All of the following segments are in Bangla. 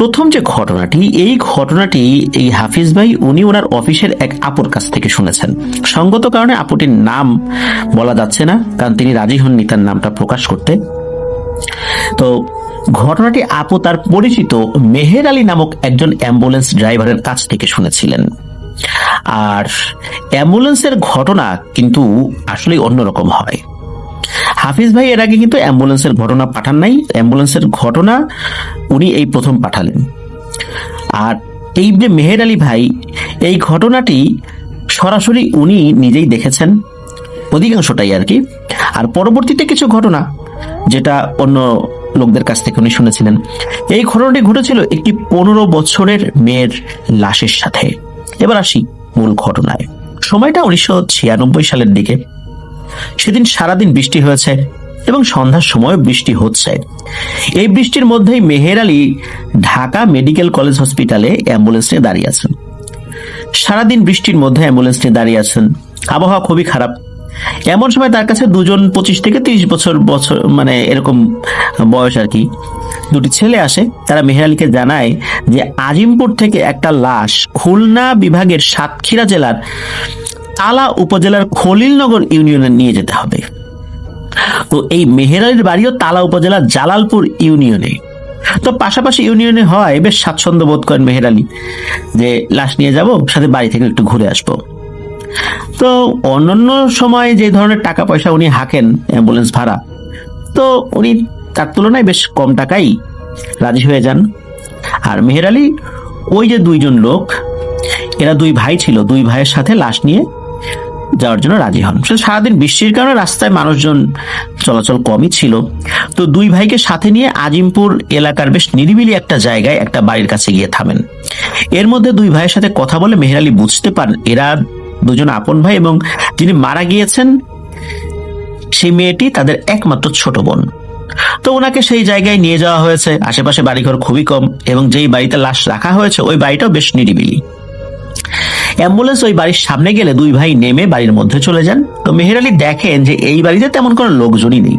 প্রথম যে ঘটনাটি, এই ঘটনাটি এই হাফিজ ভাই উনি ওনার অফিসের এক আপুর কাছ থেকে শুনেছেন। সঙ্গত কারণে আপুটির নাম বলা যাচ্ছে না, কারণ তিনি রাজি হননি তার নামটা প্রকাশ করতে। তো ঘটনাটি আপু তার পরিচিত মেহের আলী নামক একজন অ্যাম্বুলেন্স ড্রাইভারের কাছ থেকে শুনেছিলেন। আর অ্যাম্বুলেন্সের ঘটনা কিন্তু আসলে অন্যরকম হয়। হাফিজ ভাই এর আগে কিন্তু অ্যাম্বুলেন্সের ঘটনা পাঠান নাই, অ্যাম্বুলেন্সের ঘটনা উনি এই প্রথম পাঠালেন। আর এই যে মেহের আলী ভাই, এই ঘটনাটি সরাসরি উনি নিজেই দেখেছেন, অধিকাংশটাই আর কি। আর পরবর্তীতে কিছু ঘটনা যেটা অন্য লোকদের কাছ থেকে উনি শুনেছিলেন। এই ঘটনাটি ঘটেছিল একটি 15 বছরের মেয়ের লাশের সাথে। এবার আসি মূল ঘটনায়। সময়টা 1996 সালের দিকে। সেদিন সারাদিন বৃষ্টি হয়েছে এবং সন্ধ্যার সময় বৃষ্টি হচ্ছে। এই বৃষ্টির মধ্যেই মেহের আলী ঢাকা মেডিকেল কলেজ হসপিটালে অ্যাম্বুলেন্স নিয়ে দাঁড়িয়ে আছেন। সারাদিন বৃষ্টির মধ্যে অ্যাম্বুলেন্স নিয়ে দাঁড়িয়ে আছেন, আবহাওয়া খুবই খারাপ। এমন সময় তার কাছে দুজন 25 থেকে 30 বছর মানে এরকম বয়স আর কি, দুটি ছেলে আসে। তারা মেহের আলীকে জানায় যে আজিমপুর থেকে একটা লাশ খুলনা বিভাগের সাতক্ষীরা জেলার তালা উপজেলার খলিলনগর ইউনিয়নে নিয়ে যেতে হবে। তো এই মেহের আলীর বাড়িও তালা উপজেলার জালালপুর ইউনিয়নে। তো পাশাপাশি ইউনিয়নে হয়, বেশ স্বাচ্ছন্দ্য বোধ করেন মেহের আলী যে লাশ নিয়ে যাব, সাথে বাড়ি থেকে একটু ঘুরে আসবো। তো অন্যান্য সময় যে ধরনের টাকা পয়সা উনি হাঁকেন অ্যাম্বুলেন্স ভাড়া, তো উনি তার তুলনায় বেশ কম টাকাই রাজি হয়ে যান। আর মেহের আলী ওই যে দুইজন লোক, এরা দুই ভাই ছিল, দুই ভাইয়ের সাথে লাশ নিয়ে যাওয়ার জন্য রাজি হন। সারাদিন বৃষ্টির কারণে রাস্তায় মানুষজন চলাচল কমই ছিল। তো দুই ভাইকে সাথে নিয়ে আজিমপুর এলাকার বেশ নিরিবিলি একটা জায়গায় একটা বাড়ির কাছে গিয়ে থামেন। এর মধ্যে দুই ভাইয়ের সাথে কথা বলে মেহের আলী বুঝতে পারেন এরা দুজন আপন ভাই এবং যিনি মারা গিয়েছেন সেই মেয়েটি তাদের একমাত্র ছোট বোন। তো ওনাকে সেই জায়গায় নিয়ে যাওয়া হয়েছে। আশেপাশে বাড়িঘর খুবই কম এবং যেই বাড়িতে লাশ রাখা হয়েছে ওই বাড়িটাও বেশ নিরিবিলি। অ্যাম্বুলেন্স ওই বাড়ির সামনে গেলে দুই ভাই নেমে বাড়ির মধ্যে চলে যান। তো মেহের আলী দেখেন যে এই বাড়িতে তেমন কোনো লোকজনই নেই।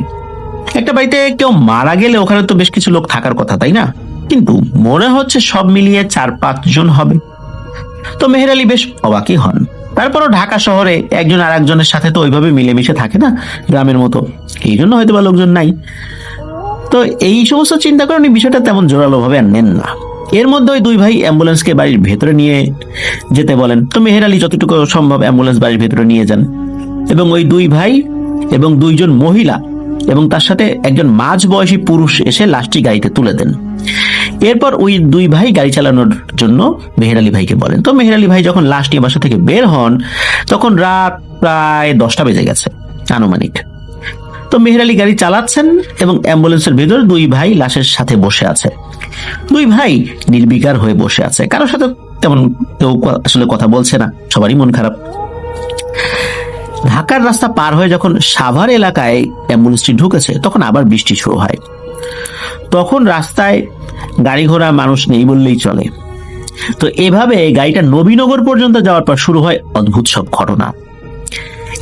একটা বাড়িতে কেউ মারা গেলে ওখানে তো বেশ কিছু লোক থাকার কথা, তাই না? কিন্তু মনে হচ্ছে সব মিলিয়ে 4-5 জন হবে। তো মেহের আলী বেশ অবাকই হন। তারপরও ঢাকা শহরে একজন আর একজনের সাথে তো ওইভাবে মিলেমিশে থাকে না গ্রামের মতো, এই জন্য হয়তো বা লোকজন নাই। তো এই সমস্ত চিন্তা করে উনি বিষয়টা তেমন জোরালো ভাবে আর নেন না। এর মধ্যে ওই দুই ভাই অ্যাম্বুলেন্সকে বাড়ির ভেতরে নিয়ে যেতে বলেন। তো মেহের আলী যতটুকু সম্ভব অ্যাম্বুলেন্স বাড়ির ভেতরে নিয়ে যান এবং ওই দুই ভাই এবং দুইজন মহিলা এবং তার সাথে একজন মাঝ বয়সী পুরুষ এসে লাশটি গাড়িতে তুলে দেন। এরপর ওই দুই ভাই গাড়ি চালানোর জন্য মেহের আলী ভাইকে বলেন। তো মেহের আলী ভাই যখন লাশ নিয়ে বাসা থেকে বের হন তখন রাত প্রায় 10টা বেজে গেছে আনুমানিক। তো মেহের আলী গাড়ি চালাচ্ছেন এবং অ্যাম্বুলেন্সের ভেতর দুই ভাই লাশের সাথে বসে আছে। দুই ভাই নির্বিকার হয়ে বসে আছে, কারোর সাথে তেমন কেউ আসলে কথা বলছে না, সবারই মন খারাপ। ঢাকার রাস্তা পার হয়ে যখন সাভার এলাকায় অ্যাম্বুলেন্সটি ঢুকেছে তখন আবার বৃষ্টি শুরু হয়। তখন রাস্তায় গাড়ি ঘোড়া মানুষ নেই বললেই চলে। তো এভাবে গাড়িটা নবীনগর পর্যন্ত যাওয়ার পর শুরু হয় অদ্ভুত সব ঘটনা।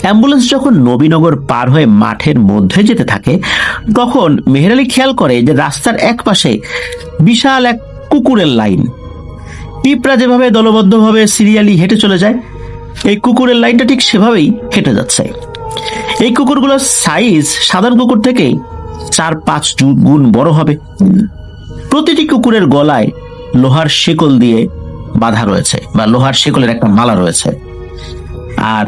অ্যাম্বুলেন্স যখন নবীনগর পার হয়ে মাঠের মধ্যে যেতে থাকে তখন মেহের আলী খেয়াল করে যে রাস্তার এক পাশে বিশাল এক কুকুরের লাইন। পিঁপড়া যেভাবে দলবদ্ধভাবে সিরিয়ালি হেঁটে চলে যায়, এই কুকুরের লাইনটা ঠিক সেভাবেই হেঁটে যাচ্ছে। এই কুকুরগুলোর সাইজ সাধারণ কুকুর থেকে 4-5 গুণ বড় হবে। প্রতিটি কুকুরের গলায় লোহার শেকল দিয়ে বাঁধা রয়েছে বা লোহার শেকলের একটা মালা রয়েছে। আর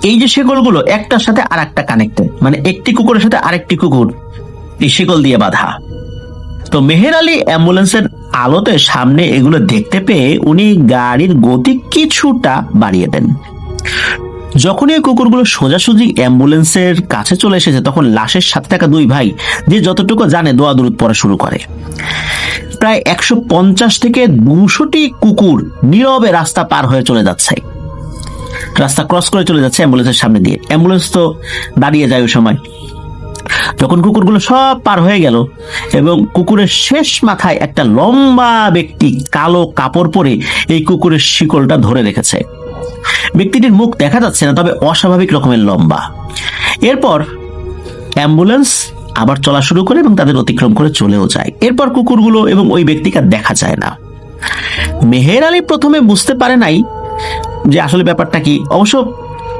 এই যে শেকলগুলো একটার সাথে আর একটা কানেক্টেড, মানে একটি কুকুরের সাথে আরেকটি কুকুর এই শেকল দিয়ে বাঁধা। তো মেহের আলী অ্যাম্বুলেন্সের আলোতে সামনে এগুলো দেখতে পেয়ে উনি গাড়ির গতি কিছুটা বাড়িয়ে দেন। যখনই এই কুকুরগুলো সোজাসুজি অ্যাম্বুলেন্সের কাছে চলে এসেছে তখন লাশের সাথে থাকা দুই ভাই যে যতটুকু জানে দোয়া দুরুদ পড়া শুরু করে। প্রায় 150 থেকে 200টি কুকুর নীরবে রাস্তা পার হয়ে চলে যাচ্ছে, রাস্তা ক্রস করে চলে যাচ্ছে অ্যাম্বুলেন্সের সামনে দিয়ে। অ্যাম্বুলেন্স তো দাঁড়িয়ে যায় ওই সময়। যখন কুকুরগুলো সব পার হয়ে গেল এবং কুকুরের শেষ মাথায় একটা লম্বা ব্যক্তি কালো কাপড় পরে এই কুকুরের শিকলটা ধরে রেখেছে। ব্যক্তিটির মুখ দেখা যাচ্ছে না, তবে অস্বাভাবিক রকমের লম্বা। এরপর অ্যাম্বুলেন্স আবার চলা শুরু করে এবং তাদের অতিক্রম করে চলেও যায়। এরপর কুকুরগুলো এবং ওই ব্যক্তিকে আর দেখা যায় না। মেহের আলী প্রথমে বুঝতে পারে নাই যে আসলে ব্যাপারটা কি। অবশ্য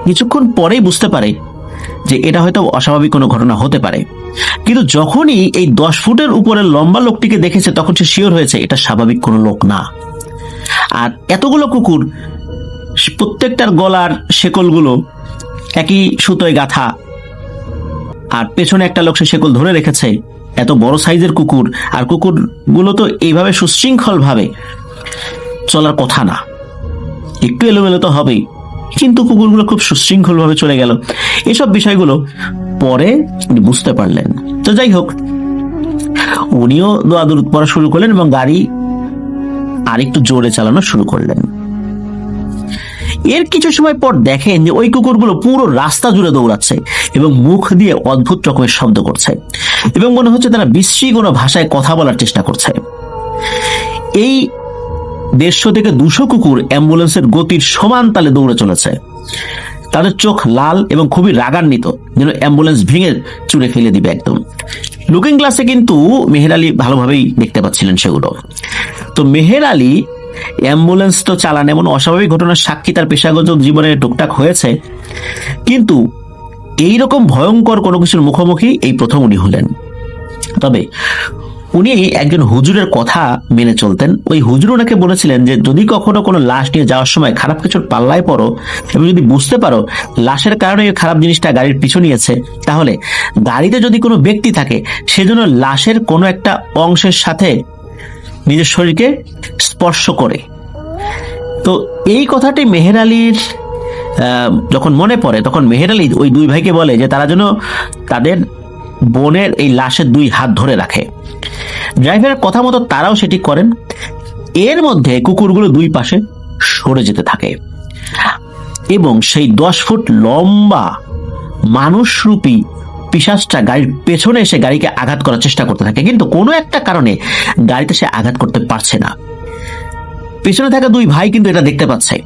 কিছুক্ষণ পরেই বুঝতে পারে যে এটা হয়তো অস্বাভাবিক কোনো ঘটনা হতে পারে। কিন্তু যখনই এই 10 ফুটের উপরে লম্বা লোকটিকে দেখেছে তখন সে শিওর হয়েছে এটা স্বাভাবিক কোনো লোক না। আর এতগুলো কুকুর, প্রত্যেকটার গলার শেকলগুলো একই সুতোয় গাঁথা, আর পেছনে একটা লোক সে শেকল ধরে রেখেছে। এত বড় সাইজের কুকুর, আর কুকুরগুলো তো এইভাবে সুশৃঙ্খল ভাবে চলার কথা না, একটু এলোমেলো তো হবেই, কিন্তু কুকুরগুলো খুব সুশৃঙ্খল ভাবে চলে গেল। এসব বিষয়গুলো পরে বুঝতে পারলেন। তো যাই হোক, উনিও দোয়া দরুদ পড়া শুরু করলেন এবং গাড়ি আরেকটু জোরে চালানো শুরু করলেন। এর কিছু সময় পর দেখেন যে ওই কুকুরগুলো পুরো রাস্তা জুড়ে দৌড়াচ্ছে এবং মুখ দিয়ে অদ্ভুত রকমের শব্দ করছে এবং মনে হচ্ছে তারা বিশ্রী কোনো ভাষায় কথা বলার চেষ্টা করছে। এই 150 থেকে 200 কুকুর অ্যাম্বুলেন্সের গতির সমান তালে দৌড়ে চলেছে। তাদের চোখ লাল এবং খুবই রাগান্বিত, যেন অ্যাম্বুলেন্স ভেঙে চুরে ফেলে দিবে একদম। লুকিং গ্লাসে কিন্তু মেহের আলী ভালোভাবেই দেখতে পাচ্ছিলেন সেগুলো। তো মেহের আলী অ্যাম্বুলেন্স তো চালান, এমন অস্বাভাবিক ঘটনার সাক্ষী তার পেশাগত জীবনে টুকটাক হয়েছে, কিন্তু এইরকম ভয়ঙ্কর কোনো কিছুর মুখোমুখি এই প্রথম উনি হলেন। তবে উনি একজন হুজুরের কথা মেনে চলতেন। ওই হুজুর ওনাকে বলেছিলেন যে যদি কখনো কোনো লাশ নিয়ে যাওয়ার সময় খারাপ কিছুর পাল্লায় পড়ো এবং যদি বুঝতে পারো লাশের কারণে এই খারাপ জিনিসটা গাড়ির পিছু নিয়েছে, তাহলে গাড়িতে যদি কোনো ব্যক্তি থাকে সেজন্য লাশের কোনো একটা অংশের সাথে নিজের শরীরকে স্পর্শ করে। তো এই কথাটি মেহের আলীর যখন মনে পড়ে তখন মেহের আলী ওই 2 ভাইকে বলে যে তারা যেন তাদের বোনের এই লাশের 2 হাত ধরে রাখে। ড্রাইভারের কথা মতো তারাও সেটি করেন। এর মধ্যে কুকুরগুলো 2 পাশে সরে যেতে থাকে এবং সেই 10 ফুট লম্বা মানুষরূপী পিশাচটা গাড়ির পেছনে এসে গাড়িকে আঘাত করার চেষ্টা করতে থাকে, কিন্তু কোনো একটা কারণে গাড়িতে সে আঘাত করতে পারছে না। পেছনে থাকা 2 ভাই কিন্তু এটা দেখতে পাচ্ছে।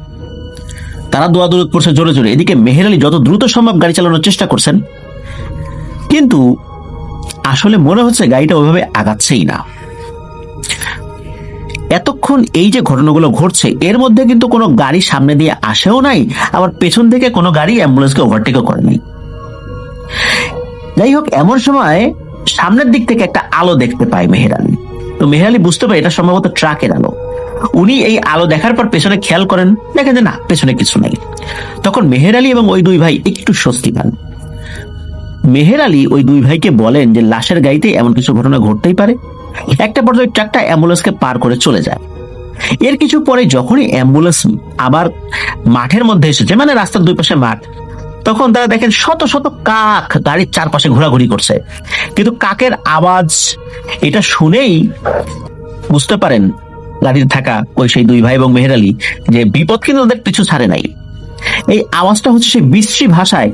তারা দোয়া দরুদ পড়ছে জোরে জোরে। এদিকে মেহের আলী যত দ্রুত সম্ভব গাড়ি চালানোর চেষ্টা করছেন, কিন্তু আসলে মনে হচ্ছে গাড়িটা ওইভাবে আগাচ্ছেই না। এতক্ষণ এই যে ঘটনাগুলো ঘটছে এর মধ্যে কিন্তু কোনো গাড়ি সামনে দিয়ে আসেও নাই, আবার পেছন থেকে কোনো গাড়ি অ্যাম্বুলেন্সকে ওভারটেকও করেনি। যাই হোক, এমন সময় সামনের দিক থেকে একটা আলো দেখতে পায় মেহের আলী। তো মেহের আলী বুঝতে পারে এটা সম্ভবত ট্রাকের আলো। উনি এই আলো দেখার পর পেছনে খেয়াল করেন, দেখেন যে না, পেছনে কিছু নাই। তখন মেহের আলী এবং ওই 2 ভাই একটু স্বস্তি পান। মেহের আলী ওই 2 ভাইকে বলেন যে লাশের গাড়িতে এমন কিছু ঘটনা ঘটতেই পারে। একটা পর্যায়ে ট্রাকটা অ্যাম্বুলেন্সকে পার করে চলে যায়। এর কিছু পরে যখনই অ্যাম্বুলেন্স আবার মাঠের মধ্যে এসেছে, মানে রাস্তার 2 পাশে মাঠ, তখন তারা দেখেন শত শত কাক গাড়ির চারপাশে ঘোরাঘুরি করছে। কিন্তু কাকের আওয়াজ এটা শুনেই বুঝতে পারেন গাড়িতে থাকা ওই সেই 2 ভাই এবং মেহের আলী যে বিপদ কিন্তু তাদের পিছু ছাড়ে নাই। এই আওয়াজটা হচ্ছে সেই বিশ্রী ভাষায়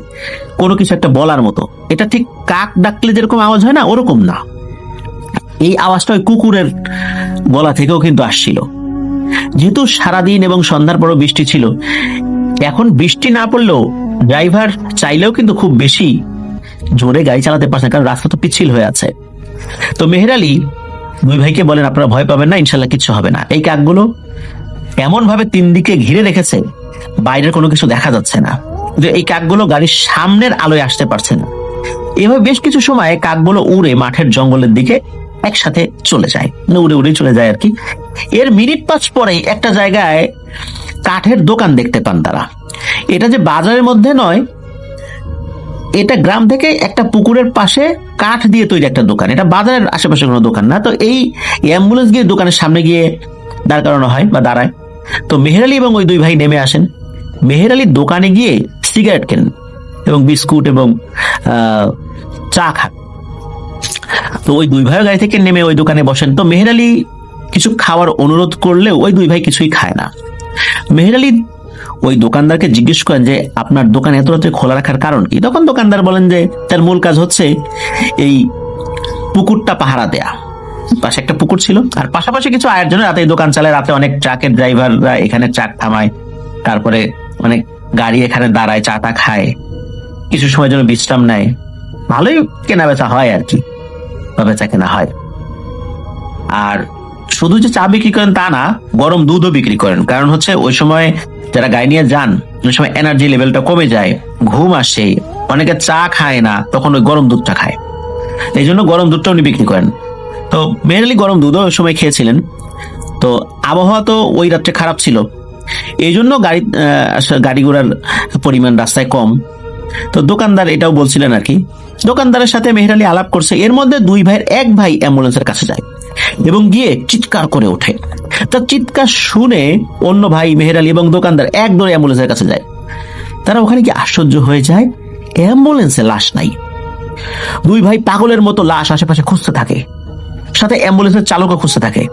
কোনো কিছু একটা বলার মতো। এটা ঠিক কাক ডাকলে যেরকম আওয়াজ হয় না, ওরকম না। এই আওয়াজটা ওই কুকুরের গলা থেকেও কিন্তু আসছিল। যেহেতু সারাদিন এবং সন্ধ্যার পরও বৃষ্টি ছিল, এখন বৃষ্টি না পড়লেও ড্রাইভার চাইলেও কিন্তু খুব বেশি জোরে গাড়ি চালাতে পারছে না, কারণ রাস্তা তো পিচ্ছিল হয়ে আছে। তো মেহের আলী 2 ভাইকে বলেন আপনারা ভয় পাবেন না, ইনশাল্লাহ কিচ্ছু হবে না। এই কাকগুলো এমন ভাবে 3 দিকে ঘিরে রেখেছে বাইরের কোনো কিছু দেখা যাচ্ছে না, যে এই কাকগুলো গাড়ির সামনের আলোয় আসতে পারছে না। এভাবে বেশ কিছু সময় কাকগুলো উড়ে মাঠের জঙ্গলের দিকে একসাথে চলে যায়, মানে উড়ে উড়ে চলে যায় আর কি। এর মিনিট 5 পরে একটা জায়গায় কাঠের দোকান দেখতে পান তারা। এটা যে বাজারের মধ্যে নয়, এটা গ্রাম থেকে একটা পুকুরের পাশে কাঠ দিয়ে তৈরি একটা দোকান। এটা বাজারের আশেপাশে কোনো দোকান না। তো এই অ্যাম্বুলেন্স গিয়ে দোকানের সামনে গিয়ে দাঁড় করানো হয় বা দাঁড়ায়। তো মেহের আলী এবং ওই 2 ভাই নেমে আসেন। মেহের আলী দোকানে গিয়ে সিগারেট কেনেন এবং বিস্কুট এবং চা খান। তো ওই 2 ভাই গাড়ি থেকে নেমে ওই দোকানে বসেন। তো মেহের আলী কিছু খাওয়ার অনুরোধ করলেও ওই 2 ভাই কিছুই খায় না। মেহের আলী ওই দোকানদারকে জিজ্ঞেস করেন যে আপনার দোকান এত রাতে খোলা রাখার কারণ কি? তখন দোকানদার বলেন যে তার মূল কাজ হচ্ছে এই পুকুরটা পাহারা দেয়া। পাশে একটা পুকুর ছিল, আর পাশাপাশি কিছু আয়ের জন্য রাতে দোকান চালায়। রাতে অনেক ট্রাকের ড্রাইভাররা এখানে ট্রাক থামায়, তারপরে অনেক গাড়ি এখানে দাঁড়ায়, চাটা খায়, কিছু সময় জন্য বিশ্রাম নেয়। ভালোই কেনা বেচা হয় আর কি। বেচা কেনা হয়। আর শুধু যে চা বিক্রি করেন তা না, গরম দুধও বিক্রি করেন। কারণ হচ্ছে ওই সময় যারা গাড়ি নিয়ে যান, ওই সময় এনার্জি লেভেলটা কমে যায়, ঘুম আসে, অনেকে চা খায় না, তখন ওই গরম দুধটা খায়। এই জন্য গরম দুধটা উনি বিক্রি করেন। তো মেহের গরম দুধও ওই সময় খেয়েছিলেন। তো আবহাওয়া তো ওই রাত্রে খারাপ ছিল, এই জন্য গাড়ি ঘোড়ার পরিমাণ রাস্তায় কম। তো দোকানদার এটাও বলছিলেন আর কি। দোকানদারের সাথে মেহের আলী আলাপ করছে। এর মধ্যে দুই ভাইয়ের এক ভাই অ্যাম্বুলেন্সের কাছে যায় এবং গিয়ে চিৎকার করে ওঠে। তার চিৎকার শুনে অন্য ভাই মেহের আলী এবং দোকানদার এক দৌড়ে অ্যাম্বুলেন্সের কাছে যায়। তারা ওখানে কি আশ্চর্য হয়ে যায়, অ্যাম্বুলেন্সে লাশ নাই। দুই ভাই পাগলের মতো লাশ আশেপাশে খুঁজতে থাকে, সাথে অ্যাম্বুলেন্সের চালকও খুঁজতে থাকে।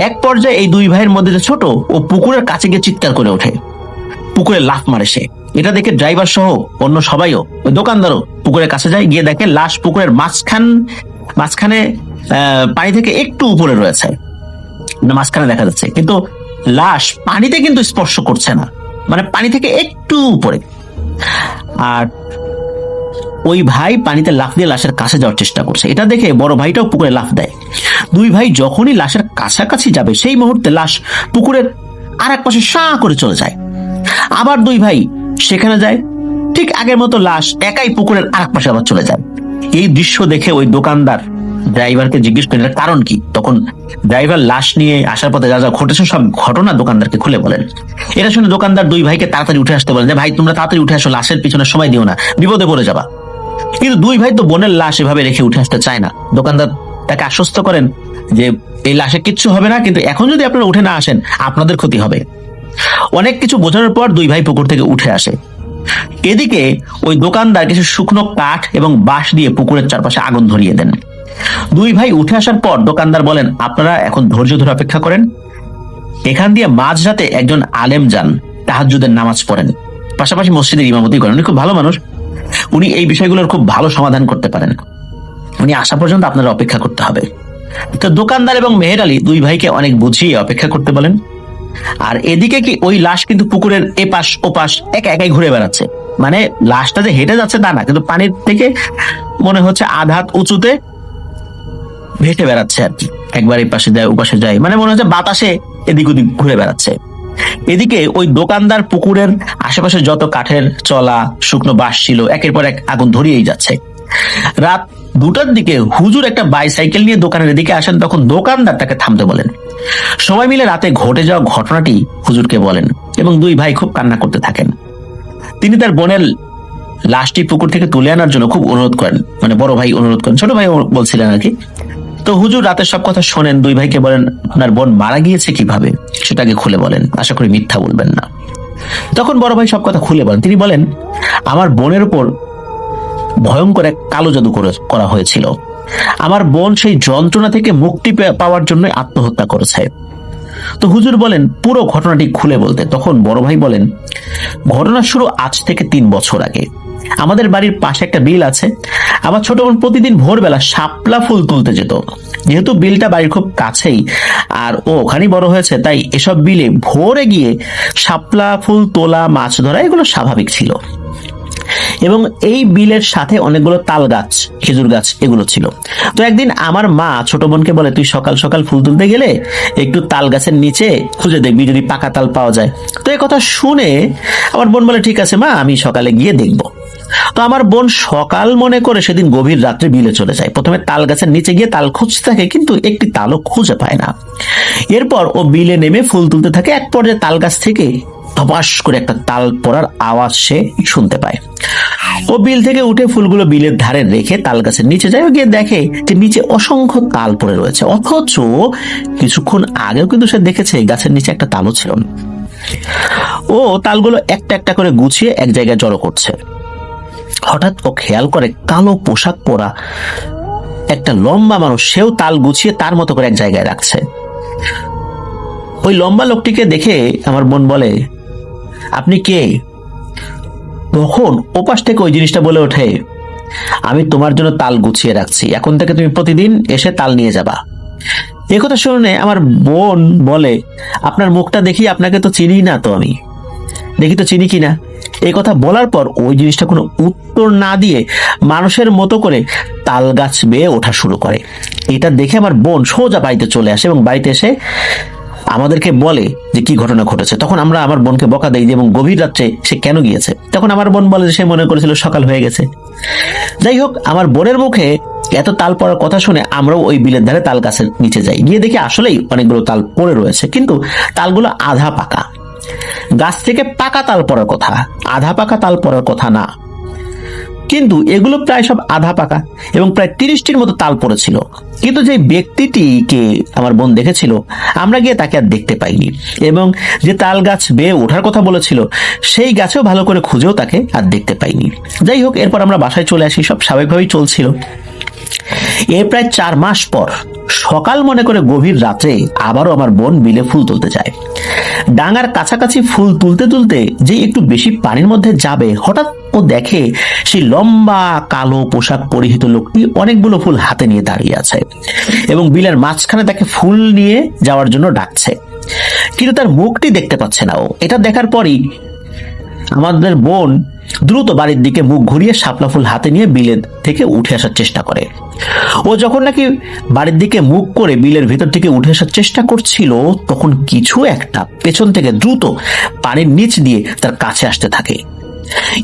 এক পর্যায়ে এই দুই ভাইয়ের মধ্যে যে ছোট, ও পুকুরের কাছে গিয়ে চিৎকার করে ওঠে, পুকুরে লাফ মারে সে। এটা দেখে ড্রাইভার সহ অন্য সবাইও, ওই দোকানদারও পুকুরের কাছে যায়, গিয়ে দেখে লাশ পুকুরের মাঝখানে পানি থেকে একটু উপরে রয়েছে, মাঝখানে দেখা যাচ্ছে, কিন্তু লাশ পানিতে কিন্তু স্পর্শ করছে না, মানে পানি থেকে একটু উপরে। আর ওই ভাই পানিতে লাফ দিয়ে লাশের কাছে যাওয়ার চেষ্টা করছে। এটা দেখে বড় ভাইটাও পুকুরে লাফ দেয়। দুই ভাই যখনই লাশের কাছাকাছি যাবে, সেই মুহূর্তে লাশ পুকুরের আর এক পাশে সাঁ করে চলে যায়। আবার দুই ভাই সেখানে যায়, ঠিক আগের মতো লাশ একাই পুকুরের আর এক পাশে আবার চলে যায়। এই দৃশ্য দেখে ওই দোকানদার ড্রাইভারকে জিজ্ঞেস করেন এর কারণ কি। তখন ড্রাইভার লাশ নিয়ে আসার পথে যা যা ঘটেছে সব ঘটনা দোকানদারকে খুলে বলেন। এটা শুনে দোকানদার দুই ভাইকে তাড়াতাড়ি উঠে আসতে বলেন, যে ভাই তোমরা তাড়াতাড়ি উঠে আসো, লাশের পিছনে সময় দিও না, বিপদে পড়ে যাবা। কিন্তু দুই ভাই তো বোনের লাশ এভাবে রেখে উঠে আসতে চায় না। দোকানদার তাকে আশ্বস্ত করেন যে এই লাশে কিচ্ছু হবে না, কিন্তু এখন যদি আপনারা উঠে না আসেন আপনাদের ক্ষতি হবে। অনেক কিছু বোঝানোর পর দুই ভাই পুকুর থেকে উঠে আসে। এদিকে ওই দোকানদার কিছু শুকনো কাঠ এবং বাঁশ দিয়ে পুকুরের চারপাশে আগুন ধরিয়ে দেন। দুই ভাই উঠে আসার পর দোকানদার বলেন, আপনারা এখন ধৈর্য ধরে অপেক্ষা করেন, এখান দিয়ে মাঝরাতে একজন আলেম যান, তাহাজ্জুদের নামাজ পড়েন, পাশাপাশি মসজিদের ইমামতি করেন। উনি খুব ভালো মানুষ, উনি এই বিষয়গুলোর খুব ভালো সমাধান করতে পারেন, উনি আসা পর্যন্ত আপনারা অপেক্ষা করতে হবে। তো দোকানদার এবং মেহের আলী দুই ভাইকে অনেক বুঝিয়ে অপেক্ষা করতে বলেন। আর এদিকে কি ওই লাশ কিন্তু পুকুরের এপাশ ওপাশ একা একাই ঘুরে বেড়াচ্ছে, মানে লাশটা যে হেঁটে যাচ্ছে তা না, কিন্তু পানির থেকে মনে হচ্ছে আধ হাত উঁচুতে ভেসে বেড়াচ্ছে আর কি, একবার এই পাশে যায় ওপাশে যায়, মানে মনে হচ্ছে বাতাসে এদিক ওদিক ঘুরে বেড়াচ্ছে। এদিকে ওই দোকানদার পুকুরের আশেপাশে যত কাঠের চলা শুকনো বাঁশ ছিল একের পর এক আগুন ধরিয়েই যাচ্ছে। রাত 2টার দিকে হুজুর একটা বাইসাইকেল নিয়ে দোকানের দিকে আসেন, তখন দোকানদার তাকে থামতে বলেন। সবাই মিলে রাতে ঘটে যাওয়া ঘটনাটি হুজুরকে বলেন এবং দুই ভাই খুব কান্না করতে থাকেন। তিনি তার বোনের লাশটি পুকুর থেকে তুলে আনার জন্য খুব অনুরোধ করেন, মানে বড় ভাই অনুরোধ করেন, ছোট ভাই বলছিলেন আর কি। তো হুজুর রাতের সব কথা শোনেন, দুই ভাইকে বলেন আপনার বোন মারা গিয়েছে কিভাবে সেটাকে খুলে বলেন, আশা করি মিথ্যা বলবেন না। তখন বড় ভাই সব কথা খুলে বলেন। তিনি বলেন, আমার বোনের উপর ভয়ঙ্কর এক কালো জাদু করা হয়েছিল, আমার বোন সেই যন্ত্রণা থেকে মুক্তি পাওয়ার জন্য আত্মহত্যা করেছে। তো হুজুর বলেন পুরো ঘটনাটি খুলে বলতে। তখন বড় ভাই বলেন, ঘটনা শুরু আজ থেকে 3 বছর আগে। আমাদের বাড়ির পাশে একটা বিল আছে, আমার ছোট বোন প্রতিদিন ভোরবেলা শাপলা ফুল তুলতে যেত। যেহেতু বিলটা বাড়ির খুব কাছেই আর ও ওখানেই বড় হয়েছে, তাই এসব বিলে ভোরে গিয়ে শাপলা ফুল তোলা, মাছ ধরা এগুলো স্বাভাবিক ছিল। এবং এই বিলের সাথে অনেকগুলো তাল গাছ, খেজুর গাছ এগুলো ছিল। তো একদিন আমার মা ছোট বোনকে বলে, তুই সকাল সকাল ফুল তুলতে গেলে একটু তাল গাছের নিচে খুঁজে দেখবি যদি পাকা তাল পাওয়া যায়। তো এই কথা শুনে আমার বোন বলে, ঠিক আছে মা, আমি সকালে গিয়ে দেখবো। তো আমার বোন সকাল মনে করে সেদিন গভীর রাত্রে বিলে চলে যায়। প্রথমে তাল গাছের নিচে গিয়ে তাল খুঁজতে থাকে, কিন্তু একটি তালও খুঁজে পায় না। এরপর ও বিলে নেমে ফুল তুলতে থাকে। এক পর্যায়ে তাল গাছ থেকে ধপাস করে একটা তাল পড়ার আওয়াজ সে শুনতে পায়। ও বিল থেকে উঠে ফুলগুলো বিলের ধারে রেখে তাল গাছের নিচে যায়, গিয়ে দেখে যে নিচে অসংখ্য তাল পড়ে রয়েছে, অথচ কিছুক্ষণ আগেও কিন্তু সে দেখেছে গাছের নিচে একটা তালও ছিল না। ও তালগুলো একটা একটা করে গুছিয়ে এক জায়গায় জড়ো করছে। হঠাৎ ও খেয়াল করে কালো পোশাক পরা একটা লম্বা মানুষ, সেও তাল গুছিয়ে তার মতো করে এক জায়গায় রাখছে। ওই লম্বা লোকটিকে দেখে আমার বোন বলে, আপনি কে? তখন ওপাশ থেকে ওই জিনিসটা বলে ওঠে, আমি তোমার জন্য তাল গুছিয়ে রাখছি, এখন থেকে তুমি প্রতিদিন এসে তাল নিয়ে যাবা। এই কথা শুনে আমার বোন বলে, আপনার মুখটা দেখি আপনাকে তো চিনি না, তো আমি দেখি তো চিনি কিনা। এই কথা বলার পর ওই জিনিসটা কোনো উত্তর না দিয়ে মানুষের মতো করে তাল গাছ বেয়ে ওঠা শুরু করে। এটা দেখে আমার বোন সোজা বাড়িতে চলে আসে এবং বাড়িতে এসে আমাদেরকে বলে যে কি ঘটনা ঘটেছে। তখন আমরা আমার বোনকে বকা দেই এবং গভীর রাত্রে সে কেন গিয়েছে। তখন আমার বোন বলে যে সে মনে করেছিল সকাল হয়ে গেছে। যাই হোক, আমার বোনের মুখে এত তাল পড়ার কথা শুনে আমরাও ওই বিলের ধারে তাল গাছের নিচে যাই। গিয়ে দেখি আসলেই অনেকগুলো তাল পড়ে রয়েছে, কিন্তু তালগুলো আধা পাকা। গাছ থেকে পাকা তাল পড়ার কথা, আধা পাকা তাল পড়ার কথা না। কিন্তু এগুলো প্রায় সব আধা পাকা এবং প্রায় 30টির মতো তাল পড়েছিল। কিন্তু যে ব্যক্তিটিকে আমার বোন দেখেছিল, আমরা গিয়ে তাকে আর দেখতে পাইনি, এবং যে তাল গাছ বেয়ে ওঠার কথা বলেছিল সেই গাছেও ভালো করে খুঁজেও তাকে আর দেখতে পাইনি। যাই হোক, এরপর আমরা বাসায় চলে আসি, সব স্বাভাবিকভাবেই চলছিল। এর প্রায় 4 মাস পর সকাল মনে করে গভীর রাত্রে আবারও আমার বোন বিলে ফুল তুলতে যায়। ডাঙার কাছাকাছি ফুল তুলতে তুলতে যে একটু বেশি পানির মধ্যে যাবে, হঠাৎ ও দেখে সেই লম্বা কালো পোশাক পরিহিত লোকটি অনেকগুলো ফুল হাতে নিয়ে দাঁড়িয়ে আছে এবং বিলের মাঝখানে তাকে ফুল নিয়ে যাওয়ার জন্য ডাকছে, কিন্তু তার মুখটি দেখতে পাচ্ছে না ও। এটা দেখার পরই আমাদের বোন দ্রুত বাড়ির দিকে মুখ ঘুরিয়ে শাপলা ফুল হাতে নিয়ে বিলের থেকে উঠে আসার চেষ্টা করে। ও যখন নাকি বাড়ির দিকে মুখ করে বিলের ভেতর থেকে উঠে আসার চেষ্টা করছিল, তখন কিছু একটা পেছন থেকে দ্রুত পানির নিচ দিয়ে তার কাছে আসতে থাকে।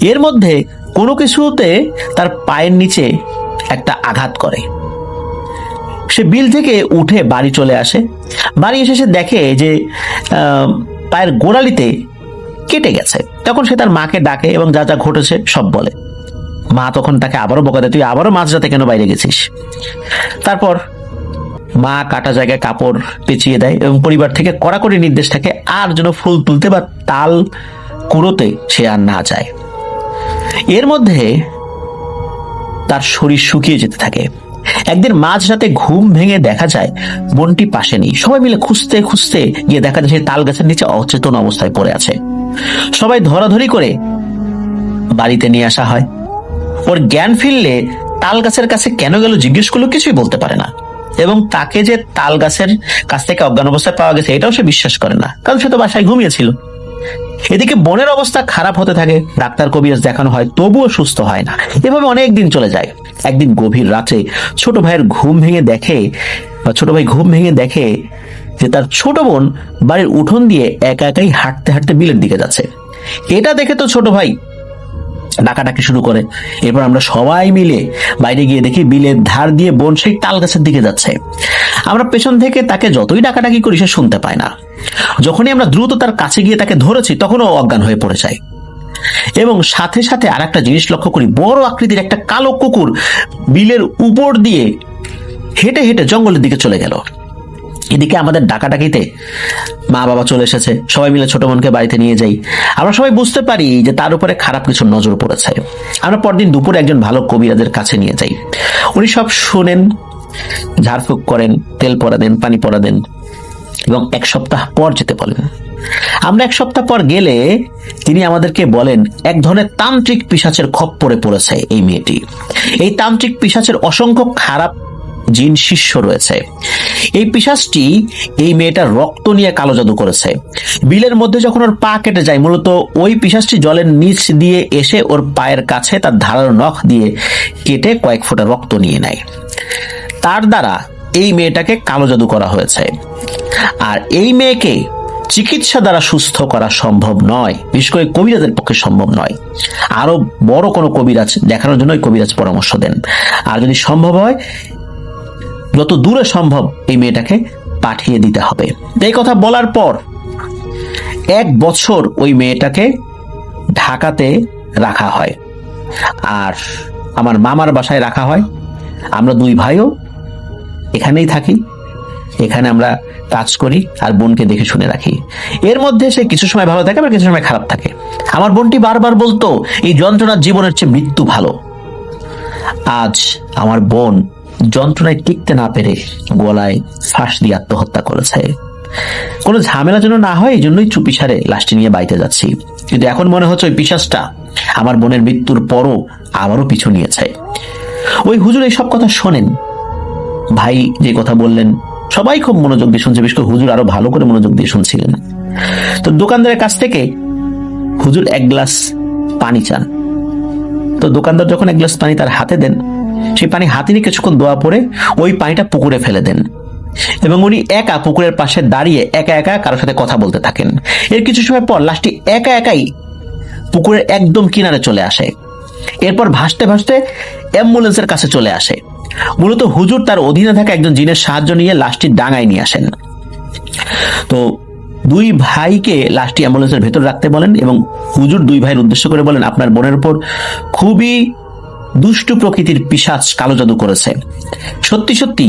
এর মধ্যে কোনো কিছুতে তার পায়ের নিচে একটা আঘাত করে। সে বিল থেকে উঠে বাড়ি চলে আসে। বাড়ি এসে সে দেখে যে পায়ের গোড়ালিতে কেটে গেছে। তখন সে তার মাকে ডাকে এবং যা যা ঘটেছে সব বলে। মা তখন তাকে আবারও বকা দেয়, তুই আবারও মাঝরাতে কেন বাইরে গেছিস। তারপর মা কাটা জায়গায় কাপড় পেঁচিয়ে দেয় এবং পরিবার থেকে কড়াকড়ি নির্দেশ থাকে আর যেন ফুল তুলতে বা তাল কুড়োতে সে আর না যায়। এর মধ্যে তার শরীর শুকিয়ে যেতে থাকে। একদিন মাঝরাতে ঘুম ভেঙে দেখা যায় বোনটি পাশে নেই। সবাই মিলে খুঁজতে খুঁজতে গিয়ে দেখা যায় সে তাল গাছের নিচে অচেতন অবস্থায় পড়ে আছে। সবাই ধরাধরি করে বাড়িতে নিয়ে আসা হয়। ওর জ্ঞান ফিরলে তাল গাছের কাছে কেন গেল জিজ্ঞেস করলো, কিছুই বলতে পারে না, এবং তাকে যে তাল গাছের কাছ থেকে অজ্ঞান অবস্থায় পাওয়া গেছে এটাও সে বিশ্বাস করে না, কারণ সে তো বাসায় ঘুমিয়েছিল। এদিকে বোনের অবস্থা খারাপ হতে থাকে, ডাক্তার কবিরাজ দেখানো হয়, তবুও সুস্থ হয় না। এভাবে অনেক দিন চলে যায়। একদিন গভীর রাতে ছোট ভাই ঘুম ভেঙে দেখে যে তার ছোট বোন বাড়ির উঠোন দিয়ে একা একাই হাঁটতে হাঁটতে বিলের দিকে যাচ্ছে। এটা দেখে তো ছোট ভাই ডাকাডাকি শুরু করে। এরপর আমরা সবাই মিলে বাইরে গিয়ে দেখি বিলের ধার দিয়ে বোন সেই তাল গাছের দিকে যাচ্ছে। আমরা পেছন থেকে তাকে যতই ডাকাডাকি করি সে শুনতে পায় না। যখনই আমরা দ্রুত তার কাছে গিয়ে তাকে ধরেছি, তখনও অজ্ঞান হয়ে পড়ে যায়। এবং সাথে সাথে আর একটা জিনিস লক্ষ্য করি, বড় আকৃতির একটা কালো কুকুর বিলের উপর দিয়ে হেঁটে হেঁটে জঙ্গলের দিকে চলে গেল। এদিকে আমাদের ডাকাডাকিতে মা বাবা চলে এসেছে। সবাই মিলে ছোট বোনকে বাড়িতে নিয়ে যাই। আমরা সবাই বুঝতে পারি যে তার উপরে খারাপ কিছু নজর পড়েছে। আমরা পরদিন দুপুরে একজন ভালো কবিরাজের কাছে নিয়ে যাই। উনি সব শুনেন, ঝাড়ফুঁক করেন, তেল পরা দেন, পানি পরা দেন এবং 1 সপ্তাহ পর যেতে বলেন। আমরা 1 সপ্তাহ পর গেলে তিনি আমাদেরকে বলেন এক ধরনের তান্ত্রিক পিশাচের খপ্পরে পড়েছে এই মেয়েটি। এই তান্ত্রিক পিশাচের অসংখ্য খারাপ জিন শিষ্য রয়েছে। এই পিশাচটি এই মেয়েটার রক্ত নিয়ে কালো জাদু করেছে। বিলের মধ্যে যখন ওর পা কেটে যায়, মূলত ওই পিশাচটি জলের নিচ দিয়ে এসে ওর পায়ের কাছে তার ধারালো নখ দিয়ে কেটে কয়েক ফোঁটা রক্ত নিয়ে নেয়। তার দ্বারা এই মেয়েটাকে কালো জাদু করা হয়েছে। আর এই মেয়েকে চিকিৎসা দ্বারা সুস্থ করা সম্ভব নয়, বিশেষ করে কবিরাজের পক্ষে সম্ভব নয়। আরো বড় কোনো কবিরাজ দেখানোর জন্য কবিরাজ পরামর্শ দেন। আর যদি সম্ভব হয়, যত দূরে সম্ভব এই মেয়েটাকে পাঠিয়ে দিতে হবে। এই কথা বলার পর 1 বছর ওই মেয়েটাকে ঢাকাতে রাখা হয় আর আমার মামার বাসায় রাখা হয়। আমরা 2 ভাইও এখানেই থাকি, এখানে আমরা কাজ করি আর বোনকে দেখে শুনে রাখি। এর মধ্যে সে কিছু সময় ভালো থাকে আবার কিছু সময় খারাপ থাকে। আমার বোনটি বারবার বলতো এই যন্ত্রণার জীবনের চেয়ে মৃত্যু ভালো। আজ আমার বোন যন্ত্রণায় টিকতে না পেরে গলায় ফাঁস দিয়ে আত্মহত্যা করেছে। কোনো ঝামেলা যেন না হয় এই জন্যই চুপিসারে লাশটি নিয়ে বাড়িতে যাচ্ছি। কিন্তু এখন মনে হচ্ছে ওই পিশাচটা আমার বোনের মৃত্যুর পরও আবারও পিছু নিয়েছে। ওই হুজুর এই সব কথা শোনেন। ভাই যে কথা বললেন সবাই খুব মনোযোগ দিয়ে শুনছে, বিশেষ করে হুজুর আরো ভালো করে মনোযোগ দিয়ে শুনছিলেন। তো দোকানদারের কাছ থেকে হুজুর 1 গ্লাস পানি চান। তো দোকানদার যখন 1 গ্লাস পানি তার হাতে দেন, সেই পানি হাতে নিয়ে কিছুক্ষণ দোয়া পড়ে ওই পানিটা পুকুরে ফেলে দেন এবং উনি একা পুকুরের পাশে দাঁড়িয়ে একা একা কারোর সাথে কথা বলতে থাকেন। এর কিছু সময় পর লাশটি একা একাই পুকুরের একদম কিনারে চলে আসে। এরপর ভাসতে ভাসতে অ্যাম্বুলেন্সের কাছে চলে আসে। মূলত হুজুর তার অধীনে থাকা একজন জিনের সাহায্য নিয়ে লাশটি ডাঙায় নিয়ে আসেন। তো দুই ভাইকে লাশটি অ্যাম্বুলেন্সের ভেতর রাখতে বলেন এবং হুজুর দুই ভাইয়ের উদ্দেশ্য করে বলেন, আপনার বোনের উপর খুবই দুষ্টু প্রকৃতির পিশাচ কালো জাদু করেছে। সত্যি সত্যি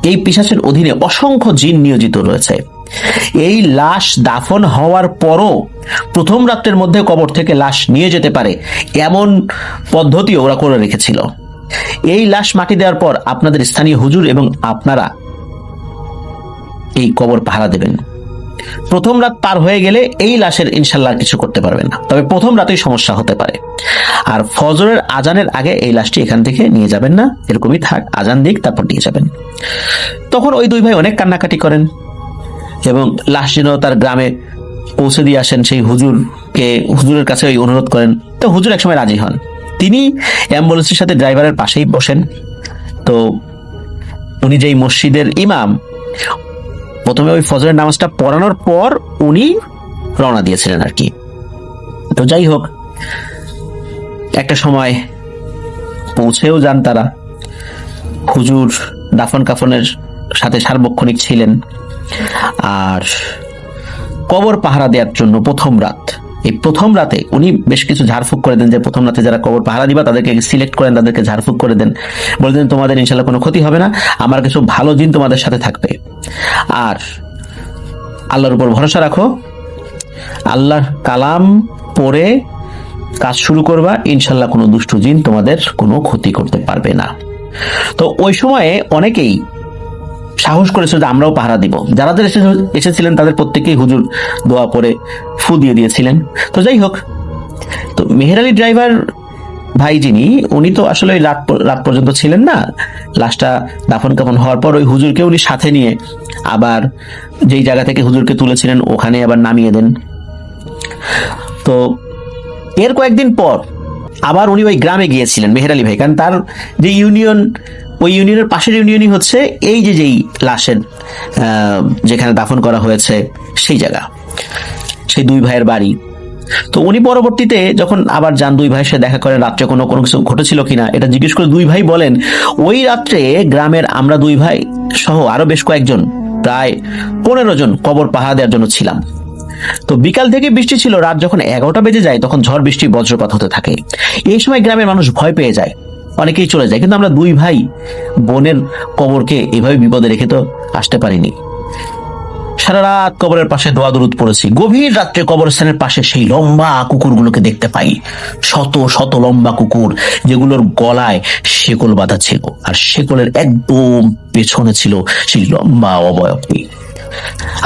এই পিশাচের অধীনে অসংখ্য জিন নিয়োজিত রয়েছে। এই লাশ দাফন হওয়ার পরও প্রথম রাত্রের মধ্যে কবর থেকে লাশ নিয়ে যেতে পারে এমন পদ্ধতি ওরা করে রেখেছিল। এই লাশ মাটি দেওয়ার পর আপনাদের স্থানীয় হুজুর এবং আপনারা এই কবর পাহারা দেবেন। প্রথম রাত পার হয়ে গেলে এই লাশের ইনশাল্লাহ কিছু করতে পারবেন না, তবে প্রথম রাতেই সমস্যা হতে পারে। আর ফজরের আজানের আগে এই লাশটি এখান থেকে নিয়ে যাবেন না, এরকমই থাক, আজান দিক তারপর নিয়ে যাবেন। তখন ওই দুই ভাই অনেক কান্নাকাটি করেন এবং লাশ যেন তার গ্রামে পৌঁছে দিয়ে আসেন সেই হুজুরের কাছে ওই অনুরোধ করেন। তো হুজুর একসময় রাজি হন। তিনি অ্যাম্বুলেন্সের সাথে ড্রাইভারের পাশেই বসেন। তো উনি যেই মসজিদের ইমাম, প্রথমে ওই ফজরের নামাজটা পড়ানোর পর উনি রওনা দিয়েছিলেন আর কি। তো যাই হোক, একটা সময় পৌঁছেও যান তারা। হুজুর দাফন কাফনের সাথে সার্বক্ষণিক ছিলেন। আর কবর পাহারা দেওয়ার জন্য এই প্রথম রাতে উনি বেশ কিছু ঝাড়ফুঁক করে দেন, যে প্রথম রাতে যারা কবর পাহারা দিবা তাদেরকে সিলেক্ট করেন, তাদেরকে ঝাড়ফুঁক করে দেন, বলে দেন তোমাদের ইনশাল্লাহ কোনো ক্ষতি হবে না, আমার কিছু ভালো জিন তোমাদের সাথে থাকবে। আর আল্লাহর উপর ভরসা রাখো, আল্লাহর কালাম পড়ে কাজ শুরু করবা, ইনশাল্লাহ কোনো দুষ্টু জিন তোমাদের কোনো ক্ষতি করতে পারবে না। তো ওই সময়ে অনেকেই সাহস করেছিল যে আমরাও পাহারা দিব। যারা এসেছিলেন তাদের প্রত্যেকেই হুজুর দোয়া পরে ফু দিয়ে দিয়েছিলেন। তো যাই হোক, তো মেহের আলী ড্রাইভার ভাই যিনি, উনি তো আসলে ওই রাত পর্যন্ত ছিলেন না। লাশটা দাফন কাফন হওয়ার পর ওই হুজুরকে উনি সাথে নিয়ে আবার যেই জায়গা থেকে হুজুরকে তুলেছিলেন ওখানে আবার নামিয়ে দেন। তো এর কয়েকদিন পর আবার উনি ওই গ্রামে গিয়েছিলেন মেহের আলী ভাই, কারণ তার যে ইউনিয়ন, ওই ইউনিয়নের পাশের ইউনিয়নই হচ্ছে এই যেই লাশের যেখানে দাফন করা হয়েছে সেই জায়গা, সেই দুই ভাইয়ের বাড়ি। তো উনি পরবর্তীতে যখন আবার যান, দুই ভাইয়ের সাথে দেখা করেন, রাত্রে কোনো কিছু ঘটেছিল কিনা এটা জিজ্ঞেস করে দুই ভাই বলেন, ওই রাত্রে গ্রামের আমরা দুই ভাই সহ আরো বেশ কয়েকজন, প্রায় 15 জন কবর পাহারা দেওয়ার জন্য ছিলাম। তো বিকাল থেকে বৃষ্টি ছিল, রাত যখন 11টা বেজে যায় তখন ঝড় বৃষ্টি বজ্রপাত হতে থাকে। এই সময় গ্রামের মানুষ ভয় পেয়ে যায়, অনেকেই চলে যায়, কিন্তু আমরা দুই ভাই বোনের কবরকে এভাবে বিপদে রেখে তো আসতে পারিনি। সারা রাত কবরের পাশে দোয়া দরুদ পড়েছি। গভীর রাত্রে কবরস্থানের পাশে সেই লম্বা কুকুরগুলোকে দেখতে পাই, শত শত লম্বা কুকুর, যেগুলোর গলায় শেকল বাঁধা ছিল, আর শেকলের একদম পেছনে ছিল সেই লম্বা অবয়বটি।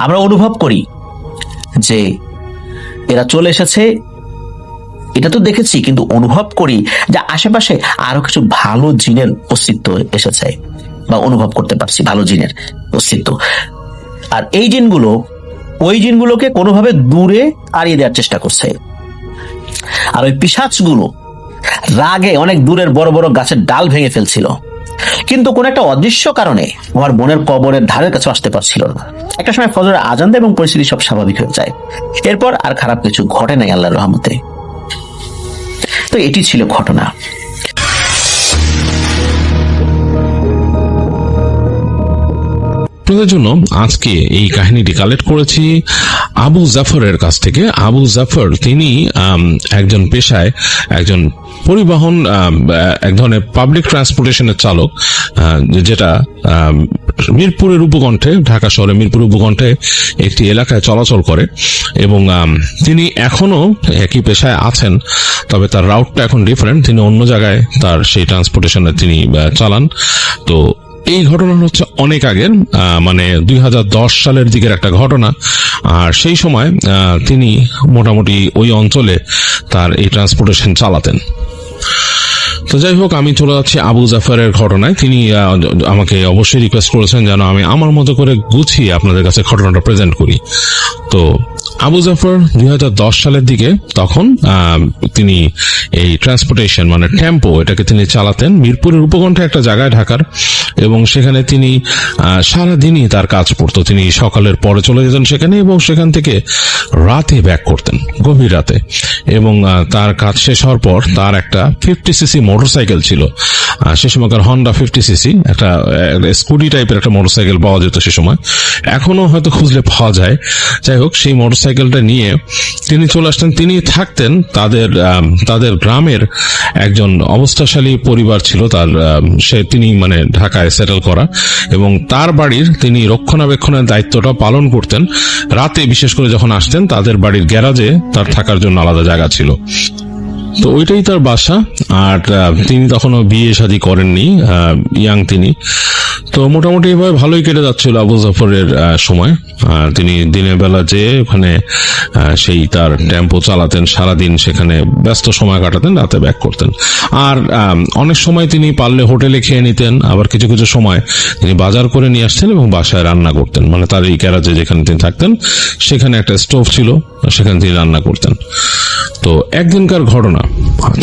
আমরা অনুভব করি যে এরা চলে এসেছে, এটা তো দেখেছি, কিন্তু অনুভব করি যে আশেপাশে আরো কিছু ভালো জিনের অস্তিত্ব এসেছে, বা অনুভব করতে পারছি ভালো জিনের অস্তিত্ব। আর এই জিনগুলো ওই জিনগুলোকে কোনোভাবে দূরে তাড়িয়ে দেওয়ার চেষ্টা করছে। আর ওই পিশাচগুলো রাগে অনেক দূরের বড় বড় গাছের ডাল ভেঙে ফেলছিল, কিন্তু কোন একটা অদৃশ্য কারণে আমার বোনের কবরের ধারের কাছে আসতে পারছিল না। একটা সময় ফজরের আজান দেয় এবং পরিস্থিতি সব স্বাভাবিক হয়ে যায়। এরপর আর খারাপ কিছু ঘটে নাই আল্লাহর রহমতে। তো এটি ছিল ঘটনা। আপনাদের জন্য আজকে এই কাহিনীটি কালেক্ট করেছি আবু জাফরের কাছ থেকে। আবু জাফর তিনি একজন পেশায় একজন পরিবহন, এক ধরনের পাবলিক ট্রান্সপোর্টেশনের চালক, যেটা মিরপুরের উপকণ্ঠে, ঢাকা শহরের মিরপুর উপকণ্ঠে একটি এলাকায় চলাচল করে, এবং তিনি এখনো একই পেশায় আছেন, তবে তার রাউটটা এখন ডিফারেন্ট। তিনি অন্য জায়গায় তার সেই ট্রান্সপোর্টেশনে তিনি চালান। তো এই ঘটনা হচ্ছে অনেক আগের, মানে 2010 সালের দিকের একটা ঘটনা। আর সেই সময় তিনি মোটামুটি ওই অঞ্চলে তার এই ট্রান্সপোর্টেশন চালাতেন। তো যাই হোক, আমি চলে যাচ্ছি আবু জাফরের ঘটনায়। তিনি আমাকে অবশ্যই রিকোয়েস্ট করেছেন যেন আমি আমার মতো করে গুছিয়ে আপনাদের কাছে ঘটনাটা প্রেজেন্ট করি। তো আবু জাফর 2010 সালের দিকে তখন তিনি এই ট্রান্সপোর্টেশন মানে টেম্পো এটাকে তিনি চালাতেন মিরপুরের উপকণ্ঠে একটা জায়গায় ঢাকার, এবং সেখানে তিনি সারাদিনই তার কাজ পড়তো। তিনি সকালের পরে চলে যেতেন সেখানে এবং সেখান থেকে রাতে ব্যাক করতেন, গভীর রাতে। এবং তার কাজ শেষ হওয়ার পর তার একটা 50cc মোটরসাইকেল ছিল। সে সময়কার হন্ডা 50cc একটা স্কুটি টাইপের একটা মোটরসাইকেল পাওয়া যেত সে সময়, এখনো হয়তো খুঁজলে পাওয়া যায়। যাই হোক, সেই মোটরসাইকেলটা নিয়ে তিনি চলে আসতেন। তিনি থাকতেন তাদের গ্রামের একজন অবস্থাশালী পরিবার ছিল তার, তিনি মানে ঢাকায় সেটেল করা, এবং তার বাড়ির তিনি রক্ষণাবেক্ষণের দায়িত্বটা পালন করতেন। রাতে বিশেষ করে যখন আসতেন তাদের বাড়ির গ্যারাজে তার থাকার জন্য আলাদা জায়গা ছিল। তো ওইটাই তার বাসা। আর তিনি তখনও বিয়ে শাদী করেননি, ইয়াং তিনি। তো মোটামুটি এভাবে ভালোই কেটে যাচ্ছিল আবু জাফরের সময়। তিনি দিনের বেলা যে ওখানে সেই তার টেম্পো চালাতেন, সারাদিন সেখানে ব্যস্ত সময় কাটাতেন, রাতে ব্যাক করতেন। আর অনেক সময় তিনি পারলে হোটেলে খেয়ে নিতেন, আবার কিছু কিছু সময় তিনি বাজার করে নিয়ে আসতেন এবং বাসায় রান্না করতেন। মানে তার এই গ্যারাজে যেখানে তিনি থাকতেন সেখানে একটা স্টোভ ছিল, সেখানে তিনি রান্না করতেন। তো একদিনকার ঘটনা,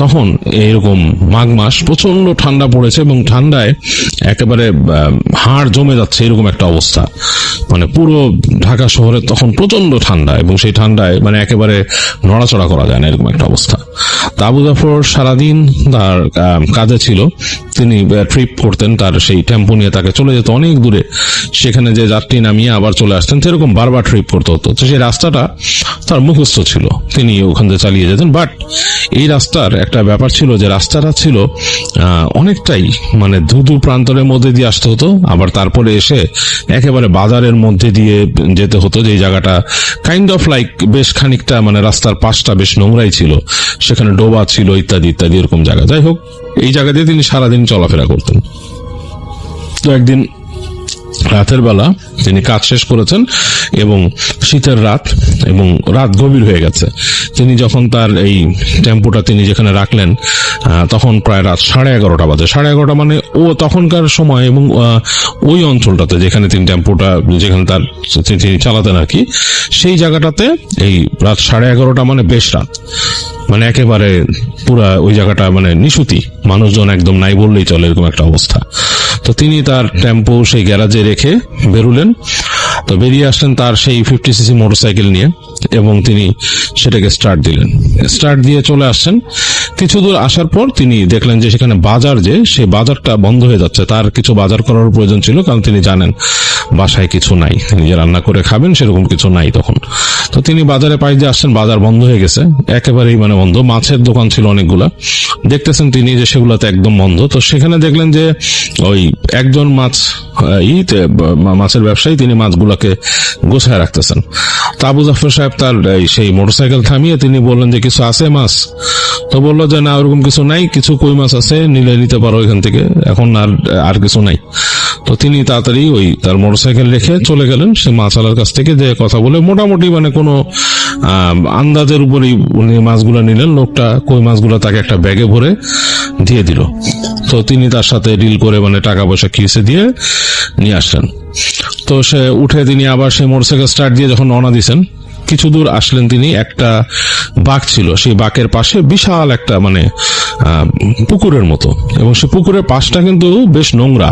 তখন এইরকম মাঘ মাস, প্রচন্ড ঠান্ডা পড়েছে এবং ঠান্ডায় একেবারে হাড় জমে যাচ্ছে এরকম একটা অবস্থা। মানে পুরো ঢাকা শহরে তখন প্রচন্ড ঠান্ডা, এবং সেই ঠান্ডায় মানে একেবারে নড়াচড়া করা যায় না এরকম একটা অবস্থা। তা আবু জাফর সারাদিন তার কাজে ছিল, তিনি ট্রিপ করতেন তার সেই টেম্পো নিয়ে, তাকে চলে যেত অনেক দূরে, সেখানে যে যাত্রী নামিয়ে আবার চলে আসতেন, সেরকম বারবার ট্রিপ করতে হতো। তো সেই রাস্তাটা তার মুখস্থ ছিল, তিনি ওখান থেকে চালিয়ে যেতেন। বাট এই রাস্তার একটা ব্যাপার ছিল যে রাস্তাটা ছিল অনেকটাই মানে ধুধু প্রান্তরের মধ্যে দিয়ে আসতে হতো, আবার তারপরে এসে একেবারে বাজারের মধ্যে দিয়ে যেতে হতো, যে জায়গাটা কাইন্ড অফ লাইক বেশ খানিকটা মানে রাস্তার পাশটা বেশ নোংরাই ছিল, সেখানে ডোবা ছিল ইত্যাদি ইত্যাদি এরকম জায়গা। যাই হোক, এই জায়গা দিয়ে তিনি সারাদিন চলাফেরা করতেন। তো একদিন রাতের বেলা তিনি কাজ শেষ করেছেন এবং শীতের রাত এবং রাত গভীর হয়ে গেছে। তিনি যখন তার এই টেম্পোটা তিনি যেখানে রাখলেন তখন প্রায় রাত 11:30 বাজে। 11:30 মানে ও তখনকার সময়, এবং ওই অঞ্চলটাতে যেখানে তিনি টেম্পোটা যেখানে তিনি চালাতেন আর কি, সেই জায়গাটাতে এই রাত 11:30 মানে বেশ রাত, মানে একেবারে পুরা ওই জায়গাটা মানে নিশুতি, মানুষজন একদম নাই বললেই চলে এরকম একটা অবস্থা। তো তিনি তার টেম্পো সেই গ্যারাজে রেখে বেরুলেন। তো বেরিয়ে আসলেন তার সেই 50cc মোটরসাইকেল নিয়ে, এবং তিনি সেটাকে স্টার্ট দিলেন। স্টার্ট দিয়ে চলে আসছেন। কিছু দূর আসার পর তিনি দেখলেন যে সেখানে বাজার, যে সেই বাজারটা বন্ধ হয়ে যাচ্ছে। তার কিছু বাজার করার প্রয়োজন ছিল, কারণ তিনি জানেন বাসায় কিছু নাই, তিনি যে রান্না করে খাবেন সেরকম কিছু নাই তখন। তো তিনি বাজারে পাশ দিয়ে আসছেন, বাজার বন্ধ হয়ে গেছে, একেবারেই মানে বন্ধ। মাছের দোকান ছিল অনেকগুলা, দেখতেছেন তিনি যে সেগুলাতে একদম বন্ধ। তো সেখানে দেখলেন যে ওই একজন মাছের ব্যবসায়ী, তিনি মাছগুলাকে গোছায় রাখতেছেন। তো আবু জাফর সাহেব তার সেই মোটরসাইকেল থামিয়ে তিনি বললেন যে কিছু আছে মাছ? তো বললো যে না, ওরকম কিছু নাই, কিছু কই মাছ আছে, নিতে পারো এখান থেকে, এখন আর কিছু নাই। তো তিনি তাড়াতাড়ি ওই তার মোটরসাইকেল রেখে চলে গেলেন সে মাছওয়ালার কাছ থেকে, যে কথা বলে মোটামুটি মানে কোনো আন্দাজের উপরেই উনি মাছগুলো নিলেন। লোকটা কই মাছগুলো তাকে একটা ব্যাগে ভরে দিয়ে দিল। তো তিনি তার সাথে ডিল করে মানে টাকা পয়সা কিসে দিয়ে নিয়ে আসলেন। তো সে উঠে তিনি আবার সেই মোটরসাইকেল স্টার্ট দিয়ে যখন রওনা দিয়েছেন, কিছু দূর আসলেন তিনি, একটা বাঁক ছিল, সেই বাঁকের পাশে বিশাল একটা মানে পুকুরের মতো, এবং সেই পুকুরের পাশটা কিন্তু বেশ নোংরা,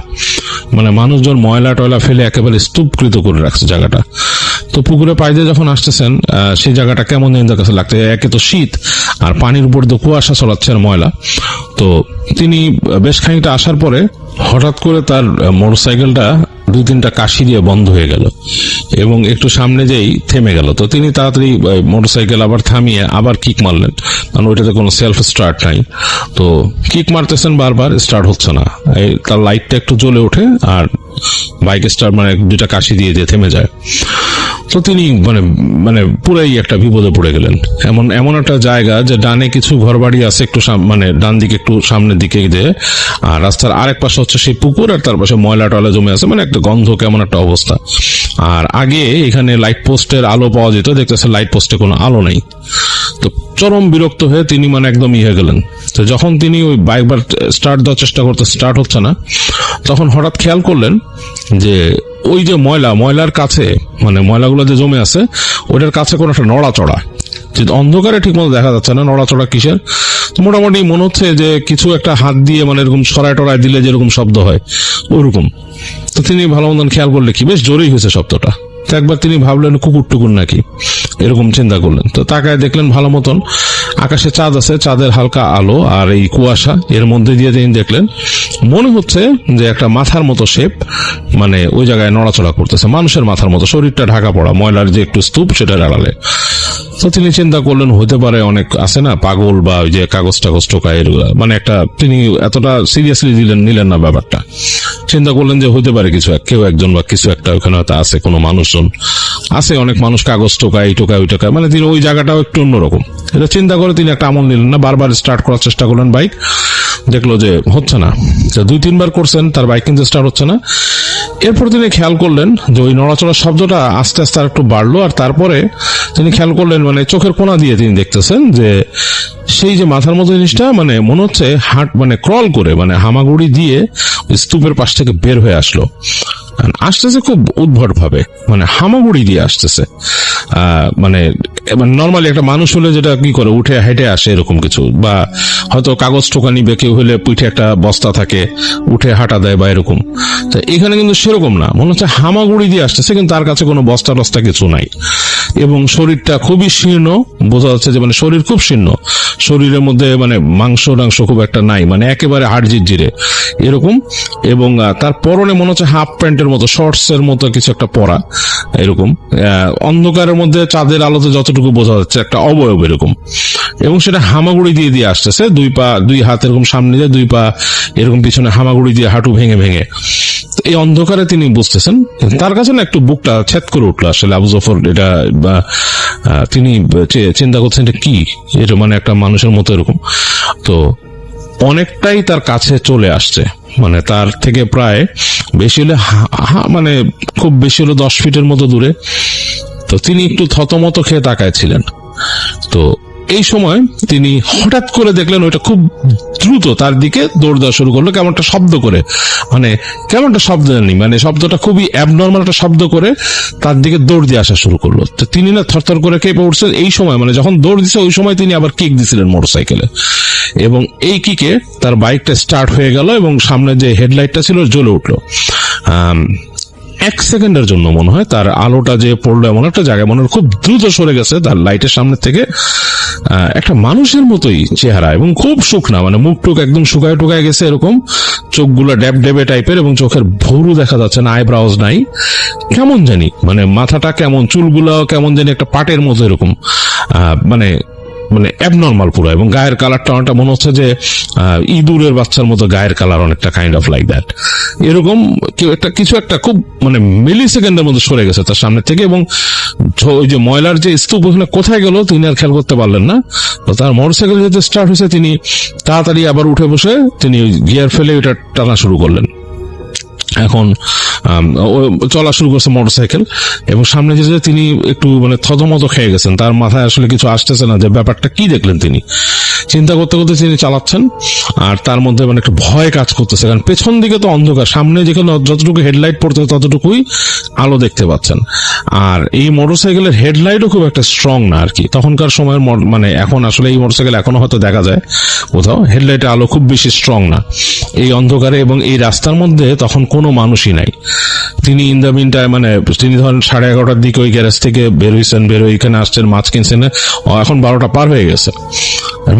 মানে মানুষজন ময়লা টয়লা ফেলে একেবারে স্তূপকৃত করে রাখছে জায়গাটা। তো পুকুরে পাশ দিয়ে যখন আসতেছেন সেই জায়গাটা কেমন জানি কাছে লাগছে, একে তো শীত আর পানির উপর দিয়ে কুয়াশা ছড়াচ্ছে আর ময়লা। তো তিনি বেশ খানিকটা আসার পরে হঠাৎ করে তার মোটরসাইকেলটা 2-3টা কাশি দিয়ে বন্ধ হয়ে গেল এবং একটু সামনে যেই থেমে গেল। তো তিনি তাড়াতাড়ি মোটরসাইকেল আবার থামিয়ে আবার কিক মারলেন, কারণ ওইটাতে কোনো সেলফ স্টার্ট নাই। তো কিক মারতেছেন, বারবার স্টার্ট হচ্ছে না। তার লাইটটা একটু জ্বলে ওঠে আর বাইক স্টার্ট মানে 2টা কাশি দিয়ে থেমে যায়। তো তিনি মানে পুরাই একটা বিপদে পড়ে গেলেন। এমন একটা জায়গা যে ডানে কিছু ঘরবাড়ি আছে, একটু মানে ডান দিকে একটু সামনের দিকে যে, আর রাস্তার আরেক পাশে হচ্ছে সেই পুকুর, আর তার পাশে ময়লা টয়লা জমে আছে, মানে একটা গন্ধ কেমন একটা অবস্থা। আর আগে এখানে লাইট পোস্টের আলো পাওয়া যেত, দেখতেছে লাইট পোস্টে কোনো আলো নেই। তো চরম বিরক্ত হয়ে তিনি মানে একদম হয়ে গেলেন। তো যখন তিনি ওই বাইকবার স্টার্ট দেওয়ার চেষ্টা করতে স্টার্ট হচ্ছে না, তখন হঠাৎ খেয়াল করলেন যে ওই যে ময়লার কাছে, মানে ময়লাগুলো যে জমে আছে ওটার কাছে কোনো একটা নড়াচড়া, যে অন্ধকারে ঠিক মতো দেখা যাচ্ছে না নড়াচড়া কিসের। তো মোটামুটি মনে হচ্ছে যে কিছু একটা হাত দিয়ে মানে এরকম ছড়ায় টড়ায় দিলে যেরকম শব্দ হয় ওরকম। তো তিনি ভালো মতন খেয়াল করলে কি বেশ জোরেই হয়েছে শব্দটা। তো একবার তিনি ভাবলেন কুকুর টুকুর নাকি, এরকম চিন্তা করলেন। তো তাকায় দেখলেন ভালো মতন আকাশে চাঁদ আছে, চাঁদের হালকা আলো আর এই কুয়াশা, এর মধ্যে দিয়ে তিনি দেখলেন মনে হচ্ছে যে একটা মাথার মতো শেপ মানে ওই জায়গায় নড়াচড়া করতেছে, মানুষের মাথার মতো, শরীরটা ঢাকা পড়া, ময়লার যে একটু স্তূপ সেটার আড়ালে। তো তিনি চিন্তা করলেন হতে পারে অনেক আছে না পাগল বা ওই যে কাগজ টাগজ টোকায় এগুলা, মানে একটা, তিনি এতটা সিরিয়াসলি নিলেন না ব্যাপারটা। চিন্তা করলেন যে হতে পারে কেউ একজন বা কিছু একটা ওখানে হয়তো আছে, কোনো মানুষজন আছে, অনেক মানুষ কাগজ টোকায় ওই টোকায়, মানে তিনি ওই জায়গাটাও একটু অন্যরকম। এটা চিন্তা করে তিনি একটা আমল নিলেন না, বারবার স্টার্ট করার চেষ্টা করলেন বাইক, দেখলো যে হচ্ছে না। 2-3 বার করছেন, তার বাইক কিন্তু স্টার্ট হচ্ছে না। এরপর তিনি খেয়াল করলেন যে ওই নড়াচড়ার শব্দটা আস্তে আস্তে আর একটু বাড়লো, আর তারপরে তিনি খেয়াল করলেন মানে চোখের কোণা দিয়ে তিনি দেখতেছেন যে সেই যে মাথার মতো জিনিসটা মানে মনে হচ্ছে মানে ক্রল করে, মানে হামাগুড়ি দিয়ে ওই স্তূপের পাশ থেকে বের হয়ে আসতেছে খুব উদ্ভট ভাবে, মানে হামাগুড়ি দিয়ে আসতেছে। মানে নর্মালি একটা মানুষ হলে যেটা কি করে উঠে হেঁটে আসে এরকম কিছু, বা হয়তো কাগজ টোকা নিবে কেউ হলে পিঠে একটা বস্তা থাকে উঠে হাঁটা দেয় বা এরকম। তো এখানে কিন্তু সেরকম না, মনে হচ্ছে হামাগুড়ি দিয়ে আসতেছে, কিন্তু তার কাছে কোনো বস্তা টস্তা কিছু নাই, এবং শরীরটা খুবই শীর্ণ, বোঝা যাচ্ছে যে মানে শরীর খুব শীর্ণ, শরীরের মধ্যে মানে মাংস খুব একটা নাই, মানে একেবারে হাড় জিরজিরে এরকম। এবং তার পরনে মনে হচ্ছে হাফ প্যান্টের মতো, শর্টস এর মতো কিছু একটা পরা এরকম। অন্ধকারের মধ্যে চাঁদের আলোতে যতটুকু বোঝা যাচ্ছে একটা অবয়ব এরকম, এবং সেটা হামাগুড়ি দিয়ে দিয়ে আসতেছে, দুই হাত এরকম সামনে দিয়ে, 2 পা এরকম পিছনে হামাগুড়ি দিয়ে, হাঁটু ভেঙে ভেঙে। এই অন্ধকারে তিনি বুঝতেছেন, তার কাছে না একটু বুকটা ছেদ করে উঠলো আসলে আবু জাফর। এটা তিনি চিন্তা করছেন এটা কি, এটা মানে একটা মানুষের মতো এরকম। তো অনেকটাই তার কাছে চলে আসছে, মানে তার থেকে প্রায় বেশি হলে মানে খুব বেশি হলো 10 ফিটের মতো দূরে। তো তিনি একটু থতমত খেয়ে তাকায় ছিলেন। তো এই সময় তিনি হঠাৎ করে দেখলেন ওইটা খুব দ্রুত তার দিকে দৌড় দেওয়া শুরু করলো, কেমন একটা শব্দ করে, মানে কেমন একটা শব্দ জানি, মানে শব্দটা খুবই অ্যাবনর্মাল একটা শব্দ করে তার দিকে দৌড় দিয়ে আসা শুরু করলো। তো তিনি না থরথর করে কেঁপে উঠছেন। এই সময় মানে যখন দৌড় দিচ্ছে ওই সময় তিনি আবার কিক দিছিলেন মোটরসাইকেলে, এবং এই কিকে তার বাইকটা স্টার্ট হয়ে গেল এবং সামনে যে হেডলাইটটা ছিল জ্বলে উঠলো। 1 সেকেন্ডের জন্য মনে হয় তার আলোটা যে পড়লো এমন একটা জায়গায়, মনে হয় খুব দ্রুত সরে গেছে তার লাইটের সামনে থেকে একটা মানুষের মতোই চেহারা, এবং খুব শুকনা, মানে মুখ টুক একদম শুকায় টুকায় গেছে এরকম, চোখগুলো ড্যাব ড্যাবে টাইপের, এবং চোখের ভুরু দেখা যাচ্ছে না, আইব্রাউজ নাই, কেমন জানি, মানে মাথাটা কেমন, চুলগুলো কেমন জানি একটা পাটের মতো এরকম, মানে মানে অ্যাবনর্মাল পুরো। এবং গায়ের কালারটা অনেকটা মনে হচ্ছে যে ইঁদুরের বাচ্চার মতো গায়ের কালার, অনেকটা কাইন্ড অফ লাইক দ্যাট এরকম। কিছু একটা খুব মানে মিলি সেকেন্ডের মধ্যে সরে গেছে তার সামনে থেকে, এবং ওই যে ময়লার যে স্তূপ ওখানে কোথায় গেল তিনি আর খেয়াল করতে পারলেন না। তো তার মোটরসাইকেল যেতে স্টার্ট হয়েছে, তিনি তাড়াতাড়ি আবার উঠে বসে তিনি গিয়ার ফেলে ওইটা টানা শুরু করলেন। এখন চলা শুরু করছে মোটরসাইকেল, এবং সামনে যে তিনি একটু মানে থতমত খেয়ে গেছেন, তার মাথায় আসলে কিছু আসতেছে না যে ব্যাপারটা কি। দেখলেন তিনি চিন্তা করতে করতে তিনি চালাচ্ছেন, আর তার মধ্যে মানে একটা ভয় কাজ করতেছে, কারণ পেছন দিকে তো অন্ধকার, সামনে যেখানে যতটুকু হেডলাইট পড়তে ততটুকুই আলো দেখতে পাচ্ছেন। আর এই মোটরসাইকেলের হেডলাইটও খুব একটা স্ট্রং না আর কি, তখনকার সময়ের মানে এখন আসলে এই মোটরসাইকেল এখনো হয়তো দেখা যায় কোথাও, হেডলাইটের আলো খুব বেশি স্ট্রং না এই অন্ধকারে, এবং এই রাস্তার মধ্যে তখন কোনো মানুষই নাই। তিনি ইন দ্য মিন টাইম মানে তিনি ধরেন 11:30টার দিকে ওই গ্যারেজ থেকে বের এখানে আসছেন, মাছ কিনছেন, এখন 12টা পার হয়ে গেছে,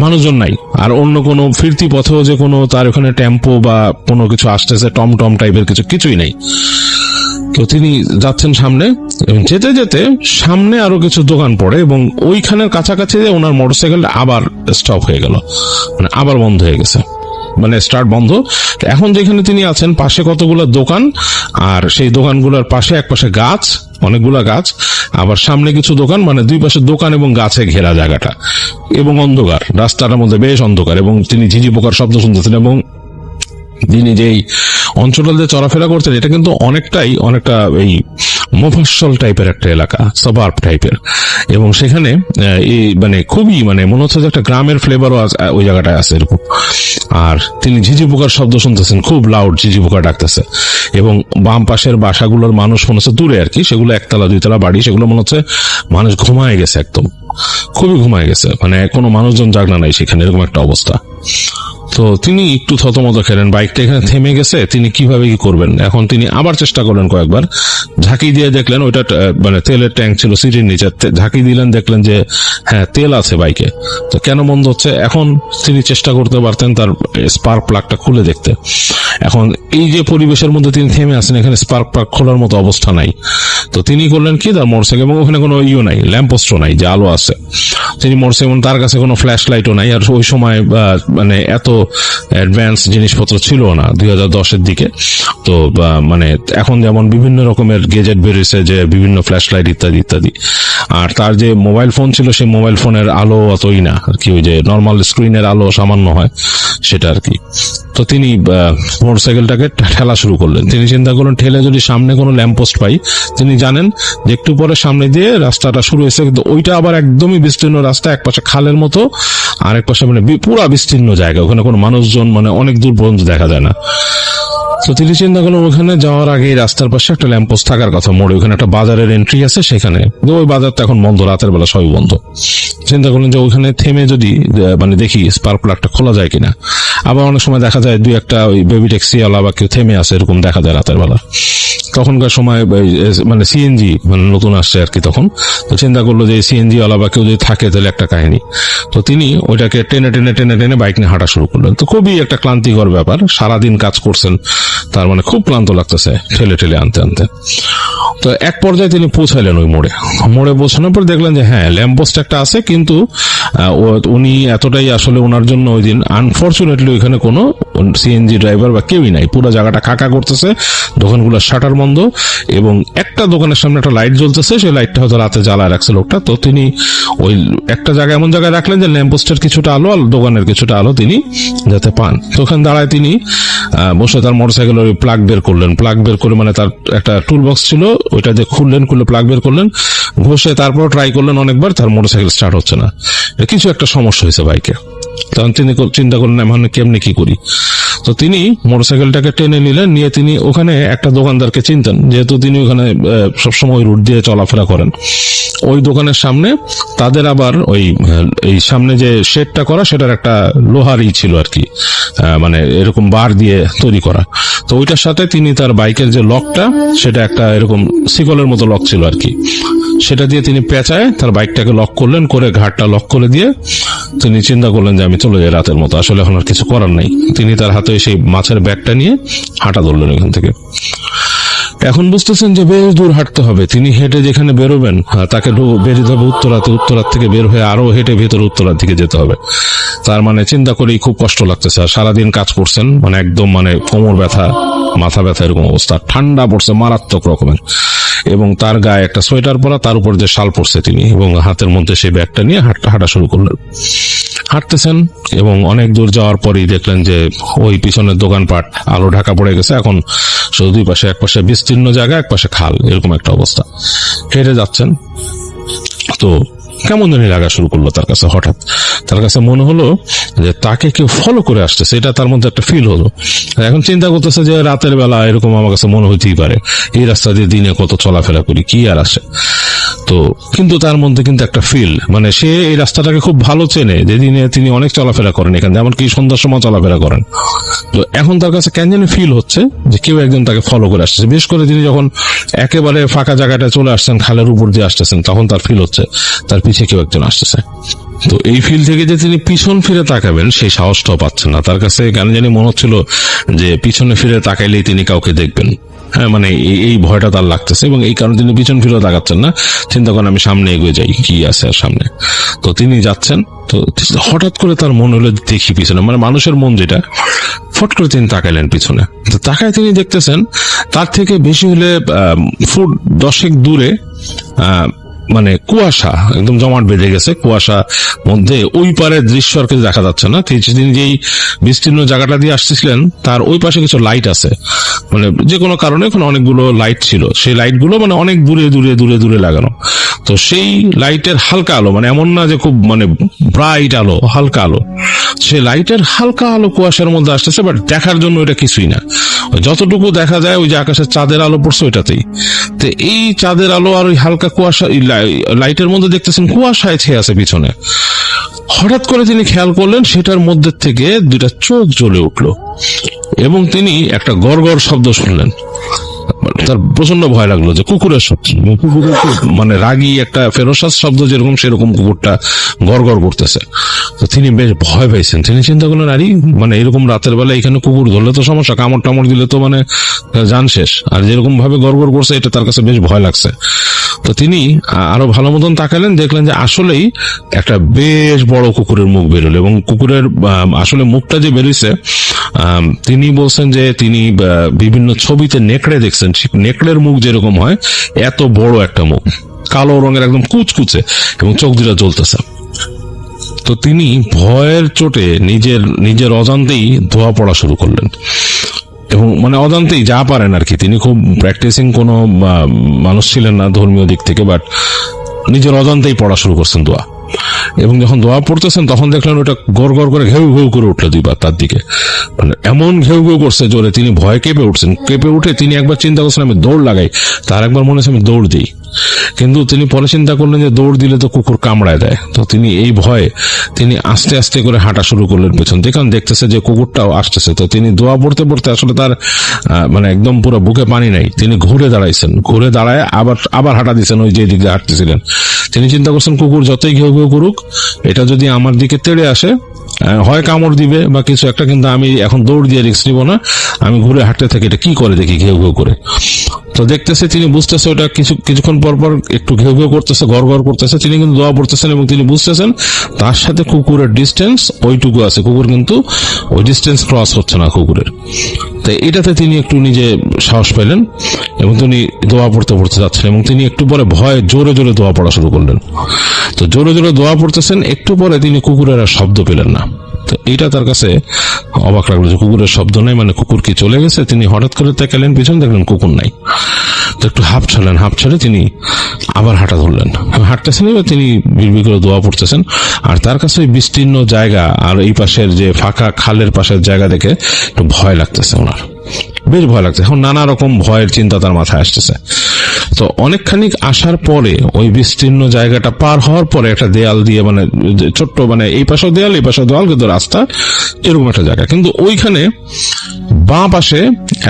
মানুষজন নাই। আর অন্য কোনো ফিরতি পথেও যে কোনো তার ওখানে টেম্পো বা কোনো কিছু আসতেছে টম টাইপের কিছুই নেই। তো তিনি যাচ্ছেন সামনে, এবং যেতে যেতে সামনে আরো কিছু দোকান পড়ে, এবং ওইখানের কাছাকাছি ওনার মোটরসাইকেলটা আবার স্টপ হয়ে গেল, মানে আবার বন্ধ হয়ে গেছে, মানে স্টার্ট বন্ধ। এখন যেখানে তিনি আছেন পাশে কতগুলো দোকান, আর সেই দোকানগুলোর পাশে একপাশে গাছ, অনেকগুলা গাছ, আবার সামনে কিছু দোকান, মানে দুই পাশে দোকান এবং গাছে ঘেরা জায়গাটা, এবং অন্ধকার, রাস্তাটার মধ্যে বেশ অন্ধকার, এবং তিনি ঝিঝি পোকার শব্দ শুনতেছেন। এবং তিনি যেই অঞ্চলটাতে চলাফেরা করছেন এটা কিন্তু অনেকটা এই মফস্বল টাইপের একটা এলাকা, সাবার্ব টাইপের, এবং সেখানে এই মানে খুবই মানে মনে হচ্ছে যে একটা গ্রামের ফ্লেভারও ওই জায়গাটায় আছে এরকম। আর তিনি ঝিঝি পোকার শব্দ শুনতেছেন, খুব লাউড ঝিঝি পোকা ডাকতেছে, এবং বাম পাশের বাসাগুলোর মানুষ মনে হচ্ছে দূরে আর কি, সেগুলো একতলা দুইতলা বাড়ি, সেগুলো মনে হচ্ছে মানুষ ঘুমায় গেছে, একদম খুবই ঘুমায় গেছে, মানে কোনো মানুষজন জাগনা নাই সেখানে, এরকম একটা অবস্থা। তো তিনি একটু থতমত খেলেন, বাইকটা এখানে থেমে গেছে, তিনি কিভাবে কি করবেন। এখন তিনি আবার চেষ্টা করলেন কয়েকবার, ঝাঁকি দিয়ে দেখলেন ওইটা মানে তেলের ট্যাঙ্ক ছিল সিটির নিচে, ঝাঁকি দিলেন, দেখলেন যে হ্যাঁ তেল আছে বাইকে, তো কেন বন্ধ হচ্ছে। এখন তিনি চেষ্টা করতে পারতেন তার স্পার্ক প্লাগটা খুলে দেখতে। এখন এই যে পরিবেশের মধ্যে তিনি থেমে আছেন, এখানে স্পার্ক প্লাগ খোলার মতো অবস্থা নাই, তো তিনি করলেন কি, তার মোটরসাইকেল, এবং ওখানে কোনো নাই, ল্যাম্পপোস্টও নাই যে আলো আছে, তিনি মোটরসাইকেল, তার কাছে কোনো ফ্ল্যাশ লাইটও নাই, আর ওই সময় মানে এত অ্যাডভান্স জিনিসপত্র ছিল না 2010-এর দিকে। তো মানে এখন যেমন বিভিন্ন রকমের গেজেট বেরিয়েছে, যে বিভিন্ন ফ্ল্যাশ লাইট ইত্যাদি ইত্যাদি, আর তার যে মোবাইল ফোন ছিল সেই মোবাইল ফোনের আলো অতই না আর কি, ওই যে নর্মাল স্ক্রিনের আলো সামান্য হয় সেটা আর কি। তো তিনি মোটরসাইকেলটাকে ঠেলা শুরু করলেন। তিনি চিন্তা করলেন ঠেলে যদি সামনে কোনো ল্যাম্পপোস্ট পাই, তিনি জানেন যে একটু পরে সামনে দিয়ে রাস্তাটা শুরু হয়েছে, কিন্তু ওইটা আবার একদমই বিস্তীর্ণ রাস্তা, এক পাশে খালের মতো, আরেক পাশে মানে পুরা বিস্তীর্ণ জায়গা, ওখানে কোনো মানুষজন মানে অনেক দূর পর্যন্ত দেখা যায় না। তো তিনি চিন্তা করলেন ওখানে যাওয়ার আগে রাস্তার পাশে একটা ল্যাম্পপোস্ট থাকার কথা, মোড়ে ওখানে একটা বাজারের এন্ট্রি আছে, সেখানে ওই বাজারটা এখন বন্ধ, রাতের বেলা সবই বন্ধ। চিন্তা করলেন যে ওইখানে থেমে যদি মানে দেখি স্পার্ক প্লাগটা খোলা যায় কিনা। আবার অনেক সময় দেখা যায় দুই একটা ওই বেবি ট্যাক্সি আলা বা কেউ থেমে আছে, এরকম দেখা যায় রাতের বেলা। তখনকার সময় মানে সিএনজি মানে নতুন আসছে আর কি তখন। তো চিন্তা করলো যে সিএনজি আলা বা কেউ যদি থাকে তাহলে একটা কাহিনী। তো তিনি ওইটাকে টেনে টেনে টেনে টেনে বাইক নিয়ে হাঁটা শুরু করলেন। তো খুবই একটা ক্লান্তিকর ব্যাপার, সারাদিন কাজ করছেন, তার মানে খুব ক্লান্ত লাগতেছে ঠেলে ঠেলে আনতে আনতে। তো এক পর্যায়ে তিনি পৌঁছাইলেন ওই মোড়ে পৌঁছানোর পর দেখলেন যে হ্যাঁ ল্যাম্পপোস্ট একটা আছে, কিন্তু উনি এতটাই আসলে ওনার জন্য ওই দিন আনফরচুনেটলি ওইখানে কোনো সিএনজি ড্রাইভার বা কেউই নাই, পুরো জায়গাটা কাকা করতেছে, দোকানগুলোর শাটার বন্ধ, এবং একটা দোকানের সামনে একটা লাইট জ্বলতেছে, সেই লাইটটা হয়তো রাতে জ্বালায় রাখছে লোকটা। তো তিনি ওই একটা জায়গায় এমন জায়গায় রাখলেন যে ল্যাম্পপোস্টের কিছুটা আলো আর দোকানের কিছুটা আলো তিনি যাতে পান। তো ওখানে দাঁড়ায় তিনি বসে তার মোটরসাইকেলের ওই প্লাগ বের করলেন, প্লাগ বের করে মানে তার একটা টুল বক্স ছিল, ওইটা দিয়ে খুললেন, খুলে প্লাগ বের করলেন, ঘষে তারপর ট্রাই করলেন অনেকবার, তার মোটরসাইকেল স্টার্ট হচ্ছে না, কিছু একটা সমস্যা হয়েছে বাইকে। তখন তিনি চিন্তা করলেন আমি কেমনি কি করি। তো তিনি মোটরসাইকেলটাকে টেনে নিলেন, নিয়ে তিনি ওখানে একটা দোকানদারকে চিনতেন, যেহেতু তিনি ওখানে সবসময় ওই রুট দিয়ে চলাফেরা করেন। ওই দোকানের সামনে তাদের আবার ওই এই সামনে যে শেডটা করা, সেটার একটা লোহারই ছিল আর কি, মানে এরকম বার দিয়ে তৈরি করা। তো ওইটার সাথে তিনি তার বাইকের যে লকটা, সেটা একটা এরকম শিকলের মতো লক ছিল আর কি, সেটা দিয়ে তিনি পেঁচায় তার বাইকটাকে লক করলেন, করে ঘাটটা লক করে দিয়ে তিনি চিন্তা করলেন যে আমি চলে যাই রাতের মতো, আসলে এখন আর কিছু করার নাই। তিনি তার হাতে সেই মাছের ব্যাগটা নিয়ে হাঁটা ধরলেন এখান থেকে। এখন বুঝতেছেন যে বেশ দূর হাঁটতে হবে, তিনি হেঁটে যেখানে বেরোবেন তাকে বেরিয়ে হবে উত্তরাতে, উত্তরার থেকে বের হয়ে আরো হেঁটে ভেতরে উত্তরার দিকে যেতে হবে। তার মানে চিন্তা করেই খুব কষ্ট লাগতেছে, আর সারাদিন কাজ করছেন, মানে একদম মানে কোমর ব্যথা, মাথা ব্যথা, এরকম অবস্থা। ঠান্ডা পড়ছে মারাত্মক রকমের, এবং তার গায়ে একটা সোয়েটার পরা, তার উপর যে শাল পরছে তিনি, এবং হাতের মধ্যে সেই ব্যাগটা নিয়ে হাঁটা শুরু করলেন। হাঁটতেছেন এবং অনেক দূর যাওয়ার পরই দেখলেন যে ওই পিছনের দোকানপাট আলো ঢাকা পড়ে গেছে, এখন শুধু দুই পাশে, এক পাশে বিস্তীর্ণ জায়গা, এক পাশে খাল, এরকম একটা অবস্থা। হেঁটে যাচ্ছেন, তো কেমন জানি লাগা শুরু করলো তার কাছে। হঠাৎ তার কাছে মনে হলো যে তাকে কেউ ফলো করে আসতেছে, এটা তার মধ্যে একটা ফিল হলো। এখন চিন্তা করতেছে যে রাতের বেলা এরকম আমার কাছে মনে হইতেই পারে, এই রাস্তা দিয়ে দিনে কত চলাফেরা করি, কি আর আসে। তো কিন্তু তার মধ্যে কিন্তু একটা ফিল, মানে সে এই রাস্তাটাকে খুব ভালো চেনে, যে দিনে তিনি অনেক চলাফেরা করেন এখানে, এমনকি সন্ধ্যার সময় চলাফেরা করেন। তো এখন তার কাছে কেন জানি ফিল হচ্ছে যে কেউ একজন তাকে ফলো করে আসছে। বিশেষ করে তিনি যখন একেবারে ফাঁকা জায়গাটায় চলে আসছেন, খালের উপর দিয়ে আসতেছেন, তখন তার ফিল হচ্ছে তার পিছে কেউ একজন আসতেছে। তো এই ফিল থেকে যে তিনি পিছন ফিরে তাকাবেন সেই সাহসটাও পাচ্ছেন না। তার কাছে কেন জানি মনে হচ্ছিল যে পিছনে ফিরে তাকাইলেই তিনি কাউকে দেখবেন, হ্যাঁ, মানে এই ভয়টা তার লাগতেছে, এবং এই কারণে তিনি পিছন ফিরেও তাকাচ্ছেন না। চিন্তা করেন আমি সামনে এগিয়ে যাই, কি আছে আর সামনে। তো তিনি যাচ্ছেন, তো হঠাৎ করে তার মন হলো দেখি পিছনে, মানে মানুষের মন যেটা, ফট করে তিনি তাকাইলেন পিছনে। তো তাকায় তিনি দেখতেছেন তার থেকে বেশি হলে ফুট 10 দূরে মানে কুয়াশা একদম জমাট বেঁধে গেছে, কুয়াশা মধ্যে ওই পারের দৃশ্য আর কিছু দেখা যাচ্ছে না। তিনি যেই বিস্তীর্ণ জায়গাটা দিয়ে আসতেছিলেন তার ওই পাশে কিছু লাইট আছে, মানে যে কোনো কারণে ওখানে অনেকগুলো লাইট ছিল, সেই লাইটগুলো মানে অনেক দূরে দূরে দূরে দূরে লাগানো। তো সেই লাইটের হালকা আলো, মানে এমন না যে খুব মানে ব্রাইট আলো, হালকা আলো, সেই লাইটের হালকা আলো কুয়াশার মধ্যে আসতেছে, বাট দেখার জন্য এটা কিছুই না। যতটুকু দেখা যায় ওই যে আকাশের চাঁদের আলো পড়ছে ওইটাতেই। তো এই চাঁদের আলো আর ওই হালকা কুয়াশা লাইটের মধ্যে দেখতেছেন কুয়াশায় ছেয়ে আছে পিছনে। হঠাৎ করে তিনি খেয়াল করলেন সেটার মধ্যে থেকে দুইটা চোখ জ্বলে উঠল এবং তিনি একটা গড়গড় শব্দ শুনলেন। তার প্রচন্ড ভয় লাগলো যে কুকুরের শব্দ, কুকুরের মানে রাগী একটা ফেরোসাস শব্দ যেরকম সেরকম কুকুরটা গড়গড় করতেছে। তো তিনি বেশ ভয় পাইছেন। তিনি চিন্তা করলেন, আরে মানে এরকম রাতের বেলা এখানে কুকুর ধরলে তো সমস্যা, কামড় টামড় দিলে তো মানে জান শেষ। আর যেরকম ভাবে গড়গড় করছে এটা তার কাছে বেশ ভয় লাগছে। তো তিনি আরো ভালো মতন তাকালেন, দেখলেন যে আসলেই একটা বেশ বড় কুকুরের মুখ বেরোলো এবং কুকুরের আসলে মুখটা যে বেরিয়েছে, তিনি বলছেন যে তিনি বিভিন্ন ছবিতে নেকড়ে দেখছেন, নেকড়ের মুখ যেরকম হয় এত বড় একটা মুখ, কালো রঙের একদম কুচকুচে এবং চোখ দুটা জ্বলতেছে। তো তিনি ভয়ের চোটে নিজের অজান্তেই ধোয়া পড়া শুরু করলেন এবং মানে অজান্তেই যা পারেন আর কি। তিনি খুব প্র্যাকটিসিং কোনো মানুষ ছিলেন না ধর্মীয় দিক থেকে, বাট নিজের অজান্তেই পড়া শুরু করছেন দোয়া। এবং যখন দোয়া পড়তেছেন তখন দেখলেন ওটা গড় গড় করে ঘেউ ঘেউ করে উঠলো দুইবার তার দিকে, মানে এমন ঘেউ ঘেউ করছে জোরে, তিনি ভয় কেঁপে উঠছেন। কেঁপে উঠে তিনি একবার চিন্তা করছেন আমি দৌড় লাগাই, তার একবার মনে হচ্ছে আমি দৌড় দিই। কিন্তু তিনি পরে চিন্তা করলেন যে দৌড় দিলে তো কুকুর কামড়ায় দেয়। তো তিনি এই ভয়ে তিনি আস্তে আস্তে করে হাঁটা শুরু করলেন পেছন থেকে, কারণ দেখতেছে যে কুকুরটাও আসতেছে। তো তিনি দোয়া পড়তে পড়তে আসলে তার মানে একদম পুরো বুকে পানি নাই, তিনি ঘুরে দাঁড়াইছেন, ঘুরে দাঁড়ায় আবার হাঁটা দিচ্ছেন ওই যে দিকে হাঁটতেছিলেন। তিনি চিন্তা করছেন কুকুর যতই ঘেউ ঘেউ করুক, এটা যদি আমার দিকে তেড়ে আসে হয় কামড় দিবে বা কিছু একটা, কিন্তু আমি এখন দৌড় দিয়ে রিস্ক নিব না, আমি ঘুরে হাঁটতে থাকি, এটা কি করে দেখি ঘেউ ঘেউ করে। তো দেখতেছে, তিনি বুঝতেছে ওটা কিছুক্ষণ পর পর একটু ঘেউ ঘেউ করতেছে, গড় গড় করতেছে। তিনি কিন্তু দোয়া পড়তেছেন এবং তিনি বুঝতেছেন তার সাথে কুকুরের ডিস্টেন্স ওইটুকু আছে, কুকুর কিন্তু ওই ডিস্টেন্স ক্রস হচ্ছে না কুকুরের। তাই এটাতে তিনি একটু নিজে সাহস পেলেন এবং তিনি দোয়া পড়তে পড়তে যাচ্ছেন এবং তিনি একটু পরে ভয়ে জোরে জোরে দোয়া পড়া শুরু করলেন। তো জোরে জোরে দোয়া পড়তেছেন, একটু পরে তিনি কুকুরের আর শব্দ পেলেন না। তো এইটা তার কাছে অবাক লাগলো যে কুকুরের শব্দ নাই, মানে কুকুর কি চলে গেছে। তিনি হঠাৎ করে তাকালেন পিছন, দেখলেন কুকুর নাই। তো একটু হাঁপ ছেড়ে তিনি আবার হাঁটা ধরলেন, হাঁটতেছেন এবার তিনি বিড়বিড় করে দোয়া পড়তেছেন। আর তার কাছে ওই বিস্তীর্ণ জায়গা আর এই পাশের যে ফাঁকা খালের পাশের জায়গা দেখে একটু ভয় লাগতেছে, ওনার বেশ ভয় লাগছে। এখন নানা রকম ভয়ের চিন্তা তার মাথায় আসতেছে। তো অনেকখানি আসার পরে ওই বিস্তীর্ণ জায়গাটা পার হওয়ার পরে একটা দেয়াল দিয়ে, মানে ছোট্ট, মানে এই পাশেও দেয়াল এই পাশেও দেয়াল, কিন্তু রাস্তা এরকম একটা জায়গা, কিন্তু ওইখানে বাঁ পাশে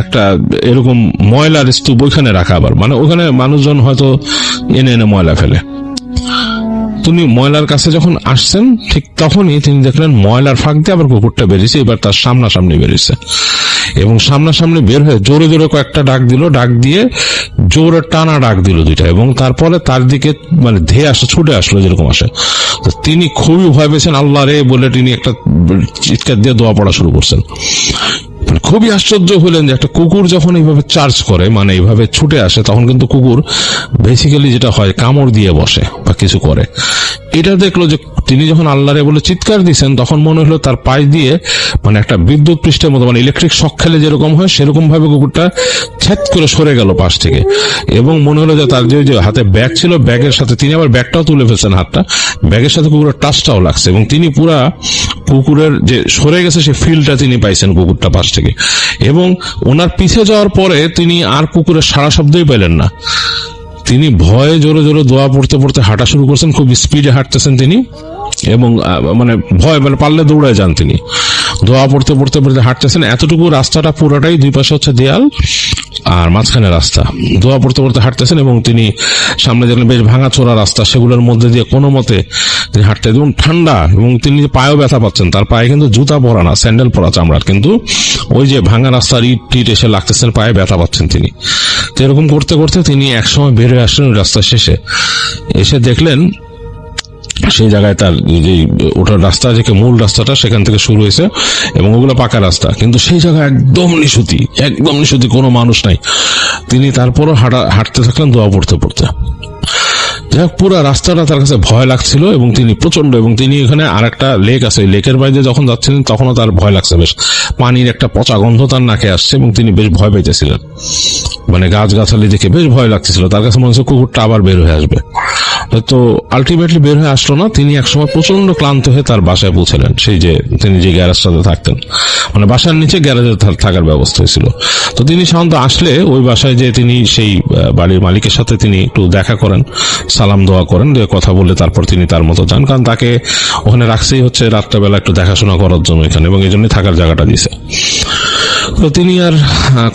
একটা এরকম ময়লার স্তূপ ওইখানে রাখা, আবার মানে ওখানে মানুষজন হয়তো এনে ময়লা ফেলে। তিনি ময়লার কাছে যখন আসছেন ঠিক তখনই তিনি দেখলেন ময়লার ফাঁক দিয়ে আবার কুকুরটা বেরিয়েছে, এবার তার সামনাসামনি বেরিয়েছে এবং সামনাসামনি বের হয়ে জোরে জোরে কয়েকটা ডাক দিল, ডাক দিয়ে জোরে টানা ডাক দিল দুইটা, এবং তারপরে তার দিকে মানে ধেয়ে আসলো, ছুটে আসলো যেরকম আসে। তো তিনি খুবই ভয় পেয়েছেন, আল্লাহ রে বলে তিনি একটা চিৎকার দিয়ে দোয়া পড়া শুরু করছেন। খুবই আশ্চর্য হলেন যে একটা কুকুর যখন এইভাবে চার্জ করে, মানে এইভাবে ছুটে আসে, তখন কিন্তু কুকুর বেসিক্যালি যেটা হয় কামড় দিয়ে বসে বা কিছু করে। এটা দেখলো যে তিনি যখন আল্লাহরে বলে চিৎকার দিচ্ছেন তখন মনে হলো তার পাশ দিয়ে মানে একটা বিদ্যুৎ পৃষ্ঠের মতো, মানে ইলেকট্রিক শক খেলে যেরকম হয় সেরকম ভাবে কুকুরটা ছ্যাত করে সরে গেল পাশ থেকে। এবং মনে হলো যে তার যে হাতে ব্যাগ ছিল, ব্যাগের সাথে তিনি আবার ব্যাগটাও তুলে ফেলছেন, হাতটা ব্যাগের সাথে কুকুরের টাচটাও লাগছে এবং তিনি পুরা কুকুরের যে সরে গেছে সেই ফিলটা তিনি পাইছেন কুকুরটা পাশ থেকে। এবং ওনার পিছে যাওয়ার পরে তিনি আর কুকুরের সারা শব্দই পেলেন না। তিনি ভয়ে জোরে জোরে দোয়া পড়তে পড়তে হাঁটা শুরু করছেন, খুব স্পিডে হাঁটতেছেন তিনি এবং মানে ভয়, মানে পারলে দৌড়ায় যান তিনি। দোয়া পড়তে পড়তে পড়তে হাঁটতেছেন, এতটুকু রাস্তাটা পুরোটাই দুই পাশে হচ্ছে দেয়াল আর মাঝখানে রাস্তা। দোয়া পড়তে পড়তে হাঁটতেছেন এবং তিনি সামনে দেখলেন বেশ ভাঙাচোরা রাস্তা, সেগুলোর মধ্যে দিয়ে কোনো মতে তিনি হাঁটতে, এবং ঠান্ডা, এবং তিনি পায়েও ব্যথা পাচ্ছেন। তার পায়ে কিন্তু জুতা পরা না, স্যান্ডেল পরা চামড়ার, কিন্তু ওই যে ভাঙা রাস্তার ইট টিট এসে লাগতেছেন, পায়ে ব্যথা পাচ্ছেন তিনি। তো এরকম করতে করতে তিনি একসময় বের হয়ে আসলেন রাস্তার শেষে, এসে দেখলেন সেই জায়গায় তার যে ওটার রাস্তা, যে মূল রাস্তাটা সেখান থেকে শুরু হয়েছে এবং ওগুলো পাকা রাস্তা, কিন্তু সেই জায়গায় একদম নিশুতি, কোনো মানুষ নাই। তিনি তারপরও হাঁটতে থাকলেন দোয়া পড়তে পড়তে। যাই হোক, পুরো রাস্তাটা তার কাছে ভয় লাগছিল এবং তিনি প্রচন্ড, এবং তিনি এখানে আর একটা লেক আছে, ওই লেকের বাইরে যখন যাচ্ছিলেন তখনও তার ভয় লাগছে বেশ, পানির একটা পচা গন্ধ তার নাকে আসছে এবং তিনি বেশ ভয় পাইতেছিলেন, মানে গাছগাছালি দেখে বেশ ভয় লাগতেছিল, তার কাছে মনে হচ্ছে কুকুরটা আবার বের হয়ে আসবে। তো আলটিমেটলি বের হয়ে আসলো না। তিনি একসময় প্রচন্ড ক্লান্ত হয়ে তার বাসায় পৌঁছলেন, সেই যে তিনি যে গ্যারেজটাতে থাকতেন, মানে বাসার নিচে গ্যারেজে থাকার ব্যবস্থা হয়েছিল। তো তিনি সাধারণত আসলে ওই বাসায় যে তিনি সেই বাড়ির মালিকের সাথে তিনি একটু দেখা করেন, সালাম দোয়া করেন, দিয়ে কথা বলে তারপর তিনি তার মতো যান, কারণ তাকে ওখানে রাখছেই হচ্ছে রাত্রেবেলা একটু দেখাশোনা করার জন্য এখানে, এবং এই জন্যই থাকার জায়গাটা দিছে। তো তিনি আর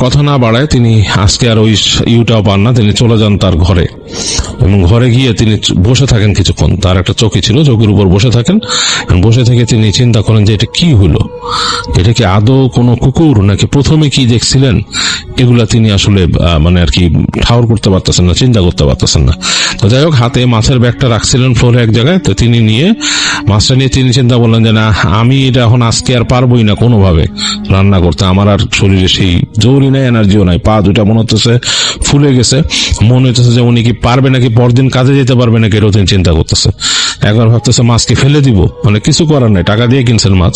কথা না বাড়ায় তিনি আজকে আর ওই ইউটাও পান না, তিনি চলে যান তার ঘরে, এবং ঘরে গিয়ে তিনি বসে থাকেন কিছুক্ষণ। তার একটা চৌকি ছিল, চৌকির উপর বসে থাকেন, বসে থেকে তিনি চিন্তা করেন যে এটা কি হলো, এটা কি আদৌ কোনো কুকুর নাকি প্রথমে কি দেখছিলেন, এগুলা তিনি আসলে মানে আর কি ঠাউর করতে পারতেছেন না, চিন্তা করতে পারতেছেন না। তো যাই হোক, হাতে মাছের ব্যাগটা রাখছিলেন ফ্লোরে এক জায়গায়, তো তিনি নিয়ে মাছটা নিয়ে তিনি চিন্তা করলেন যে না, আমি এটা এখন আজকে আর পারবোই না কোনোভাবে রান্না করতে, আমার আর শরীরে সেই জোরই নাই, এনার্জিও নাই, পা দুটা মনে হচ্ছে ফুলে গেছে, মনে হচ্ছে যে উনি কি পারবে নাকি পরদিন কাজে যেতে পারবে নাকি, এটাও তিনি চিন্তা করতেছে। একবার ভাবতেছে মাছকে ফেলে দিব, মানে কিছু করার নাই, টাকা দিয়ে কিনছেন মাছ,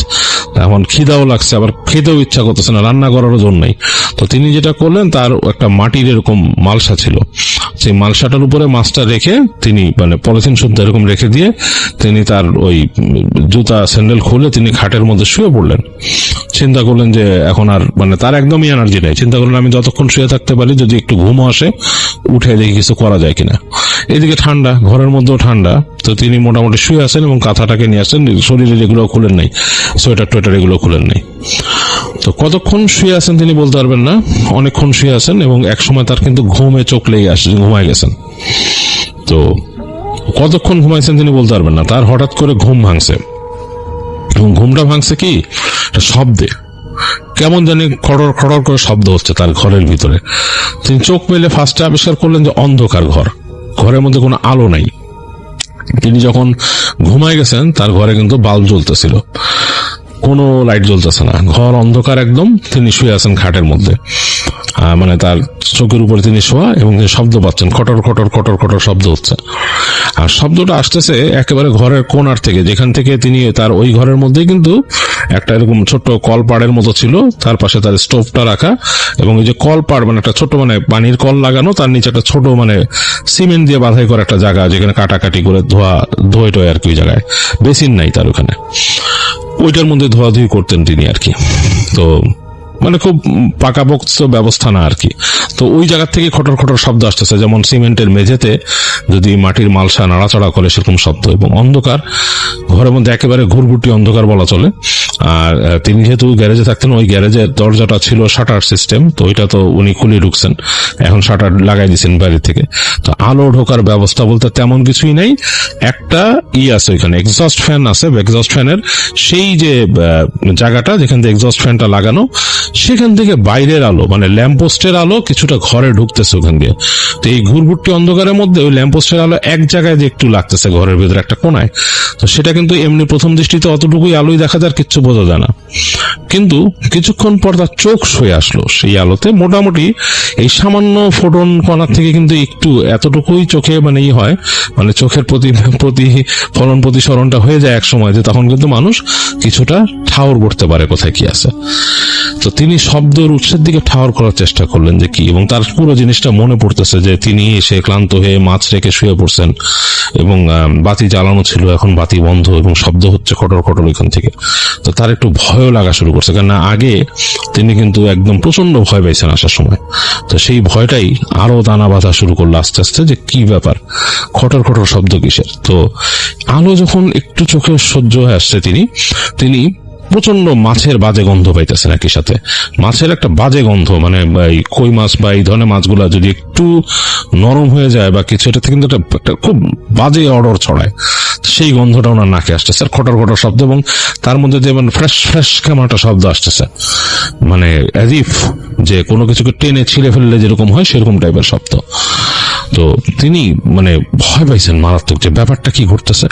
এখন খিদাও লাগছে, আবার খেতেও ইচ্ছা করতেছে না, রান্না করারও জন্য নাই। তো তিনি যেটা করলেন, তার একটা মাটির এরকম মালসা ছিল, সেই মালসাটার উপরে মাছটা রেখে তিনি মানে পলিথিন শুদ্ধ এরকম রেখে দিয়ে তিনি তার ওই জুতা স্যান্ডেল খুলে তিনি খাটের মধ্যে শুয়ে পড়লেন। চিন্তা করলেন যে এখন আর মানে তার একদমই এনার্জি নেই, চিন্তা করলেন আমি যতক্ষণ শুয়ে থাকতে পারি, যদি একটু ঘুমও আসে উঠে দেখি কিছু করা যায় কিনা। এদিকে ঠান্ডা, ঘরের মধ্যেও ঠান্ডা, তো তিনি মোটামুটি শুয়ে আছেন এবং কাঁথাটাকে নিয়ে আসেন, শরীরে যেগুলো খুলেন নাই, সোয়েটার টোয়েটার এগুলো খুলেন নাই। তো কতক্ষণ শুয়ে আছেন তিনি বলতে পারবেন না, অনেকক্ষণ শুয়ে আছেন, এবং একসময় তার কিন্তু ঘুমে চোখ লেগে আসে, ঘুমায় গেছেন। তো কতক্ষণ ঘুমাইছেন তিনি বলতে পারবেন না, তার হঠাৎ করে ঘুম ভাঙছে, এবং ঘুমটা ভাঙছে কি শব্দে, কেমন জানি খড়র খড়র করে শব্দ হচ্ছে তার ঘরের ভিতরে। তিনি চোখ মেলে ফার্স্টে আবিষ্কার করলেন যে অন্ধকার ঘর, ঘরের মধ্যে কোনো আলো নাই। তিনি যখন ঘুমায় গেছেন তার ঘরে কিন্তু বাল্ব জ্বলতেছিল, কোনো লাইট জ্বলতেছে না, ঘর অন্ধকার একদম। তিনি শুয়ে আছেন খাটের মধ্যে, মানে তার চোখের উপরে তিনি শোয়া, এবং তিনি শব্দ পাচ্ছেন, খটর খটর খটর খটর শব্দ হচ্ছে, আর শব্দটা আসতেছে একেবারে ঘরের কোণার থেকে, যেখান থেকে তিনি তার ওই ঘরের মধ্যেই কিন্তু একটা এরকম ছোট্ট কলপাড়ের মতো ছিল, তার পাশে তার স্টোভটা রাখা, এবং এই যে কলপাড় মানে একটা ছোট মানে পানির কল লাগানো, তার নিচে একটা ছোট মানে সিমেন্ট দিয়ে বাধাই করা একটা জায়গা, যেখানে কাটাকাটি করে ধোয় টোয় আর কি, ওই জায়গায় বেসিন নাই তার ওখানে, ওইটার মধ্যে ধোয়াধুয়ি করতেন তিনি আর কি। তো মানে খুব পাকাপোক্ত ব্যবস্থা না আর কি। তো ওই জায়গা থেকে খটর খটর শব্দ আসতেছে, যেমন সিমেন্টের মেঝেতে যদি মাটির মালসা নাড়াচড়া করে সেরকম শব্দ, এবং অন্ধকার, ঘরের মধ্যে একেবারে ঘুরঘুটি অন্ধকার বলা চলে। আর তিনি যেহেতু গ্যারেজে থাকতেন, ওই গ্যারেজের দরজাটা ছিল শাটার সিস্টেম, তো ওইটা তো উনি খুলে ঢুকছেন, এখন শাটার লাগাই দিচ্ছেন বাইরে থেকে। তো আলো ঢোকার ব্যবস্থা বলতে তেমন কিছুই নেই, একটা আছে ওইখানে এক্সস্ট ফ্যান আছে, এক্সস্ট ফ্যানের সেই যে জায়গাটা যেখান থেকে এক্সস্ট ফ্যানটা লাগানো, সেখান থেকে বাইরের আলো মানে ল্যাম্পপোস্টের আলো কিছুটা ঘরে ঢুকতেছে ওখান দিয়ে। তো এই ঘুরঘুরটি অন্ধকারের মধ্যে ওই ল্যাম্পপোস্টের আলো এক জায়গায় যে একটু লাগতেছে ঘরের ভিতরে একটা কোনায়, তো সেটা কিন্তু এমনি প্রথম দৃষ্টিতে অতটুকুই আলোই দেখা যায়, কিচ্ছু বোঝা যায় না। কিন্তু কিছুক্ষণ পর তার চোখ সয়ে আসলো সেই আলোতে, মোটামুটি এই সামান্য ফোটন কণার থেকে কিন্তু একটু এতটুকুই চোখে মানে হয়, মানে চোখের প্রতিফলন প্রতিসরণটা হয়ে যায় এক সময়, যে তখন কিন্তু মানুষ কিছুটা ঠাউর করতে পারে কোথায় কি আছে। তো তিনি শব্দের উৎসের দিকে ঠাউর করার চেষ্টা করলেন যে কি, এবং তার পুরো জিনিসটা মনে পড়তেছে যে তিনি এসে ক্লান্ত হয়ে মাছ রেখে শুয়ে পড়ছেন, এবং বাতি জ্বালানো ছিল, এখন বাতি বন্ধ, এবং শব্দ হচ্ছে খটর খটর ওইখান থেকে। তো তার একটু ভয়ও লাগা শুরু করছে, কেননা আগে তিনি কিন্তু একদম প্রচন্ড ভয় পাইছেন আসার সময়। তো সেই ভয়টাই আরো দানা বাঁধা শুরু করলো আস্তে আস্তে, যে কি ব্যাপার, খটর খটর শব্দ কিসের। তো আলো যখন একটু চোখে সহ্য হয়ে আসছে, তিনি প্রচন্ড মাছের বাজে গন্ধ পাইতেছেন, একই সাথে মাছের একটা বাজে গন্ধ, মানে কই মাছ বা এই ধরনের মাছগুলা যদি একটু নরম হয়ে যায় বা কিছু, এটা কিন্তু একটা খুব বাজে অর্ডার ছড়ায়, সেই গন্ধটা ওনার নাকে আসতেছে, খটর খটর শব্দ, এবং তার মধ্যে যেমন ফ্রেশ ফ্রেশ কেমন একটা শব্দ আসতেছে, মানে অ্যাজ ইফ যে কোনো কিছুকে টেনে ছিঁড়ে ফেললে যেরকম হয় সেরকম টাইপের শব্দ। তো তিনি মানে ভয় পাইছেন মারাত্মক, যে ব্যাপারটা কি ঘটতেছে,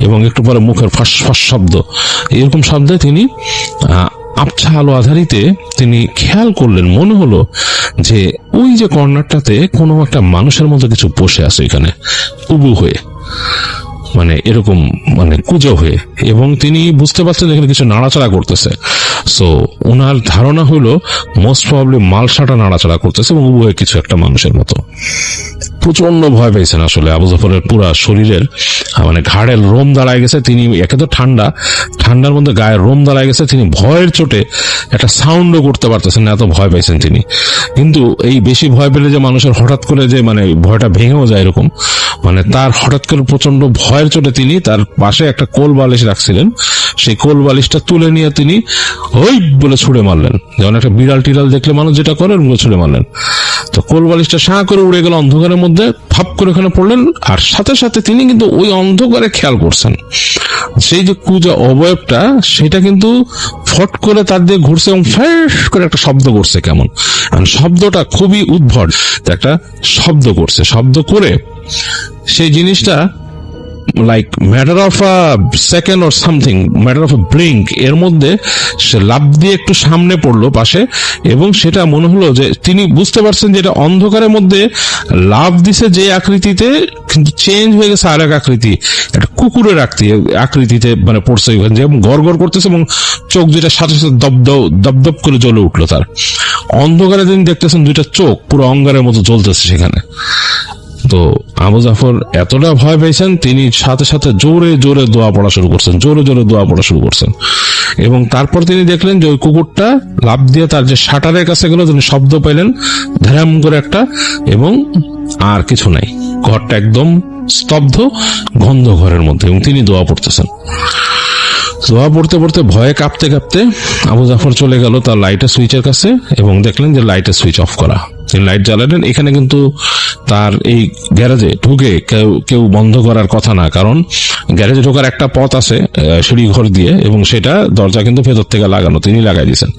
এবং একটু পরে মুখের ফাঁস ফাঁস শব্দ, এরকম শব্দে তিনি আবছা আলো আধারিতে তিনি খেয়াল করলেন, মনে হলো যে ওই যে কর্নারটাতে কোনো একটা মানুষের মতো কিছু বসে আছে এখানে উবু হয়ে, মানে এরকম মানে কুজো হয়ে, এবং তিনি বুঝতে পারছেন এখানে কিছু নাড়াচাড়া করতেছে। সো ওনার ধারণা হলো মোস্ট প্রবাবলি মালসাটা নাড়াচাড়া করতেছে এবং উবু হয়ে কিছু একটা মানুষের মতো। প্রচন্ড ভয় পেয়েছেন আসলে আবু জাফরের পুরা শরীরের মানে ঘাড়ের রোম দাঁড়ায় গেছে। তিনি একে তো ঠান্ডার মধ্যে গায়ের রোম দাঁড়ায় গেছে, তিনি ভয়ের চোটে একটা সাউন্ডও করতে পারতেছেন না, এত ভয় পাইছেন তিনি। কিন্তু এই বেশি ভয় পেলে যে মানুষের হঠাৎ করে যে মানে ভয়টা ভেঙেও যায় এরকম, মানে তার হঠাৎ করে প্রচন্ড ভয়ের চোটে তিনি তার পাশে একটা কোল বালিশ রাখছিলেন, সেই কোল বালিশটা তুলে নিয়ে তিনি ওই বলে ছুড়ে মারলেন, যেমন একটা বিড়াল টিড়াল দেখলে মানুষ যেটা করে ওগুলো ছুড়ে মারলেন। তো কোল বালিশটা সাঁ করে উড়ে গেল অন্ধকারের মধ্যে, ফাপ করে ওখানে পড়লেন। আর সাথে সাথে তিনি কিন্তু ওই অন্ধকারে খেয়াল করছেন সেই যে কুজা অবয়বটা সেটা কিন্তু ফট করে তার দিয়ে ঘুরছে এবং ফ্যাস করে একটা শব্দ করছে, কেমন শব্দটা খুবই উদ্ভট একটা শব্দ করছে। শব্দ করে সেই জিনিসটা like matter of a second or something, matter of a blink এর মধ্যে সে লাফ দিয়ে একটু সামনে পড়লো পাশে, এবং সেটা মনে হলো যে তিনি বুঝতে পারছেন যে এটা অন্ধকারের মধ্যে লাফ দিছে যে আকৃতিতে, কিন্তু চেঞ্জ হয়ে গেছে আর এক আকৃতি, একটা কুকুরের আকৃতিতে মানে পড়ছে ওখানে, যেমন গড় গড় করতেছে এবং চোখ যেটা সাথে সাথে দপদপ করে জ্বলে উঠলো। তার অন্ধকারে তিনি দেখতেছেন দুইটা চোখ পুরো অঙ্গারের মতো জ্বলতেছে সেখানে। তো আবু জাফর এতটা ভয় পেয়েছেন তিনি সাথে সাথে জোরে জোরে দোয়া পড়া শুরু করছেন, এবং তারপর তিনি দেখলেন যে ওই কুকুরটা লাফ দিয়ে তার যে শাটারের কাছে গেল, তিনি শব্দ পাইলেন ধ্যাম করে একটা, এবং আর কিছু নাই, ঘরটা একদম স্তব্ধ গন্ধ ঘরের মধ্যে, এবং তিনি দোয়া পড়তেছেন। দোয়া পড়তে পড়তে ভয়ে কাঁপতে কাঁপতে আবু জাফর চলে গেল তার লাইটের সুইচের কাছে এবং দেখলেন যে লাইটের সুইচ অফ করা। তিনি লাইট জ্বালালেন। এখানে কিন্তু তার এই গ্যারেজে ঢুকে কেউ বন্ধ করার কথা না, কারণ গ্যারেজে ঢোকার একটা পথ আছে সিঁড়ি ঘর দিয়ে, এবং সেটা দরজা কিন্তু ভেতর থেকে লাগানো, তিনি লাগাই দিয়েছেন,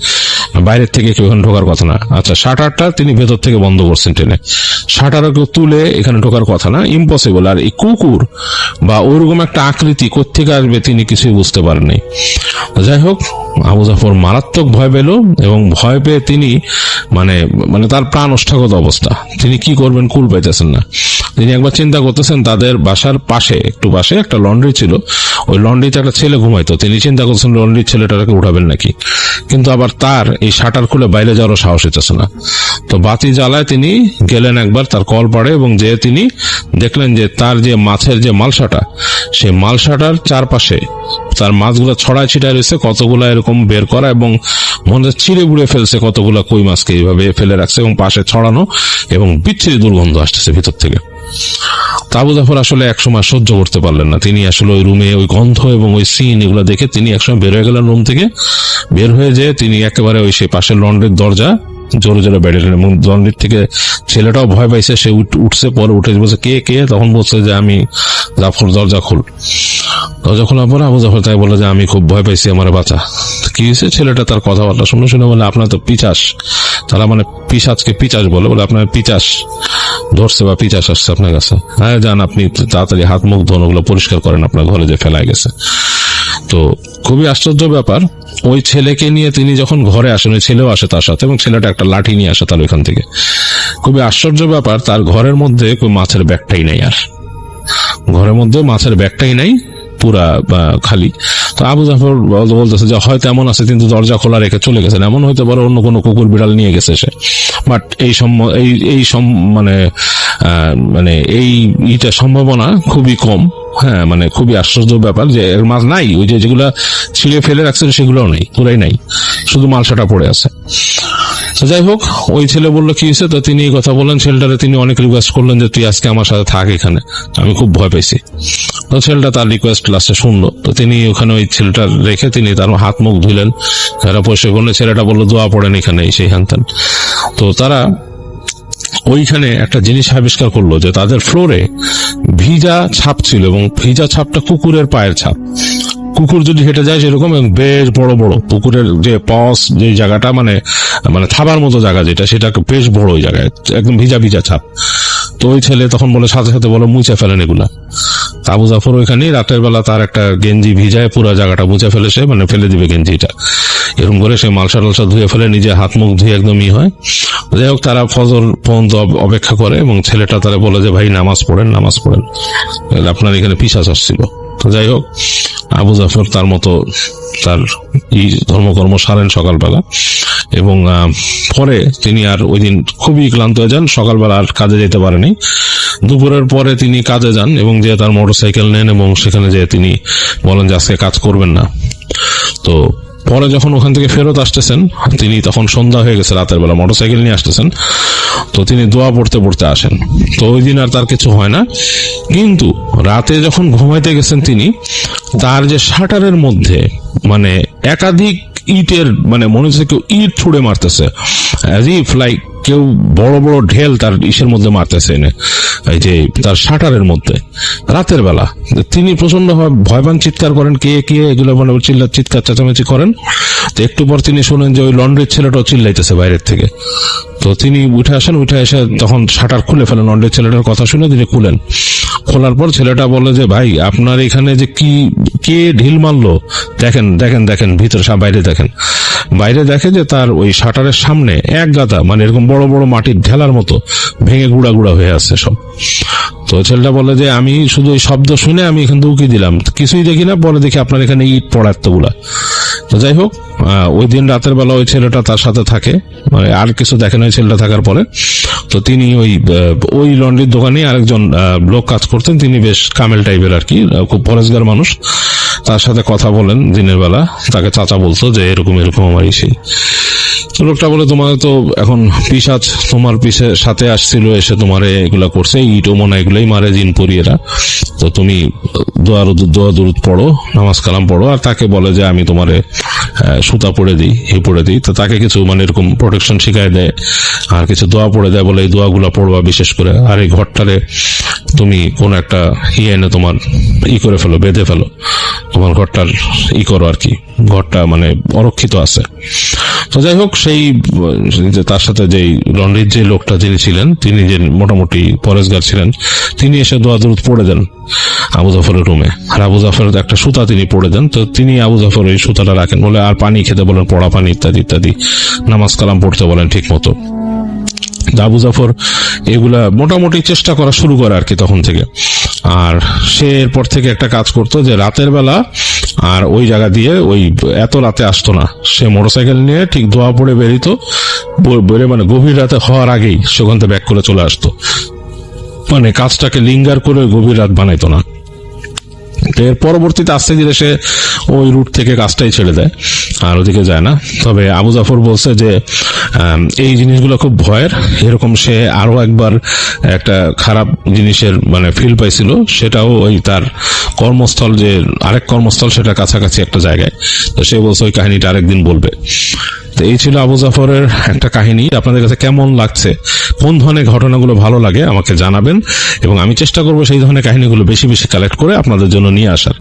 বাইরের থেকে কেউ এখানে ঢোকার কথা না। আচ্ছা, শাটারটা তিনি ভেতর থেকে বন্ধ করছেন টেনে, শাটারও কেউ তুলে এখানে ঢোকার কথা না, ইম্পসিবল। আর এই কুকুর বা ওইরকম একটা আকৃতি কোত্থেকে আসবে তিনি কিছুই বুঝতে পারেননি। যাই হোক, আবু জাফর মারাত্মক ভয় পেল, এবং ভয় পেয়ে তিনি মানে তার প্রাণ ওষ্ঠাগত অবস্থা, তিনি কি করবেন কুল পাইতেছেন না। তিনি একবার চিন্তা করতেছেন তাদের বাসার পাশে একটা লন্ড্রি ছিল, ওই লন্ড্রিতে একটা ছেলে ঘুমাইতো, তিনি চিন্তা করছেন লন্ড্রির ছেলেটাকে উঠাবেন নাকি, কিন্তু আবার তার এই শাটার খুলে বাইরে যাওয়ারও সাহস হইতেছে না। তো বাতি জ্বালায় তিনি গেলেন একবার তার কল পাড়ে, এবং যে তিনি দেখলেন যে তার যে মাছের যে মালসাটা, সেই মালসাটার চারপাশে তার মাছগুলো ছড়ায় ছিটায় রয়েছে, কতগুলা এরকম বের করা, এবং মনে চিড়ে বুড়ে ফেলছে কতগুলা কই মাছকে এইভাবে ফেলে রাখছে, এবং পাশে ছড়ানো, এবং বিচ্ছিরি দুর্গন্ধ আসতেছে ভিতর থেকে। আবু জাফর আসলে একসময় সহ্য করতে পারলেন না, তিনি আসলে ওই রুমে ওই গন্ধ এবং ওই সিন এগুলো দেখে তিনি একসময় বের হয়ে গেলেন রুম থেকে। বের হয়ে যেয়ে তিনি একেবারে ওই সেই পাশের লন্ড্রির দরজা জোরে জোরে বেড়ে গেলেন, এবং লন্ড্রির থেকে ছেলেটাও ভয় পাইছে, সে উঠছে, পরে উঠে বলছে কে, তখন বলছে যে আমি জাফর, দরজা খোল। দরজা খোলার পরে আবু জাফর তাই বলে যে আমি খুব ভয় পাইছি, আমার বাঁচা। কি হয়েছে? ছেলেটা তার কথাবার্তা শুনে বলে আপনার তো পিচাস, তারা মানে পিশাচকে পিচাস বলে আপনার পিচাস ধরছে বা পিচাস আসছে আপনার কাছে, হ্যাঁ যান আপনি তাড়াতাড়ি হাত মুখ ধোন, ওগুলো পরিষ্কার করেন, আপনার ঘরে যে ফেলায় গেছে। তো খুবই আশ্চর্য ব্যাপার, ওই ছেলেকে নিয়ে তিনি যখন ঘরে আসেন, ওই ছেলেও আসে তার সাথে, এবং ছেলেটা একটা লাঠি নিয়ে আসে তার ওইখান থেকে। খুবই আশ্চর্য ব্যাপার, তার ঘরের মধ্যে કોઈ মাছের ব্যাগটাই নাই, আর ঘরের মধ্যে মাছের ব্যাগটাই নাই, পুরা খালি। তো আবু জাফর বলতেছে যে হয়তো এমন আছে কিন্তু দরজা খোলা রেখে চলে গেছেন, এমন হইতে পারে অন্য কোনো কুকুর বিড়াল নিয়ে গেছে সে, বাট এইটা সম্ভাবনা খুবই কম। হ্যাঁ, মানে খুবই আশ্চর্য ব্যাপার যে এর মাছ নাই, ওই যেগুলা ছিঁড়ে ফেলে রাখছেন সেগুলোও নেই, পুরাই নাই, শুধু মালসাটা পড়ে আছে। যাই হোক, ওই ছেলে বললো কি হয়েছে, তো তিনি এই কথা বললেন ছেলেটারে, তিনি অনেক রিকোয়েস্ট করলেন যে তুই আজকে আমার সাথে থাক এখানে, আমি খুব ভয় পাইছি। তো ছেলেটা তার রিকোয়েস্ট লাস্টে শুনলো, তো তিনি ওখানে ওই ছেলেটা রেখে তিনি তার হাত মুখ ধুলেন, তারা পয়সা করলেন, ছেলেটা বললো দোয়া পড়েন এখানে সেই হ্যান। তো তারা ওইখানে একটা জিনিস আবিষ্কার করলো যে তাদের ফ্লোরে ভিজা ছাপ ছিল, এবং ভিজা ছাপটা কুকুরের পায়ের ছাপ। কুকুর যদি হেঁটে যায় সেরকম, এবং বেশ বড় বড় পুকুরের যে পস, যে জায়গাটা মানে থাবার মতো জায়গা যেটা, সেটা বেশ বড়, ওই জায়গায় একদম ভিজা ভিজা ছাপ। তো ওই ছেলে তখন বলে সাথে সাথে বলো মুছে ফেলেন এগুলা। আবু জাফর ওইখানে রাতের বেলা তার একটা গেঞ্জি ভিজায় পুরো জায়গাটা মুছে ফেলে, সে ফেলে দিবে গেঞ্জিটা, এরকম করে সে মালসা টালসা ধুয়ে ফেলে, নিজে হাত মুখ ধুয়ে একদমই হয়। যাই হোক, তারা ফজর পর্যন্ত অপেক্ষা করে এবং ছেলেটা তারা বলে যে ভাই নামাজ পড়েন, আপনার এখানে পিশাচ আসছিল। তো যাই হোক, আবু জাফর তার মতো তার ধর্মকর্ম সারেন সকালবেলা, এবং পরে তিনি আর ওই দিন খুবই ক্লান্ত হয়ে যান, সকালবেলা আর কাজে যেতে পারেনি। দুপুরের পরে তিনি কাজে যান এবং যে তার মোটরসাইকেল নেন এবং সেখানে যে তিনি বলেন যে আজকে কাজ করবেন না। তো পরে যখন ওখান থেকে ফেরত আসতেছেন, তিনি তখন সন্ধ্যা হয়ে গেছে, রাতের বেলা মোটরসাইকেল নিয়ে আসতেছেন। তো তিনি দোয়া পড়তে পড়তে আসেন। তো ওই দিন আর তার কিছু হয় না, কিন্তু রাতে যখন ঘুমাইতে গেছেন তিনি, তার যে শাটারের মধ্যে মানে একাধিক ইটের, মানে মনে হচ্ছে কেউ ইট ছুড়ে মারতেছে, অ্যাজ ইফ লাইক কেউ বড় বড় ঢেল তার ইসের মধ্যে মারতেছে, এই যে তার শাটারের মধ্যে রাতের বেলা। তিনি প্রচন্ড ভয় পান, চিৎকার করেন, কে কে এগুলো মানে চিৎকার চেঁচামেচি করেন। তো একটু পর তিনি শোনেন যে ওই লন্ড্রির ছেলেটাও চিল্লাইতেছে বাইরের থেকে। তো তিনি উঠে এসে তখন শাটার খুলে ফেলেন। লন্ড্রির ছেলেটার কথা শুনে তিনি খুলেন। খোলার পর ছেলেটা বলে যে ভাই, আপনার এখানে যে কে ঢিল মারলো, দেখেন ভিতরে, বাইরে দেখে যে তার ওই শাটারের সামনে এক গাদা মানে এরকম বড় বড় মাটির ঢেলার মতো ভেঙে গুঁড়া হয়ে আছে সব। তো ছেলেটা বলে যে আমি শুধু ওই শব্দ শুনে আমি এখান থেকে উকি দিলাম, কিছুই দেখি না। পরে দেখি আপনার এখানে ইট পড়া এতগুলা। তো যাই হোক, ওই দিন রাতের বেলা ওই ছেলেটা তার সাথে থাকে, মানে আর কিছু দেখেন ওই ছেলেটা থাকার পরে। তো তিনি ওই লন্ড্রির দোকানে আরেকজন লোক কাজ করতেন, তিনি বেশ কামেল টাইপের আর কি, খুব পরেশগার মানুষ। তার সাথে কথা বলেন দিনের বেলা, তাকে চাচা বলতো যে এরকম আমার সেই। তো লোকটা বলে, তোমার তো এখন পিশাচ তোমার সাথে আসছিল, এসে তোমারে এগুলা করছে, ইট ও মনে এগুলাই মারে জিন পরিয়েরা। তো তুমি দোয়া দুরুদ পড়ো, নামাজ কালাম পড়ো। আর তাকে বলে যে আমি তোমারে সুতা পড়ে দিই। তো তাকে কিছু মানে এরকম প্রোটেকশন শিখাই দেয়, আর কিছু দোয়া পড়ে দেয়, বলে এই দোয়াগুলা পড়বা বিশেষ করে। আর এই ঘরটারে তুমি কোন একটা এনে তোমার করে ফেলো, বেঁধে ফেলো, তোমার ঘরটার করো আর কি, ঘরটা মানে অরক্ষিত আছে। তো যাই হোক, সেই যে তার সাথে যেই লন্ড্রির যে লোকটা যিনি ছিলেন, তিনি যে মোটামুটি পরেশগার ছিলেন, তিনি এসে দোয়া দুরুদ পড়ে দেন আবু জাফরের রুমে। আর আবু জাফরের একটা সুতা তিনি পড়ে দেন। তো তিনি আবু জাফর এই সুতাটা রাখেন, বলে আর পানি খেতে বলেন, পড়া পানি ইত্যাদি, নামাজ কালাম পড়তে বলেন ঠিক মতো। আবু জাফর এগুলা মোটামুটি চেষ্টা করা শুরু করে আর কি তখন থেকে। আর সে এরপর থেকে একটা কাজ করতো যে রাতের বেলা আর ওই জায়গা দিয়ে ওই এত রাতে আসতো না, সে মোটরসাইকেল নিয়ে ঠিক দোয়া পড়ে বেরিত, মানে গভীর রাতে হওয়ার আগেই সে ওখান থেকে ব্যাক করে চলে আসতো, মানে কাজটাকে লিঙ্গার করে গভীর রাত বানাইতো না। এর পরবর্তীতে আস্তে ধীরে সে ওই রুট থেকে কাজটাই ছেড়ে দেয়, আর ওদিকে যায় না। তবে আবু জাফর বলছে যে এই জিনিসগুলো খুব ভয়ের। এরকম সে আরো একবার একটা খারাপ জিনিসের মানে ফিল পাইছিল, সেটাও ওই তার কর্মস্থল, যে আরেক কর্মস্থল, সেটা কাছাকাছি একটা জায়গায়। তো সে বলছে ওই কাহিনীটা আরেকদিন বলবে। তো এই ছিল আবু জাফরের একটা কাহিনী। আপনাদের কাছে কেমন লাগছে, কোন ধরনের ঘটনাগুলো ভালো লাগে আমাকে জানাবেন, এবং আমি চেষ্টা করবো সেই ধরনের কাহিনীগুলো বেশি বেশি কালেক্ট করে আপনাদের জন্য নিয়ে আসার।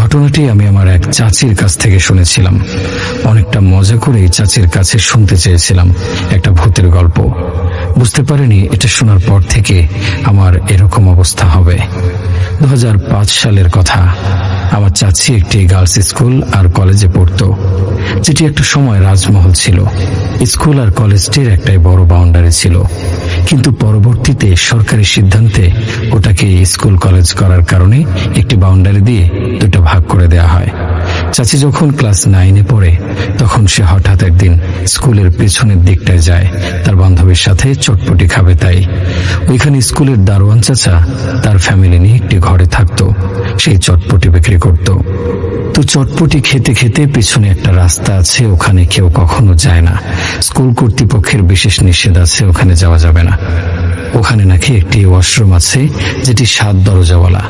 ঘটনাটি আমি আমার এক চাচির কাছ থেকে শুনেছিলাম। অনেকটা মজা করে চাচির কাছে শুনতে চেয়েছিলাম একটা ভূতের গল্প। বুঝতে পারিনি এটা শোনার পর থেকে আমার এরকম অবস্থা হবে। 2005 সালের কথা। আমার চাচি একটি গার্লস স্কুল আর কলেজে পড়তো, যেটি একটা সময় রাজমহল ছিল। স্কুল আর কলেজটির একটাই বড় বাউন্ডারি ছিল, কিন্তু পরবর্তীতে সরকারি সিদ্ধান্তে ওটাকে স্কুল কলেজ করার কারণে একটি বাউন্ডারি দিয়ে দুটো ভাগ করে দেওয়া হয়। চাচি যখন ক্লাস 9-এ পড়ে, তখন সে হঠাৎ একদিন স্কুলের পেছনের দিকটায় যায় তার বান্ধবীর সাথে চটপটি খাবে তাই। ওইখানে স্কুলের দারোয়ান চাচা তার ফ্যামিলি নিয়ে একটি ঘরে থাকতো, সেই চটপটি বিক্রি করত। তো চটপটি খেতে খেতে পিছনে একটা রাস্তা আছে, ওখানে কেউ কখনো যায় না। স্কুল কর্তৃপক্ষের বিশেষ নিষেধ আছে, ওখানে যাওয়া যাবে না। ওখানে নাকি একটি ওয়াশরুম আছে, যেটি 7 দরজাওয়ালা।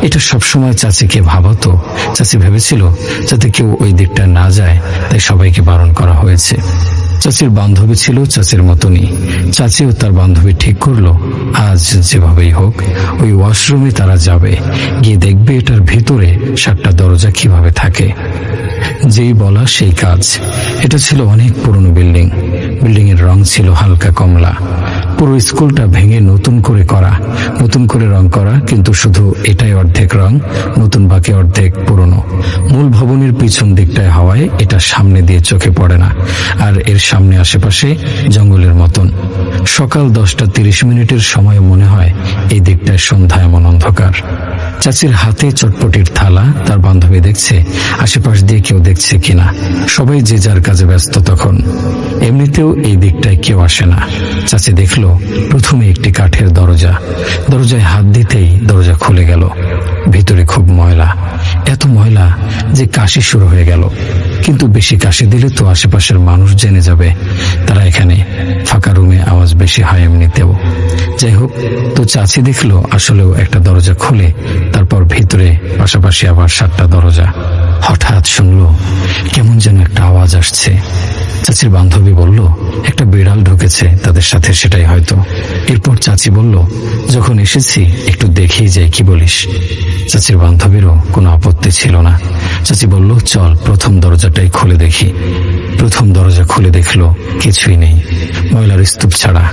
এটা সবসময় চাচিকে ভাবাতো। চাচি ভেবেছিল যাতে কেউ ওই দিকটা না যায়, তাই সবাইকে বারণ করা হয়েছে। চাচির বান্ধবী ছিল চাচির মতনই। চাচিও তার বান্ধবী ঠিক করলো আজ যেভাবেই হোক ওই ওয়াশরুমে তারা যাবে, গিয়ে দেখবে এটার ভিতরে 7টা দরজা কিভাবে থাকে। যেই বলা সেই কাজ। এটা ছিল অনেক পুরনো বিল্ডিং। বিল্ডিং এর রং ছিল হালকা কমলা। পুরো স্কুলটা ভেঙে নতুন করে করা, নতুন করে রং করা, কিন্তু শুধু এটাই অর্ধেক রং নতুন, বাকি অর্ধেক পুরনো। মূল ভবনের পিছন দিকটায় হওয়ায় এটা সামনে দিয়ে চোখে পড়ে না, আর এর সামনে আশেপাশে জঙ্গলের মতন। সকাল 10:30 সময় মনে হয় এই দিকটায় সন্ধ্যা এমন অন্ধকার। চাচির হাতে চটপটির থালা, তার বান্ধবী দেখছে আশেপাশ দিয়ে কেউ দেখছে কিনা। সবাই যে যার কাজে ব্যস্ত তখন। এমনিতেও এই দিকটায় কেউ আসে না। চাচি দেখলো প্রথমে একটি কাঠের দরজা। দরজায় হাত দিতেই দরজা খুলে গেল। ভিতরে খুব ময়লা, এত ময়লা যে কাশি শুরু হয়ে গেল। কিন্তু বেশি কাশি দিলে তো আশেপাশের মানুষ জেনে যাবে তারা এখানে। ফাঁকা রুমে আওয়াজ বেশি হয় এমনিতেও। যাই হোক, তো চাচি দেখলো আসলেও একটা দরজা খুলে, তারপর ভিতরে পাশাপাশি আবার 7টা দরজা। হঠাৎ শুনলো কেমন যেন একটা আওয়াজ আসছে। চাচির বান্ধবী বলল একটা বিড়াল ঢুকেছে তাদের সাথে, সেটাই হয়তো। এরপর চাচি বলল যখন এসেছি একটু দেখেই যাই, কি বলিস? চাচির বান্ধবীরও কোনো আপত্তি ছিল না। চাচি বলল চল প্রথম দরজাটাই খুলে দেখি। প্রথম দরজা খুলে দেখলো কিছুই নেই, ময়লার স্তূপ ছাড়া,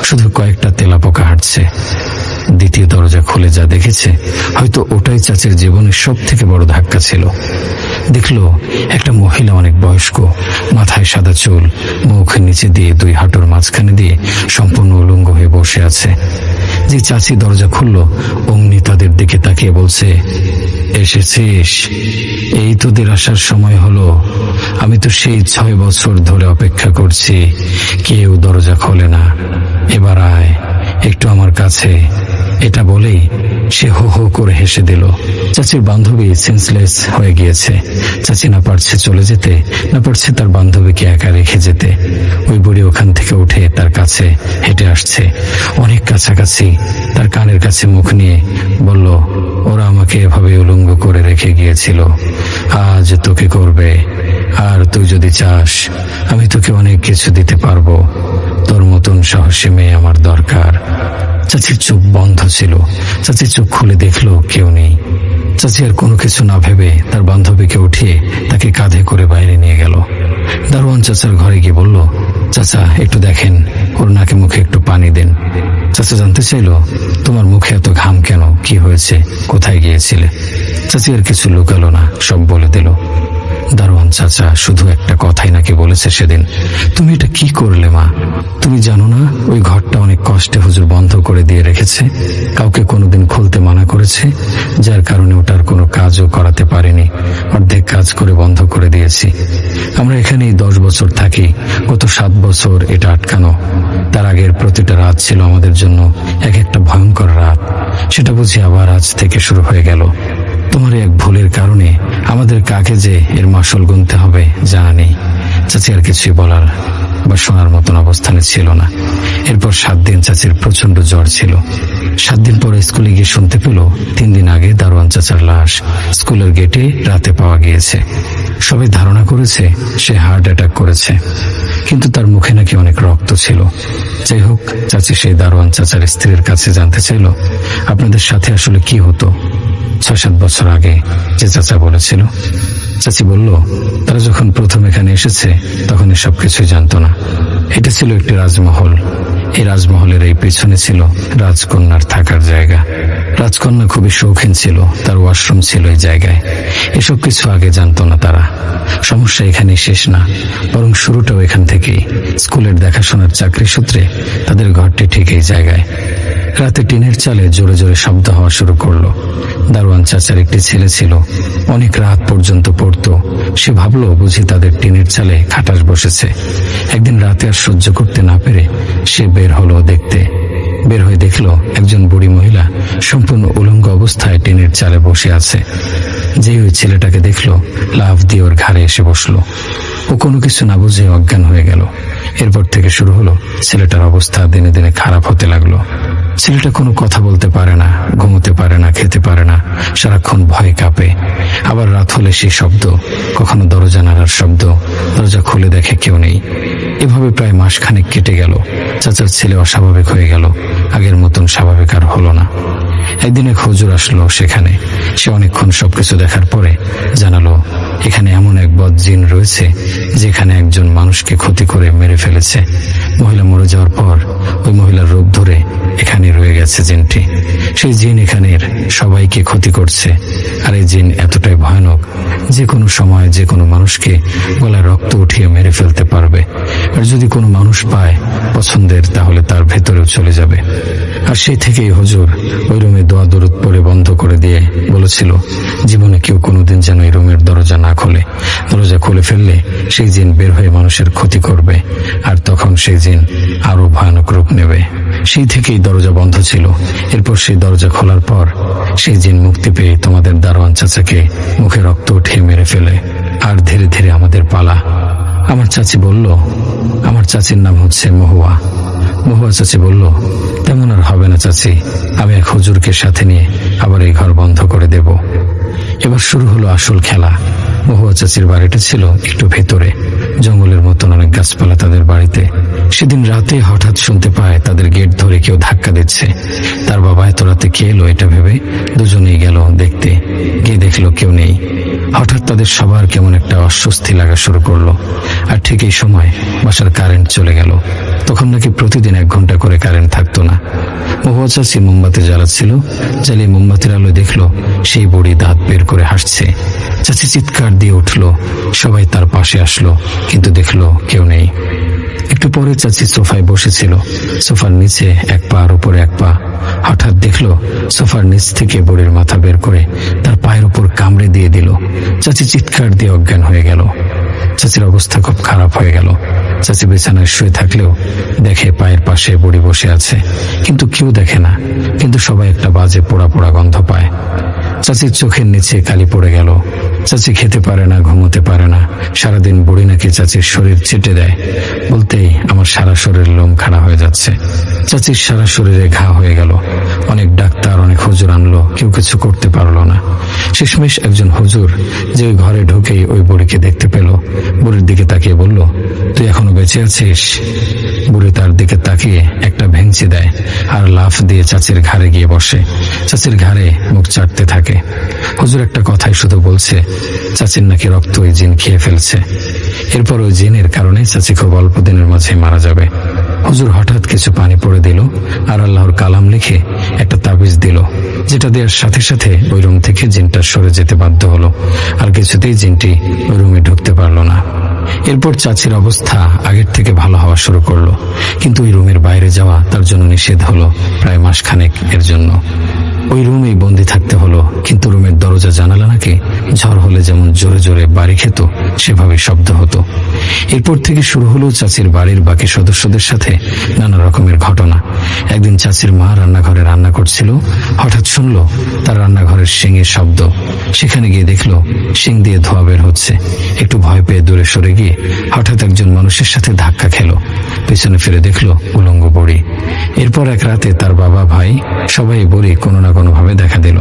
শুধু কয়েকটা তেলাপোকা হাঁটছে। দ্বিতীয় দরজা খুলে যা দেখেছে, হয়তো ওটাই চাচির জীবনের সব থেকে বড় ধাক্কা ছিল। দেখলো একটা মহিলা, অনেক বয়স্ক, মাথায় সাদা চুল, মুখের নিচে দিয়ে 2 হাঁটুর মাঝখানে দিয়ে সম্পূর্ণ উলঙ্গ হয়ে বসে আছে। যে চাচি দরজা খুললো অমনি তাদের দিকে তাকিয়ে বলছে, এসেছিস? এই তোদের আসার সময় হলো। আমি তো সেই 6 বছর ধরে অপেক্ষা করছি, কেউ দরজা খোলে না। এবার আয় একটু আমার কাছে। এটা বলেই সে হো হো করে হেসে দিল। চাচির বান্ধবী সেন্সলেস হয়ে গিয়েছে। চাচি না পারছে চলে যেতে, না পারছে তার বান্ধবীকে একা রেখে যেতে। ওই বুড়ি ওখান থেকে উঠে তার কাছে হেঁটে আসছে, অনেক কাছাকাছি। তার কানের কাছে মুখ নিয়ে বলল, ওরা আমাকে এভাবে উলঙ্গ করে রেখে গিয়েছিল, আজ তোকে করবে। আর তুই যদি চাস আমি তোকে অনেক কিছু দিতে পারবো। তোর মতন সাহসী মেয়ে আমার দরকার। চাচির চোখ বন্ধ ছিল। চাচি চোখ খুলে দেখলো কেউ নেই। চাচি আর কোনো কিছু না ভেবে তার বান্ধবীকে উঠিয়ে তাকে কাঁধে করে বাইরে নিয়ে গেল। দারোয়ান চাচার ঘরে গিয়ে বলল, চাচা একটু দেখেন, ওর নাকে মুখে একটু পানি দেন। চাচা জানতে চাইল, তোমার মুখে এত ঘাম কেন, কি হয়েছে, কোথায় গিয়েছিলে? চাচি আর কিছু লুকালো না, সব বলে দিল। দারোয়ান চাচা শুধু একটা কথাই নাকি বলেছে সেদিন, তুমি এটা কি করলে মা? তুমি জানো না ওই ঘরটা অনেক কষ্টে হুজুর বন্ধ করে দিয়ে রেখেছে, কাউকে কোনোদিন খুলতে মানা করেছে, যার কারণে ওটার কোনো কাজও করাতে পারেনি, অর্ধেক কাজ করে বন্ধ করে দিয়েছি। আমরা এখানেই 10 বছর থাকি, গত 7 বছর এটা আটকানো। তার আগের প্রতিটা রাত ছিল আমাদের জন্য এক একটা ভয়ঙ্কর রাত। সেটা বুঝি আবার আজ থেকে শুরু হয়ে গেল। তোমার এক ভুলের কারণে আমাদের কাকে যে এর মাসুল গুনতে হবে জানা নেই। চাচি আর কিছুই বলার বা শোনার মতন অবস্থানে ছিল না। এরপর 7 দিন চাচির প্রচন্ড জ্বর ছিল। 7 দিন পরে স্কুলে গিয়ে শুনতে পেল 3 দিন আগে দারোয়ান চাচার লাশ স্কুলের গেটে রাতে পাওয়া গিয়েছে। সবাই ধারণা করেছে সে হার্ট অ্যাটাক করেছে, কিন্তু তার মুখে নাকি অনেক রক্ত ছিল। যাই হোক, চাচি সেই দারোয়ান চাচার স্ত্রীর কাছে জানতে চাইল, আপনাদের সাথে আসলে কি হতো 6-7 বছর আগে যে চাচা বলেছিল? চাচি বলল, তারা যখন প্রথম এখানে এসেছে তখন এসব কিছুই জানতো না। এটা ছিল একটি রাজমহল। এই রাজমহলের এই পেছনে ছিল রাজকন্যার থাকার জায়গা। রাজকন্যা খুবই শৌখিন ছিল, তার ওয়াশরুম ছিল এই জায়গায়। এসব কিছু আগে জানতো না তারা। সমস্যা এখানেই শেষ না, বরং শুরুটাও এখান থেকেই। স্কুলের দেখাশোনার চাকরি সূত্রে তাদের ঘরটি ঠিক এই জায়গায়। রাতে টিনের চালে জোরে জোরে শব্দ হওয়া শুরু করলো। দারোয়ান চাচার একটি ছেলে ছিল, অনেক রাত পর্যন্ত পড়তো। সে ভাবলো বুঝি তাদের টিনের চালে খাটাস বসেছে। একদিন রাতে আর সহ্য করতে না পেরে সে বের হলো দেখতে। বের হয়ে দেখলো একজন বুড়ি মহিলা সম্পূর্ণ উলঙ্গ অবস্থায় টিনের চালে বসে আছে। যেই ওই ছেলেটাকে দেখলো, লাফ দিয়ে ওর ঘাড়ে এসে বসলো। ও কোনো কিছু না বুঝে অজ্ঞান হয়ে গেল। এরপর থেকে শুরু হলো ছেলেটার অবস্থা দিনে দিনে খারাপ হতে লাগলো। ছেলেটা কোনো কথা বলতে পারে না, ঘুমোতে পারে না, খেতে পারে না, সারাক্ষণ ভয়ে কাঁপে। আবার রাত হলে সেই শব্দ, কখনো দরজা নাড়ার শব্দ, দরজা খুলে দেখে কেউ নেই। এভাবে প্রায় মাসখানেক কেটে গেল। চাচার ছেলে অস্বাভাবিক হয়ে গেল, আগের মতন স্বাভাবিক আর হলো না। একদিন এক হুজুর আসলো সেখানে। সে অনেকক্ষণ সবকিছু দেখার পরে জানালো এখানে এমন এক বদ জিন রয়েছে যেখানে একজন মানুষকে ক্ষতি করে মেরে ফেলেছে। মহিলা মরে যাওয়ার পর ওই মহিলার রূপ ধরে এখানে রয়ে গেছে জিনটি। সেই জিন এখানের সবাইকে ক্ষতি করছে। আর এই জিন এতটাই ভয়ানক যে কোনো সময় যে কোনো মানুষকে গলায় রক্ত উঠিয়ে মেরে ফেলতে পারবে। আর যদি কোনো মানুষ পায় পছন্দের তাহলে তার ভেতরেও চলে যাবে। আর সেই থেকেই হুজুর ওই রুমে দোয়া দরুদ পড়ে বন্ধ করে দিয়ে বলেছিল জীবনে কেউ কোনোদিন যেন এই রুমের দরজা না খোলে। দরজা খুলে ফেললে সেই জিন বের হয়ে মানুষের ক্ষতি করবে, আর তখন সেই জিন আরো ভয়ানক রূপ নেবে। সেই থেকেই দরজা বন্ধ ছিল। এরপর সেই দরজা খোলার পর সেই জিন মুক্তি পেয়ে তোমাদের দারোয়ান চাচাকে মুখে রক্ত উঠিয়ে মেরে ফেলে। আর ধীরে ধীরে আমাদের পালা। আমার চাচি বলল, আমার চাচির নাম হচ্ছে মহুয়া। মহুয়া চাচি বলল, তেমন আর হবে না চাচি, আমি এক হুজুরকে সাথে নিয়ে আবার এই ঘর বন্ধ করে দেব। এবার শুরু হলো আসল খেলা। মহুয়া চাচির বাড়িটা ছিল একটু ভেতরে, জঙ্গলের মতন অনেক গাছপালা তাদের বাড়িতে। সেদিন রাতে হঠাৎ শুনতে পায় তাদের গেট ধরে কেউ ধাক্কা দিচ্ছে। তার বাবা এত রাতে কে এলো এটা ভেবে দুজনেই গেল দেখতে। গিয়ে দেখলো কেউ নেই। হঠাৎ তাদের সবার কেমন একটা অস্বস্তি লাগা শুরু করলো। আর ঠিক এই সময় বাসার কারেন্ট চলে গেল। তখন নাকি প্রতিদিন 1 ঘন্টা করে কারেন্ট থাকতো না। মহুয়া চাচি মোমবাতি জ্বালাচ্ছিল। জ্বালিয়ে মোমবাতির আলোয় দেখলো সেই বুড়ি দাঁত বের করে হাসছে। চাচি চিৎকার দিয়ে উঠলো। সবাই তার পাশে আসলো, কিন্তু দেখলো কেউ নেই। একটু পরে চাচি সোফায় বসেছিল। সোফার নিচে এক পা আর উপরে এক পা। হঠাৎ দেখলো সোফার নিচ থেকে বুড়ির মাথা বের করে তার পায়ের উপর কামড়ে দিয়ে দিল। চাচি চিৎকার দিয়ে অজ্ঞান হয়ে গেল। চাচির অবস্থা খুব খারাপ হয়ে গেল। চাচি বিছানায় শুয়ে থাকলেও দেখে পায়ের পাশে বুড়ি বসে আছে, কিন্তু কেউ দেখে না। কিন্তু সবাই একটা বাজে পোড়া পোড়া গন্ধ পায়। চাচির চোখের নিচে কালি পড়ে গেল। চাচি খেতে পারে না, ঘুমোতে পারে না। সারাদিন বুড়ি নাকি চাচির শরীর চেটে দেয়। বলতেই আমার সারা শরীর লোম খাড়া হয়ে যাচ্ছে। চাচির সারা শরীরে ঘা হয়ে গেল। অনেক ডাক্তার, অনেক হুজুর আনলো, কেউ কিছু করতে পারলো না। শেষমেশ একজন হুজুর যে ওই ঘরে ঢুকেই ওই বুড়িকে দেখতে পেল, বুড়ির দিকে তাকিয়ে বলল, তুই এখনো বেঁচে আছিস? বুড়ি তার দিকে তাকিয়ে একটা ভেঙচি দেয় আর লাফ দিয়ে চাচির ঘাড়ে গিয়ে বসে। চাচির ঘাড়ে মুখ চাটতে থাকে। হুজুর একটা কথাই শুধু বলছে, চাচির নাকি রক্ত ওই জিন খেয়ে ফেলছে। এরপর ওই জিনের কারণে চাচি খুব অল্প দিনের মাঝে মারা যাবে। হুজুর হঠাৎ কিছু পানি পড়ে দিল আর আল্লাহর কালাম লিখে একটা তাবিজ দিল, যেটা দেওয়ার সাথে সাথে ওই রুম থেকে জিনটা সরে যেতে বাধ্য হলো। আর কিছুতেই জিনটি ওই রুমে ঢুকতে পারলো না। এরপর চাচির অবস্থা আগের থেকে ভালো হওয়া শুরু করলো, কিন্তু ওই রুমের বাইরে যাওয়া তার জন্য নিষেধ হলো প্রায় মাসখানেক এর জন্য। ওই রুমেই বন্দি থাকতে হলো। কিন্তু রুমের দরজা জানালা নাকি ঝড় হলে যেমন জোরে জোরে বাড়ি খেত সেভাবে শব্দ হতো। এরপর থেকে শুরু হলো চাচির বাড়ির বাকি সদস্যদের সাথে নানা রকমের ঘটনা। একদিন চাচির মা রান্নাঘরে রান্না করছিল। হঠাৎ শুনলো তার রান্নাঘরের শিঙের শব্দ। সেখানে গিয়ে দেখলো শিং দিয়ে ধোঁয়া বের হচ্ছে। একটু ভয় পেয়ে দূরে সরে গিয়ে হঠাৎ একজন মানুষের সাথে ধাক্কা খেলো। পেছনে ফিরে দেখলো উলঙ্গ বুড়ি। এরপর এক রাতে তার বাবা, ভাই সবাই বুড়ি কোনো না কোনো ভাবে দেখা দিল।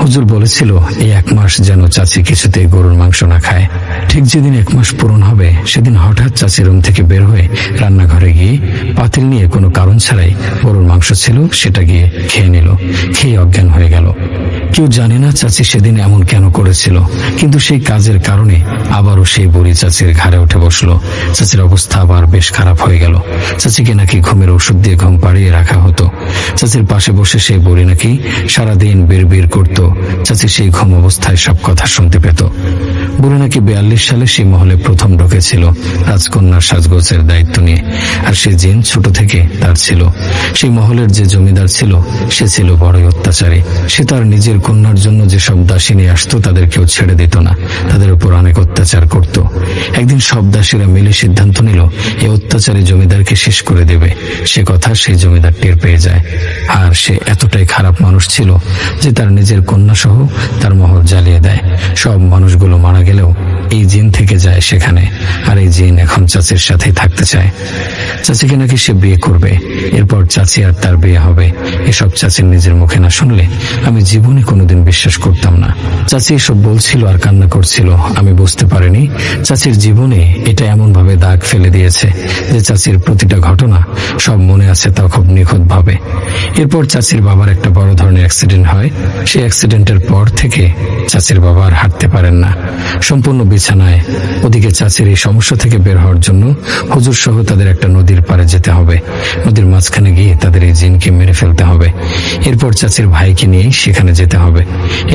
হুজুর বলেছিল এই 1 মাস যেন চাচি কিছুতেই গরুর মাংস না খায়। ঠিক যেদিন 1 মাস পূরণ হবে সেদিন হঠাৎ চাচি রুম থেকে বের হয়ে রান্নাঘরে গিয়ে পাতিল নিয়ে কোনো কারণ ছাড়াই গরুর মাংস ছিল সেটা গিয়ে খেয়ে নিল। খেয়ে অজ্ঞান হয়ে গেল। কেউ জানে না চাচি সেদিন এমন কেন করেছিল, কিন্তু সেই কাজের কারণে আবারও সেই বুড়ি চাচির ঘাড়ে উঠে বসলো। চাচির অবস্থা আবার বেশ খারাপ হয়ে গেল। চাচিকে নাকি ঘুমের ওষুধ দিয়ে ঘুম পাড়িয়ে রাখা হতো। চাচির পাশে বসে সেই বুড়ি নাকি সারাদিন বিড়বিড় করতো। চাচি সেই ঘুম অবস্থায় সব কথা শুনতে পেত। বুড়ি নাকি 42 সালে সেই মহলে প্রথম ঢুকেছিল রাজকন্যার সাজগোজের দায়িত্ব নিয়ে। আর সে জিন ছোট থেকে তার ছিল। সেই মহলের যে জমিদার ছিল সে ছিল বড়ই অত্যাচারী। সে তার নিজের কন্যার জন্য যেসব দাসী আসতো তাদের কেউ ছেড়ে দিত না, তাদের উপর অনেক অত্যাচার করত। একদিন সব দাসীরা মিলে সিদ্ধান্ত নিল এই অত্যাচারী জমিদারকে শেষ করে দেবে। সে কথা সেই জমিদার টের পেয়ে যায়। আর সে এতটাই খারাপ মানুষ ছিল যে তার নিজের কন্যা সহ তার মহল জ্বালিয়ে দেয়। সব মানুষগুলো মারা গেলেও এই জিন থেকে যায় সেখানে। আর এই জিন এখন চাচির সাথেই থাকতে চায়। চাচিকে নাকি সে বিয়ে করবে। এরপর চাচি আর তার বিয়ে হবে। এসব চাচির নিজের মুখে না শুনলে আমি জীবনে কোনোদিন বিশ্বাস করতাম না। চাচি এসব বলছিল আর কান্না করছিল। আমি বুঝতে পারিনি চাচির জীবন জীবনে এটা এমন ভাবে দাগ ফেলে দিয়েছে যে চাচির প্রতিটা ঘটনা সব মনে আছে তা খুব নিখুঁত ভাবে। এরপর চাচির বাবার একটা বড় ধরনের অ্যাক্সিডেন্ট হয়। সেই অ্যাক্সিডেন্টের পর থেকে চাচির বাবা আর হাঁটতে পারেন না, সম্পূর্ণ বিছানায়। ওদিকে চাচির এই সমস্যা থেকে বের হওয়ার জন্য হুজুর সহ তাদের একটা নদীর পাড়ে যেতে হবে। নদীর মাঝখানে গিয়ে তাদের এই জিনকে মেরে ফেলতে হবে। এরপর চাচির ভাইকে নিয়ে সেখানে যেতে হবে।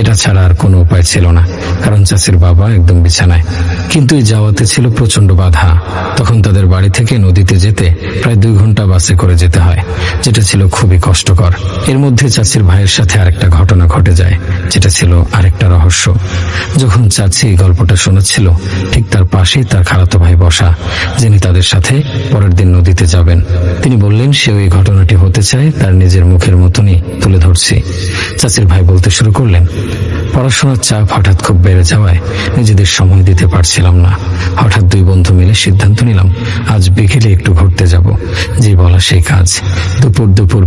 এটা ছাড়া আর কোনো উপায় ছিল না, কারণ চাচির বাবা একদম বিছানায়। কিন্তু এই যাওয়াতে ছিল প্রচন্ড বাধা। তখন তাদের বাড়ি থেকে নদীতে যেতে প্রায় 2 ঘন্টা বাসে করে যেতে হয়, যেটা ছিল খুবই কষ্টকর। এর মধ্যে চাচির ভাইয়ের সাথে আরেকটা ঘটনা ঘটে যায়, যেটা ছিল আরেকটা রহস্য। যখন চাচি এই গল্পটা শোনাচ্ছিল, ঠিক তার পাশেই তার খালাতো ভাই বসা, যিনি তাদের সাথে পরের দিন নদীতে যাবেন। তিনি বললেন সে ওই ঘটনাটি হতে চায় তার নিজের মুখের মতনই তুলে ধরছি। চাচির ভাই বলতে শুরু করলেন, পড়াশোনার চাপ হঠাৎ খুব বেড়ে যাওয়ায় নিজেদের সময় দিতে পারছিলাম না। হঠাৎ 2 বন্ধু মিলে সিদ্ধান্ত নিলাম আজ বিকেলে একটু ঘুরতে যাব। যে বলা সেই কাজ। দুপুর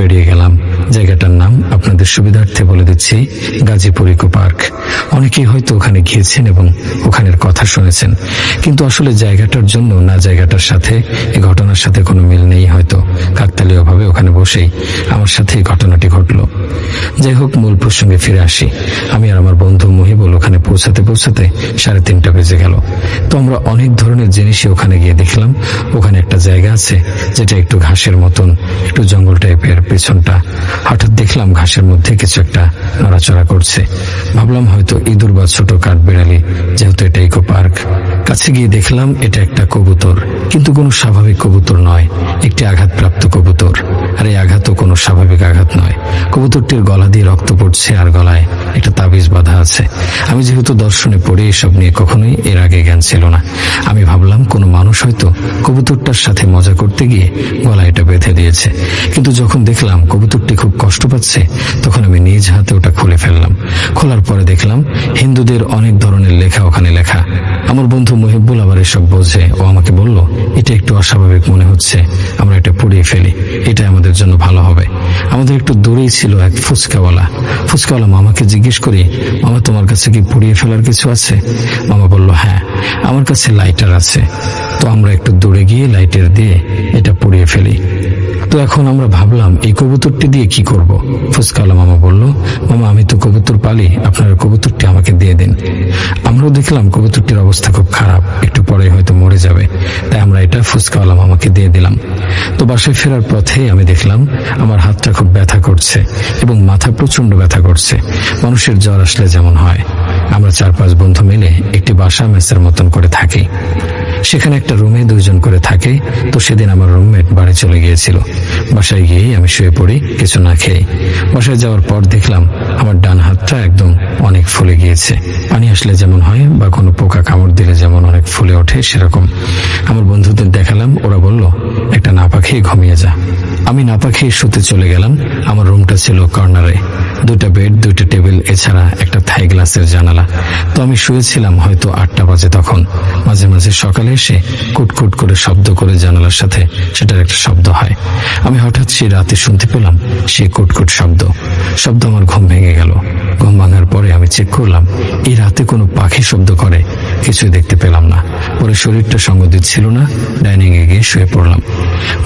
বেরিয়ে গেলাম। জায়গাটার নাম আপনাদের সুবিধার্থে বলে দিচ্ছি, গাজীপুর ইকো পার্ক। অনেকেই হয়তো ওখানে গিয়েছেন এবং ওখানের কথা শুনেছেন, কিন্তু আসলে জায়গাটার জন্য না জায়গাটার সাথে এই ঘটনার সাথে কোনো মিল নেই হয়তো। কাকতালীয় ভাবে ওখানে বসেই আমার সাথে এই ঘটনাটি ঘটলো। যাই হোক, মূল প্রসঙ্গে ফিরে আসি। আমি আর আমার বন্ধু মহিবুল ওখানে পৌঁছাতে 3:30 বেজে গেল। তো আমরা অনেক ধরনের জিনিসই ওখানে গিয়ে দেখলাম। ওখানে একটা জায়গা আছে যেটা একটু ঘাসের মতন, একটু জঙ্গল টাইপের পেছনটা। হঠাৎ দেখলাম ঘাসের মধ্যে কিছু একটা নড়াচড়া করছে। ভাবলাম হয়তো ইঁদুর বা ছোট কাঠবিড়ালি, যেহেতু এটা ইকো পার্ক। কাছে গিয়ে দেখলাম এটা একটা কবুতর, কিন্তু কোনো স্বাভাবিক কবুতর নয়, একটি আঘাতপ্রাপ্ত কবুতর। আর এই আঘাতও কোনো স্বাভাবিক আঘাত নয়। কবুতরটির গলা দিয়ে রক্ত পড়ছে আর গলায় একটা তাবিজ বাঁধা আছে। আমি যেহেতু দর্শনে পড়ে এসব নিয়ে কখনোই এর আগে জ্ঞান ছিল না, আমি ভাবলাম কোনো মানুষ হয়তো কবুতরটার সাথে মজা করতে গিয়ে গলায় এটা বেঁধে দিয়েছে। কিন্তু যখন দেখলাম কবুতরটি খুব কষ্ট পাচ্ছে, তখন আমি নিজ হাতে ওটা খুলে ফেললাম। খোলার পরে দেখলাম হিন্দুদের অনেক ধরনের লেখা ওখানে লেখা। আমার বন্ধু মহিবুল আবার এসব বোঝে। ও আমাকে বলল, এটা একটু অস্বাভাবিক মনে হচ্ছে, আমরা এটা পুড়িয়ে ফেলি, এটা আমাদের জন্য ভালো হবে। আমাদের একটু দূরেই ছিল এক ফুচকাওয়ালা মামাকে জিজ্ঞেস করি, মামা তোমার কাছে কি পুড়িয়ে ফেলার কিছু আছে? মামা বলল, হ্যাঁ আমার কাছে লাইটার আছে। তো আমরা একটু দূরে গিয়ে লাইটার দিয়ে এটা পুড়িয়ে ফেলি। তো এখন আমরা ভাবলাম এই কবুতরটি দিয়ে কি করব। ফুচকাওয়ালা মামা বলল, মামা আমি তো কবুতর পালি, আপনার কবুতরটি আমাকে দিয়ে দিন। আমরাও দেখলাম কবুতরটির অবস্থা খুব খারাপ, একটু পরে হয়তো মরে যাবে, তাই আমরা এটা ফুচকাওয়ালা মামাকে দিয়ে দিলাম। তো বাসায় ফেরার পথে আমি দেখলাম আমার হাতটা খুব ব্যথা করছে এবং মাথা প্রচন্ড ব্যথা করছে, মানুষের জ্বর আসলে যেমন হয়। আমরা 4-5 বন্ধু মিলে একটি বাসা মেসের মতন করে থাকি। সেখানে একটা রুমে 2 জন করে থাকে। তো সেদিন আমার রুমমেট বাড়ি চলে গিয়েছিল। বাসায় গিয়েই আমি শুয়ে পড়ি কিছু না খেয়ে। বাসায় যাওয়ার পর দেখলাম আমার ডান হাতটা একদম অনেক ফুলে গিয়েছে। পানি আসলে যেমন হয় বা কোনো পোকা কামড় দিলে যেমন অনেক ফুলে ওঠে সেরকম। আমার বন্ধুদের দেখালাম, ওরা বলল একটা নাপা খেয়ে ঘুমিয়ে যা। আমি নাপা খেয়ে শুতে চলে গেলাম। আমার রুমটা ছিল কর্নারে, 2টা বেড, 2টা টেবিল, এছাড়া একটা থাই গ্লাসের জানালা। তো আমি শুয়েছিলাম হয়তো 8টা বাজে তখন। মাঝে মাঝে সকালে এসে কুটকুট করে শব্দ করে জানালার সাথে সেটার একটা শব্দ হয়। আমি হঠাৎ সেই রাতে শুনতে পেলাম সেই কুটকুট শব্দ আমার ঘুম ভেঙে গেল। ঘুম ভাঙার পরে আমি চেক করলাম এই রাতে কোনো পাখি শব্দ করে, কিছুই দেখতে পেলাম না। পরে শরীরটা সঙ্গ দিচ্ছিল না, ডাইনিং এ গিয়ে শুয়ে পড়লাম।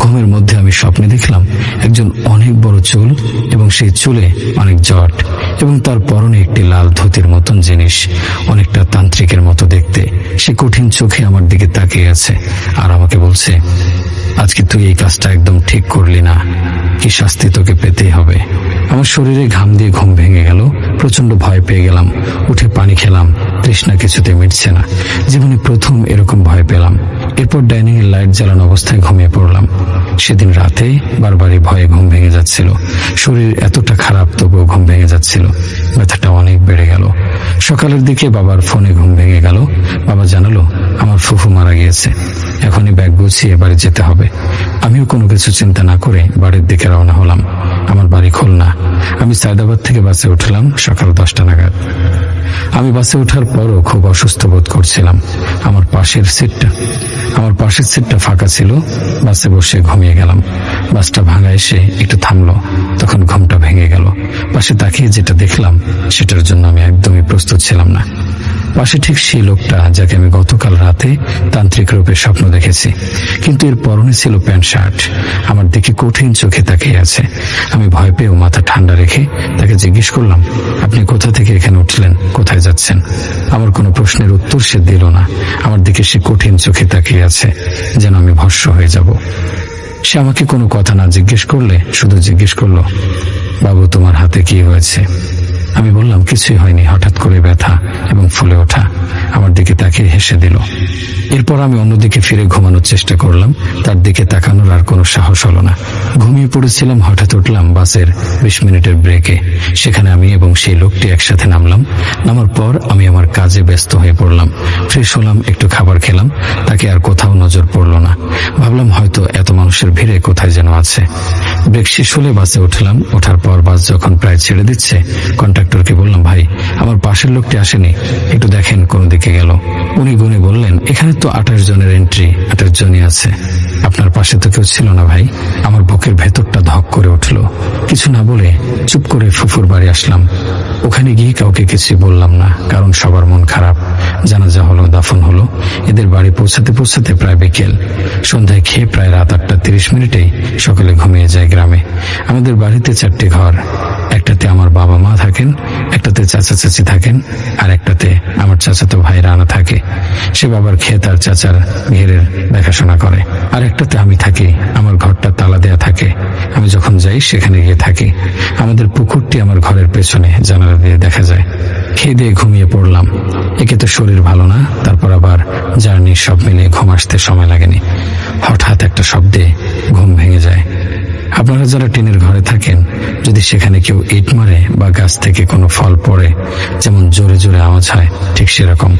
ঘুমের মধ্যে আমি স্বপ্নে দেখলাম একজন অনেক বড় চুল এবং সেই চুলে অনেক জট এবং তার পরনে একটি লাল ধুতির মতন জিনিস, অনেকটা তান্ত্রিকের মতো দেখতে। সে কঠিন চোখে আমার দিকে তাকিয়ে আছে আর আমাকে বলছে, আজকে তুই এই কাজটা একদম ঠিক করলি না, কি শাস্তি তোকে পেতেই হবে। আমার শরীরে ঘাম দিয়ে ঘুম ভেঙে গেল। প্রচন্ড ভয় পেয়ে গেলাম। উঠে পানি খেলাম, তৃষ্ণা কিছুতে মিটছে না। জীবনে প্রথম এরকম ভয় পেলাম। এরপর ডাইনিং এর লাইট জ্বালানো অবস্থায় ঘুমিয়ে পড়লাম। সেদিন রাতে বারবারই ভয়ে ঘুম ভেঙে যাচ্ছিল। শরীর এতটা খারাপ তবুও ঘুম ভেঙে যাচ্ছিল, ব্যথাটা অনেক বেড়ে গেল। সকালের দিকে বাবার ফোনে ঘুম ভেঙে গেল। বাবা জানালো আমার ফুফু মারা গিয়েছে, এখনই ব্যাগ গুছিয়ে বাড়ি যেতে হবে। আমিও কোনো কিছু চিন্তা না করে বাড়ির দিকে রওনা হলাম। আমার বাড়ি খুলনা। আমি সায়দাবাদ থেকে বাসে উঠলাম সকাল 10টা নাগাদ। আমি বাসে ওঠার পরও খুব অসুস্থ বোধ করছিলাম। আমার পাশের সিটটা ফাঁকা ছিল। বাসে বসে ঘুমিয়ে গেলাম। বাসটা ভাঙা এসে একটু থামলো, তখন ঘুমটা ভেঙে গেল। পাশে তাকিয়ে যেটা দেখলাম সেটার জন্য আমি একদমই প্রস্তুত ছিলাম না। পাশে ঠিক সেই লোকটা যাকে আমি গতকাল রাতে তান্ত্রিক রূপে স্বপ্ন দেখেছি, কিন্তু এর পরনে ছিল প্যান্ট শার্ট। আমার দিকে কঠিন চোখে তাকিয়ে আছে। আমি ভয় পেয়েও মাথা ঠান্ডা রেখে তাকে জিজ্ঞেস করলাম, আপনি কোথা থেকে এখানে উঠলেন, কোথায় যাচ্ছেন? আমার কোনো প্রশ্নের উত্তর সে দিল না। আমার দিকে সে কঠিন চোখে তাকিয়ে আছে, যেন আমি ভস্ম হয়ে যাব। সে আমাকে কোনো কথা না জিজ্ঞেস করলে শুধু জিজ্ঞেস করলো, বাবু তোমার হাতে কি হয়েছে? আমি বললাম, কিছুই হয়নি, হঠাৎ করে ব্যথা এবং ফুলে ওঠা। আমার দিকে তাকিয়ে হেসে দিল। এরপর আমি অন্যদিকে ফিরে ঘুমানোর চেষ্টা করলাম। তার দিকে তাকানোর আর কোনো সাহস হলো না। ঘুমিয়ে পড়েছিলাম। হঠাৎ উঠলাম বাসের 20 মিনিটের ব্রেকে। সেখানে আমি এবং সেই লোকটি একসাথে নামলাম। নামার পর আমি আমার কাজে ব্যস্ত হয়ে পড়লাম। ফ্রেশ হলাম, একটু খাবার খেলাম। তাকে আর কোথাও নজর পড়লো না। ভাবলাম হয়তো এত মানুষের ভিড়ে কোথায় যেন আছে। ব্রেক শেষ হলে বাসে উঠলাম। ওঠার পর বাস যখন প্রায় ছেড়ে দিচ্ছে, কন্ডাক্টরকে বললাম, ভাই আমার পাশের লোকটি আসেনি, একটু দেখেন কোন দিকে গেল। উনি গুনে বললেন, এখানে তো 28 জনের এন্ট্রি, 28 জনই আছে, আপনার পাশে তো কেউ ছিল না ভাই। আমার বুকের ভেতরটা ধক করে উঠলো। কিছু না বলে চুপ করে ফুফুর বাড়ি আসলাম। ওখানে গিয়ে কাউকে কিছু বললাম না, কারণ সবার মন খারাপ। জানাজা হলো, দাফন হলো। এদের বাড়ি পৌঁছাতে পৌঁছাতে প্রায় বিকেল। সন্ধ্যায় খেয়ে প্রায় রাত 8:30 সকলে ঘুমিয়ে যায় গ্রামে। আমাদের বাড়িতে 4টি ঘর। একটাতে আমার বাবা মা থাকেন, একটাতে চাচা চাচি থাকেন, আর একটাতে আমার চাচাতো ভাই রানা থাকে। সে বাবার ক্ষেত আর চাচার ঘেরের দেখাশোনা করে। আর একটাতে আমি থাকি। আমার ঘরটা তালা দেয়া থাকে। আমি যখন যাই সেখানে গিয়ে থাকি। আমাদের পুকুরটি আমার ঘরের পেছনে, জানালা দিয়ে দেখা যায়। খেয়ে দিয়ে ঘুমিয়ে পড়লাম। একে তো শরীর ভালো না, তারপর আবার জার্নি, সব মিলে ঘুম আসতে সময় লাগেনি। হঠাৎ একটা শব্দে ঘুম ভেঙে যায়। আপনারা যারা টিনের ঘরে থাকেন, যদি সেখানে কেউ ইট মারে বা গাছ থেকে কোনো ফল পড়ে, যেমন জোরে জোরে আওয়াজ হয়, ঠিক সেরকম।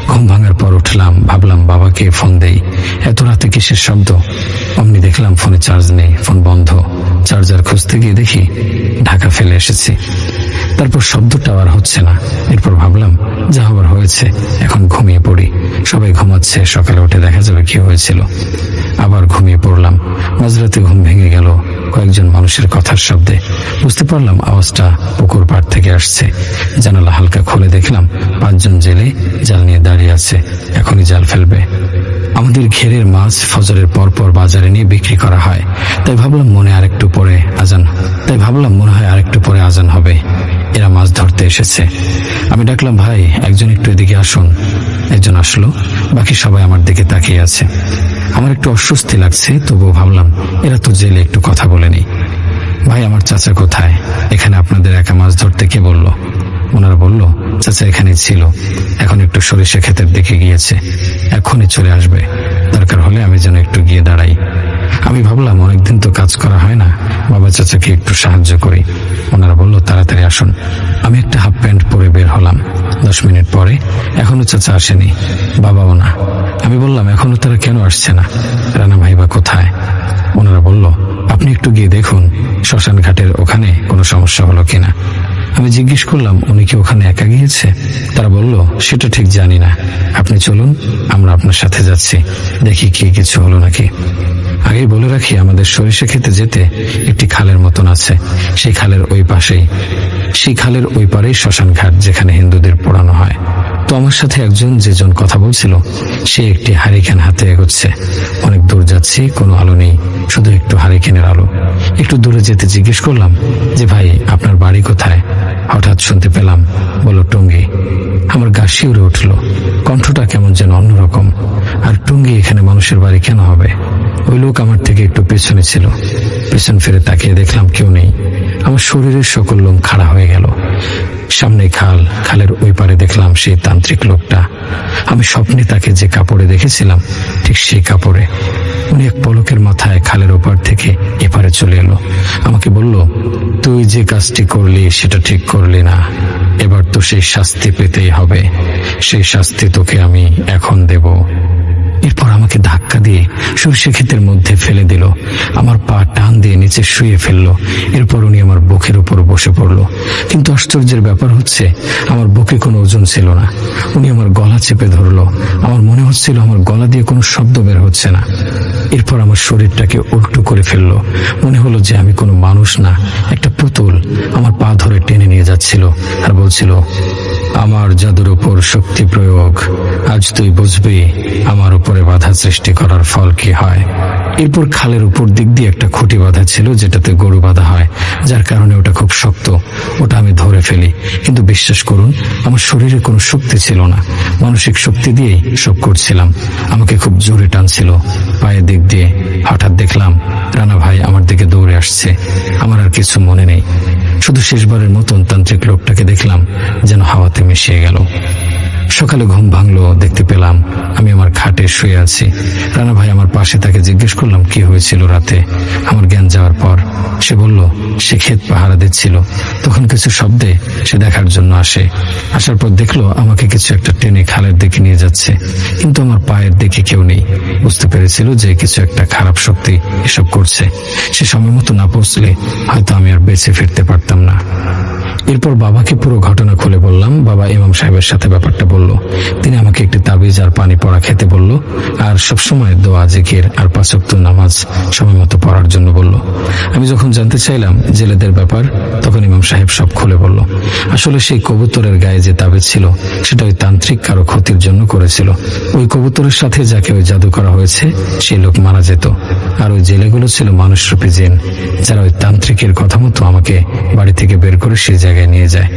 ঘুম ভাঙার পর উঠলাম, ভাবলাম বাবাকে ফোন দেই। এত রাতে কিসের শব্দ? অমনি দেখলাম ফোনে চার্জ নেই, ফোন বন্ধ। চার্জার খুঁজতে গিয়ে দেখি ঢাকা ফেলে এসেছি। তারপর শব্দটা আর হচ্ছে না। এরপর ভাবলাম, যা হবার হয়েছে, এখন ঘুমিয়ে পড়ি। সবাই ঘুমাচ্ছে, সকালে উঠে দেখা যাবে কি হয়েছিল। আবার ঘুমিয়ে পড়লাম। মাঝরাতে ঘুম ভেঙে গেল কয়েকজন মানুষের কথার শব্দে। বুঝতে পারলাম আওয়াজটা পুকুর পাড় থেকে আসছে। জানালা হালকা খুলে দেখলাম 5 জন জেলে জাল নিয়ে দাঁড়িয়ে আছে, এখনই জাল ফেলবে। আমাদের ঘেরের মাছ ফজরের পরপর বাজারে নিয়ে বিক্রি করা হয়। তাই ভাবলাম মনে হয় আরেকটু পরে আজান হবে। এরা মাছ ধরতে এসেছে। আমি ডাকলাম, ভাই একজন একটু এদিকে আসুন। একজন আসলো। বাকি সবাই আমার দিকে তাকিয়ে আছে। আমার একটু অস্বস্তি লাগছে, তবুও ভাবলাম এরা তো জেলে, একটু কথা বলে নেই। ভাই আমার চাচা কোথায়? এখানে আপনাদের একা মাছ ধরতে কে বললো? ওনারা বলল, চাচা এখানেই ছিল, এখন একটু সরিষা ক্ষেতের দিকে গিয়েছে, এখনই চলে আসবে। দরকার হলে আমি যেন একটু গিয়ে দাঁড়াই। আমি ভাবলাম অনেকদিন তো কাজ করা হয় না, বাবা চাচাকে একটু সাহায্য করি। ওনারা বলল, তাড়াতাড়ি আসুন। আমি একটা হাফ প্যান্ট পরে বের হলাম। 10 মিনিট পরে এখনো চাচা আসেনি, বাবাও না। আমি বললাম, এখনো তারা কেন আসছে না? রানা ভাই বা কোথায়? ওনারা বলল, আপনি একটু গিয়ে দেখুন শ্মশান ঘাটের ওখানে কোনো সমস্যা হলো কিনা। আমি জিজ্ঞেস করলাম, উনি কি ওখানে একা গিয়েছে? তারা বলল, সেটা ঠিক জানি না, আপনি চলুন, আমরা আপনার সাথে যাচ্ছি, দেখি কি কিছু হলো নাকি। আগে বলে রাখি, আমাদের সরিষা খেতে যেতে একটি খালের মতন আছে। সেই খালের ওই পারেই শ্মশান ঘাট, যেখানে হিন্দুদের পোড়ানো হয়। তো আমার সাথে একজন যেজন কথা বলছিল, সে একটি হারিকেন হাতে এগোচ্ছে। অনেক দূর যাচ্ছি, কোনো আলো নেই, শুধু একটু হারিকেনের আলো। একটু দূরে যেতে জিজ্ঞেস করলাম যে, ভাই আপনার বাড়ি কোথায়? হঠাৎ শুনতে পেলাম, বলো টঙ্গী। আমার গা শিউরে উঠল। কণ্ঠটা কেমন যেন অন্যরকম। আর টঙ্গী এখানে মানুষের বাড়ি কেন হবে? ওই লোক আমার থেকে একটু পেছনে ছিল। পেছন ফিরে তাকিয়ে দেখলাম কেউ নেই। আমার শরীরের সকল লোম খাড়া হয়ে গেল। সামনে খাল, খালের ওই পারে দেখলাম সেই তান্ত্রিক লোকটা। আমি স্বপ্নে তাকে যে কাপড়ে দেখেছিলাম, ঠিক সেই কাপড়ে। উনি এক পলকের মাথায় খালের ওপার থেকে এপারে চলে এলো। আমাকে বলল, তুই যে কাজটি করলি সেটা ঠিক করলি না, এবার তো সেই শাস্তি পেতেই হবে। সেই শাস্তি তোকে আমি এখন দেব। এরপর আমাকে ধাক্কা দিয়ে সরিষা ক্ষেতের মধ্যে ফেলে দিল। আমার পা টান দিয়ে নিচে শুয়ে ফেললো। এরপর উনি আমার বুকের উপর বসে পড়লো। কিন্তু আশ্চর্যের ব্যাপার হচ্ছে, আমার বুকে কোনো ওজন ছিল না। উনি আমার গলা চেপে ধরলো। আমার মনে হচ্ছিল আমার গলা দিয়ে কোনো শব্দ বের হচ্ছে না। এরপর আমার শরীরটাকে উল্টো করে ফেললো। মনে হলো যে আমি কোনো মানুষ না, একটা পুতুল। আমার পা ধরে টেনে নিয়ে যাচ্ছিল আর বলছিল, আমার জাদুর উপর শক্তি প্রয়োগ। আজ তুই বুঝবি আমার উপরে বাধা সৃষ্টি করার ফল কি হয়। এরপর খালের উপর দিক দিয়ে একটা খুঁটি বাঁধা ছিল, যেটাতে গরু বাঁধা হয়, যার কারণে ওটা খুব শক্ত। ওটা আমি ধরে ফেলি, কিন্তু বিশ্বাস করুন আমার শরীরে কোনো শক্তি ছিল না, মানসিক শক্তি দিয়েই সব করছিলাম। আমাকে খুব জোরে টানছিল পায়ের দিক দিয়ে। হঠাৎ দেখলাম রানা ভাই আমার দিকে দৌড়ে আসছে। আমার আর কিছু মনে নেই, শুধু শেষবারের মতন তান্ত্রিক লোকটাকে দেখলাম যেন হাওয়াতে মিশিয়ে গেল। সকালে ঘুম ভাঙলো, দেখতে পেলাম আমি আমার খাটে শুয়ে আছি। রানা ভাই আমার পাশে, তাকে জিজ্ঞেস করলাম কি হয়েছিল রাতে। আমার জ্ঞান যাওয়ার পর সে বলল সে ক্ষেত পাহারা দিচ্ছিল, তখন কিছু শব্দে সে দেখার জন্য আসে। আসার পর দেখলো আমাকে কিছু একটা টেনে খালের দিকে নিয়ে যাচ্ছে, কিন্তু আমার পায়ের দিকে কেউ নেই। বুঝতে পেরেছিল যে কিছু একটা খারাপ শক্তি এসব করছে। সে সময় মতো না পৌঁছলে হয়তো আমি আর বেঁচে ফিরতে পারতাম না। এরপর বাবাকে পুরো ঘটনা খুলে বললাম। বাবা ইমাম সাহেবের সাথে ব্যাপারটা বলল। তিনি আমাকে একটি তাবিজ আর পানি পড়া খেতে বলল, আর সবসময় দোয়া, জিকির আর 5 ওয়াক্ত নামাজ সময় মতো পড়ার জন্য বলল। আমি যখন জানতে চাইলাম জেলেদের ব্যাপার, তখন ইমাম সাহেব সব খুলে বলল। আসলে সেই কবুতরের গায়ে যে তাবিজ ছিল সেটা ওই তান্ত্রিক কারো ক্ষতির জন্য করেছিল। ওই কবুতরের সাথে যাকে ওই জাদু করা হয়েছে সেই লোক মারা যেত, আর ওই জেলেগুলো ছিল মানুষরূপী জিন, যারা ওই তান্ত্রিকের কথা মতো আমাকে বাড়ি থেকে বের করে সেই জায়গায় নিয়ে যায়।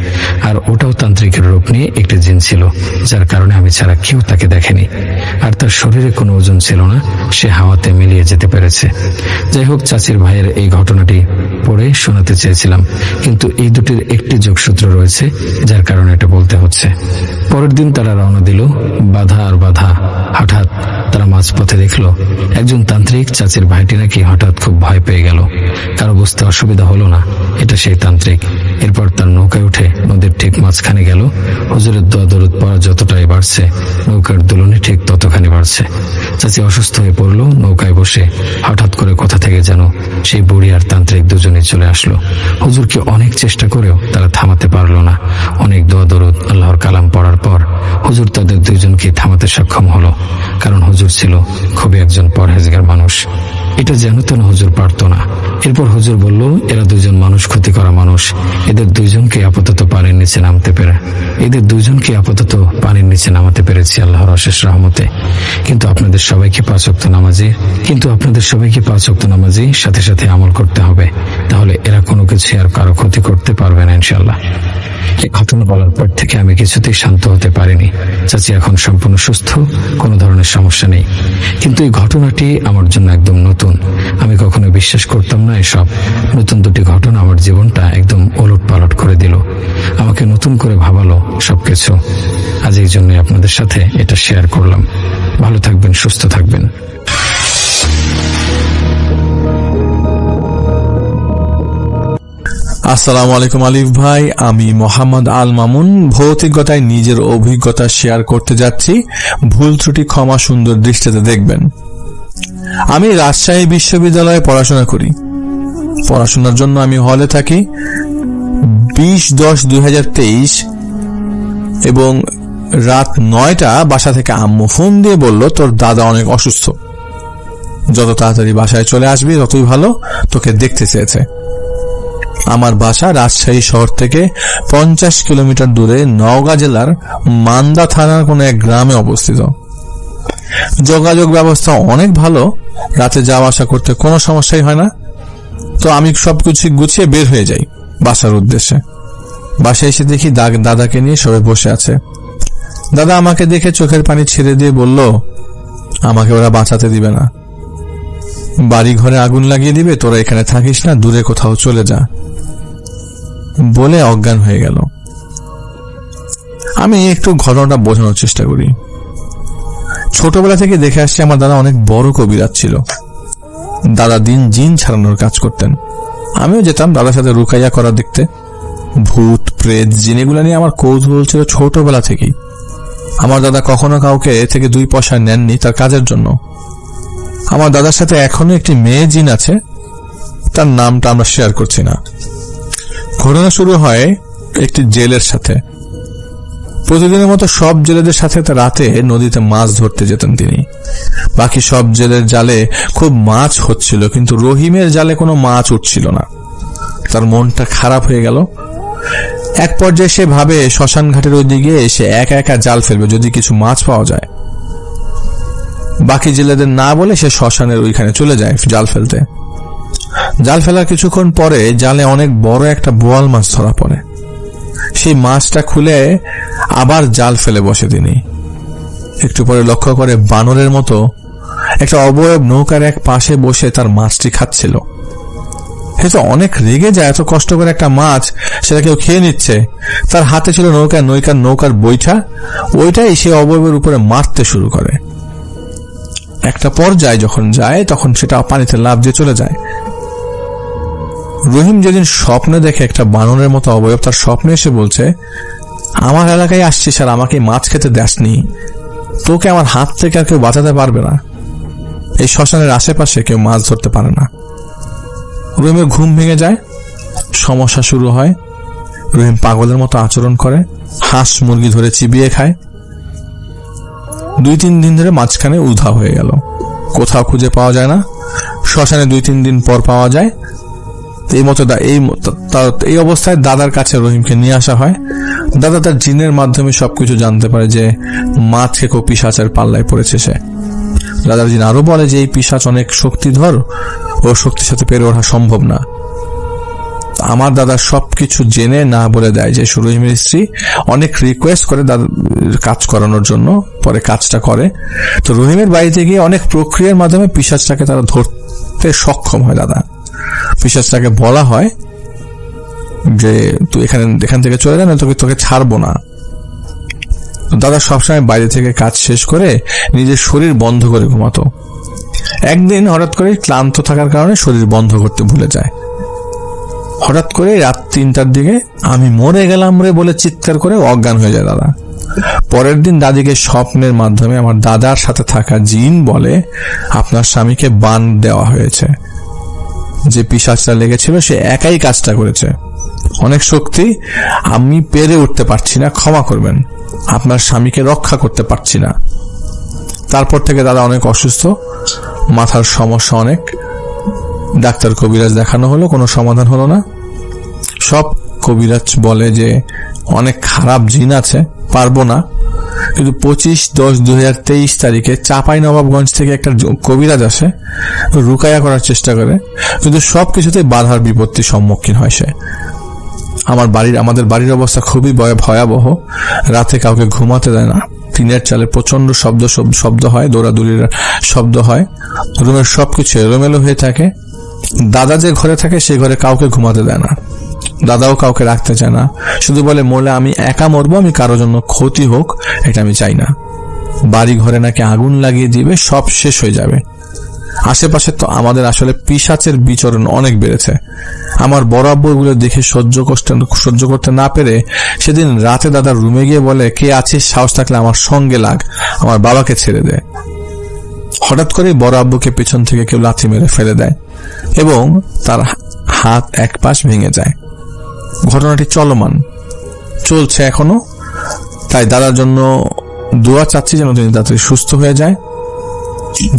আর ওটাও তান্ত্রিকের রূপ নিয়ে একটি জিন ছিল, যার কারণে আমি ছাড়া কেউ তাকে দেখেনি। আর তার শরীরে কোনো ওজন ছিল না, সে হাওয়াতে মিলিয়ে যেতে পেরেছে। যাই হোক, চাচির ভাইয়ের এই ঘটনাটি পড়ে শোনাতে চেয়েছিলাম, কিন্তু এই দুটির একটি যোগসূত্র রয়েছে যার কারণে এটা বলতে হচ্ছে। পরের দিন তারা রওনা দিল। বাধা আর বাধা। হঠাৎ তারা মাঝপথে দেখলো একজন তান্ত্রিক চাচির ভাইটি নাকি হঠাৎ খুব ভয় পেয়ে গেল। কারো বুঝতে অসুবিধা হলো না এটা সেই তান্ত্রিক। এরপর তার নৌকায় উঠে নদীর ঠিক মাঝখানে গেল। হুজুরের দোয়া দরুদ পড়া যতটাই বাড়ছে, নৌকার দুলনি ঠিক ততখানি বাড়ছে। চাচি অসুস্থ হয়ে পড়লো। নৌকায় বসে হঠাৎ করে কোথা থেকে যেন সেই বুড়ি আর তান্ত্রিক দুজনেই চলে আসলো। হুজুরকে অনেক চেষ্টা করেও তারা থামাতে পারলো না। অনেক দোয়া দরুদ, আল্লাহর কালাম পড়ার পর হুজুর তাদের দুইজনকে থামাতে সক্ষম হলো, কারণ হুজুর ছিল খুবই একজন পরহেজগার মানুষ। এটা যেন তেন হুজুর পারত না। এরপর হুজুর বলল, এরা দুইজন মানুষ ক্ষতি করা মানুষ, এদের দুইজনকে আপাতত পানির নিচে নামাতে পেরেছি আল্লাহর অশেষ রহমতে। কিন্তু আপনাদের সবাইকে 5 ওয়াক্ত নামাজি সাথে সাথে আমল করতে হবে, তাহলে এরা কোনো কিছু আর কারো ক্ষতি করতে পারবে না ইনশাআল্লাহ। এই ঘটনা বলার পর থেকে আমি কিছুতেই শান্ত হতে পারিনি। চাচি এখন সম্পূর্ণ সুস্থ, কোনো ধরনের সমস্যা নেই। কিন্তু এই ঘটনাটি আমার জন্য একদম নতুন। আমি কখনো বিশ্বাস করতাম না এসব। নতুন দুটি ঘটনা আমার জীবনটা একদম ওলট পালট করে দিল, আমাকে নতুন করে ভাবালো সবকিছু। আজ এই জন্যই আপনাদের সাথে এটা শেয়ার করলাম। ভালো থাকবেন, সুস্থ থাকবেন। আসসালামু আলাইকুম আলিফ ভাই, আমি মোহাম্মদ আল মামুন ভৌতিকতায় নিজের অভিজ্ঞতা শেয়ার করতে যাচ্ছি। ভুল ত্রুটি ক্ষমা সুন্দর দৃষ্টিতে দেখবেন। আমি রাজশাহী বিশ্ববিদ্যালয়ে পড়াশোনা করি। পড়াশোনার জন্য আমি হলে থাকি। 20-10-2023 এবং রাত 9টা বাসা থেকে আম্মু ফোন দিয়ে বলল, তোর দাদা অনেক অসুস্থ, যত তাড়াতাড়ি বাসায় চলে আসবি ততই ভালো, তোকে দেখতে চেয়েছে। আমার বাসা রাজশাহী শহর থেকে 50 কিলোমিটার দূরে নওগাঁ জেলার মান্দা থানার কোনো এক গ্রামে অবস্থিত। যোগাযোগ ব্যবস্থা অনেক ভালো, রাতে যাওয়া আসা করতে কোনো সমস্যাই হয় না। তো আমি সবকিছু গুছিয়ে বের হয়ে যাই বাসার উদ্দেশ্যে। বাসায় এসে দেখি দাদাকে নিয়ে সবাই বসে আছে। দাদা আমাকে দেখে চোখের পানি ছেড়ে দিয়ে বলল, আমাকে ওরা বাঁচাতে দিবে না, বাড়ি ঘরে আগুন লাগিয়ে দিবে, তোরা এখানে থাকিস না, দূরে কোথাও চলে যা, বলে অজ্ঞান হয়ে গেল। আমি একটু ঘটনাটা বোঝানোর চেষ্টা করি। ছোটবেলা থেকে দেখে আসছি আমার দাদা অনেক বড় কবিরাজ ছিল। দাদা দিন জিন ছাড়ানোর কাজ করতেন। আমিও যেতাম দাদার সাথে রুকাইয়া করা দেখতে। ভূত প্রেত জিন এগুলা নিয়ে আমার কৌতূহল ছিল ছোটবেলা থেকেই। আমার দাদা কখনো কাউকে থেকে 2 পয়সা নেননি তার কাজের জন্য। আমার দাদার সাথে এখনো একটি মেয়ে জিন আছে, তার নামটা আমরা শেয়ার করছি না। ঘটনা শুরু হয় একটি জেলের সাথে। প্রতিদিনের মতো সব জেলেদের সাথে রাতে নদীতে মাছ ধরতে যেতেন তিনি। বাকি সব জেলের জালে খুব মাছ হচ্ছিল, কিন্তু রহিমের জালে কোনো মাছ উঠছিল না। তার মনটা খারাপ হয়ে গেল। এক পর্যায়ে সে ভাবে শ্মশান ঘাটের ওই দিকে এসে একা একা জাল ফেলবে, যদি কিছু মাছ পাওয়া যায়। বাকি জেলেদের না বলে সে শ্মশানের ওইখানে চলে যায় জাল ফেলতে। জাল ফেলার কিছুক্ষণ পরে জালে অনেক বড় একটা বোয়াল মাছ ধরা পড়ে। সেই মাছটা খুলে আবার জাল ফেলে বসে তিনি। একটু পরে লক্ষ্য করে বানরের মতো একটা অবয়ব নৌকার এক পাশে বসে তার মাছটি খাচ্ছিল। সে তো অনেক রেগে যায়, এত কষ্ট করে একটা মাছ সেটা কেউ খেয়ে নিচ্ছে। তার হাতে ছিল নৌকার বৈঠা, ওইটাই সে অবয়বের উপরে মারতে শুরু করে। একটা পর্যায়ে যখন যায় তখন সেটা পানিতে লাফ দিয়ে চলে যায়। রহিম যেদিন স্বপ্নে দেখে একটা বানরের মতো অবয়ব তার স্বপ্নে এসে বলছে, আমার এলাকায় আসছিস আর আমাকে মাছ খেতে দেসনি, তোকে আমার হাত থেকে আর কেউ বাঁচাতে পারবে না। এই শ্মশানের আশেপাশে কেউ মাছ ধরতে পারে না। রহিমের ঘুম ভেঙে যায়, সমস্যা শুরু হয়। রহিম পাগলের মতো আচরণ করে, হাঁস মুরগি ধরে চিবিয়ে খায়। 2-3 দিন ধরে মাঝখানে উধাও হয়ে গেল, কোথাও খুঁজে পাওয়া যায় না। শ্মশানে 2-3 দিন পর পাওয়া যায়। এই অবস্থায় দাদার কাছে রহিমকে নিয়ে আসা হয়। দাদা তার জিনের মাধ্যমে সবকিছু জানতে পারে যে মাছ খেকো পিশাচের পাল্লায় পড়েছে সে। দাদার জিন আরো বলে যে এই পিশাচ অনেক শক্তিধর, ও শক্তির সাথে পেরে ওঠা সম্ভব না। আমার দাদা সবকিছু জেনে না বলে দেয় যে রহিমের স্ত্রী অনেক রিকোয়েস্ট করে দাদা কাজ করানোর জন্য, পরে কাজটা করে। তো রহিমের বাড়িতে গিয়ে অনেক প্রক্রিয়ার মাধ্যমে পিশাচটাকে তারা ধরতে সক্ষম হয়। দাদা পিশাচটাকে বলা হয় যে তুই এখান থেকে চলে যা, না তোকে ছাড়বো না। দাদা সবসময় বাইরে থেকে কাজ শেষ করে নিজের শরীর বন্ধ করে ঘুমাতো। একদিন হঠাৎ করে ক্লান্ত থাকার কারণে শরীর বন্ধ করতে ভুলে যায়। হঠাৎ করে রাত 3টার দিকে আমি মরে গেলাম রে বলে চিৎকার করে অজ্ঞান হয়ে যায় দাদা। পরের দিন দাদিকে স্বপ্নের মাধ্যমে আমার দাদার সাথে থাকা জিন বলে, আপনার স্বামীকে বান দেওয়া হয়েছে, যে পিশাচটা লেগেছিল সে একাই কাজটা করেছে, অনেক শক্তি, আমি পেরে উঠতে পারছি না, ক্ষমা করবেন, আপনার স্বামীকে রক্ষা করতে পারছি না। তারপর থেকে দাদা অনেক অসুস্থ, মাথার সমস্যা অনেক। ডাক্তার কবিরাজ দেখানো হলো, কোনো সমাধান হলো না। সব কবিরাজ বলে যে অনেক খারাপ জিন আছে, পারবো না। কিন্তু 25/10/2023 তারিখে চাঁপাইনবাবগঞ্জ থেকে একটা কবিরাজ আসে, রুকায়া করার চেষ্টা করে, কিন্তু সবকিছুতে বাধার বিপত্তির সম্মুখীন হয় সে। আমাদের বাড়ির অবস্থা খুবই ভয়াবহ। রাতে কাউকে ঘুমাতে দেয় না, টিনের চালে প্রচন্ড শব্দ হয়, দৌড়াদৌড়ির শব্দ হয়, রুমের সবকিছু এলোমেলো হয়ে থাকে। দাদা যে ঘরে থাকে সে ঘরে কাউকে ঘুমাতে দেয় না, দাদাও কাউকে রাখতে চায় না, শুধু বলে মরলে আমি একা মরবো, আমি কারোর জন্য ক্ষতি হোক এটা আমি চাই না। বাড়ি ঘরে নাকি আগুন লাগিয়ে দিবে, সব শেষ হয়ে যাবে। আশেপাশে তো আমাদের আসলে পিশাচের বিচরণ অনেক বেড়েছে। আমার বড় আব্বু এগুলো দেখে সহ্য করতে না পেরে সেদিন রাতে দাদার রুমে গিয়ে বলে, কে আছিস, সাহস থাকলে আমার সঙ্গে লাগ, আমার বাবাকে ছেড়ে দে। হঠাৎ করে বড় আব্বুকে পেছন থেকে কেউ লাথি মেরে ফেলে দেয় এবং তার হাত এক পাশ ভেঙে যায়। ঘটনাটি চলছে এখনো। তাই দাদার জন্য দোয়া চাচ্ছি যেন তিনি তাড়াতাড়ি সুস্থ হয়ে যায়।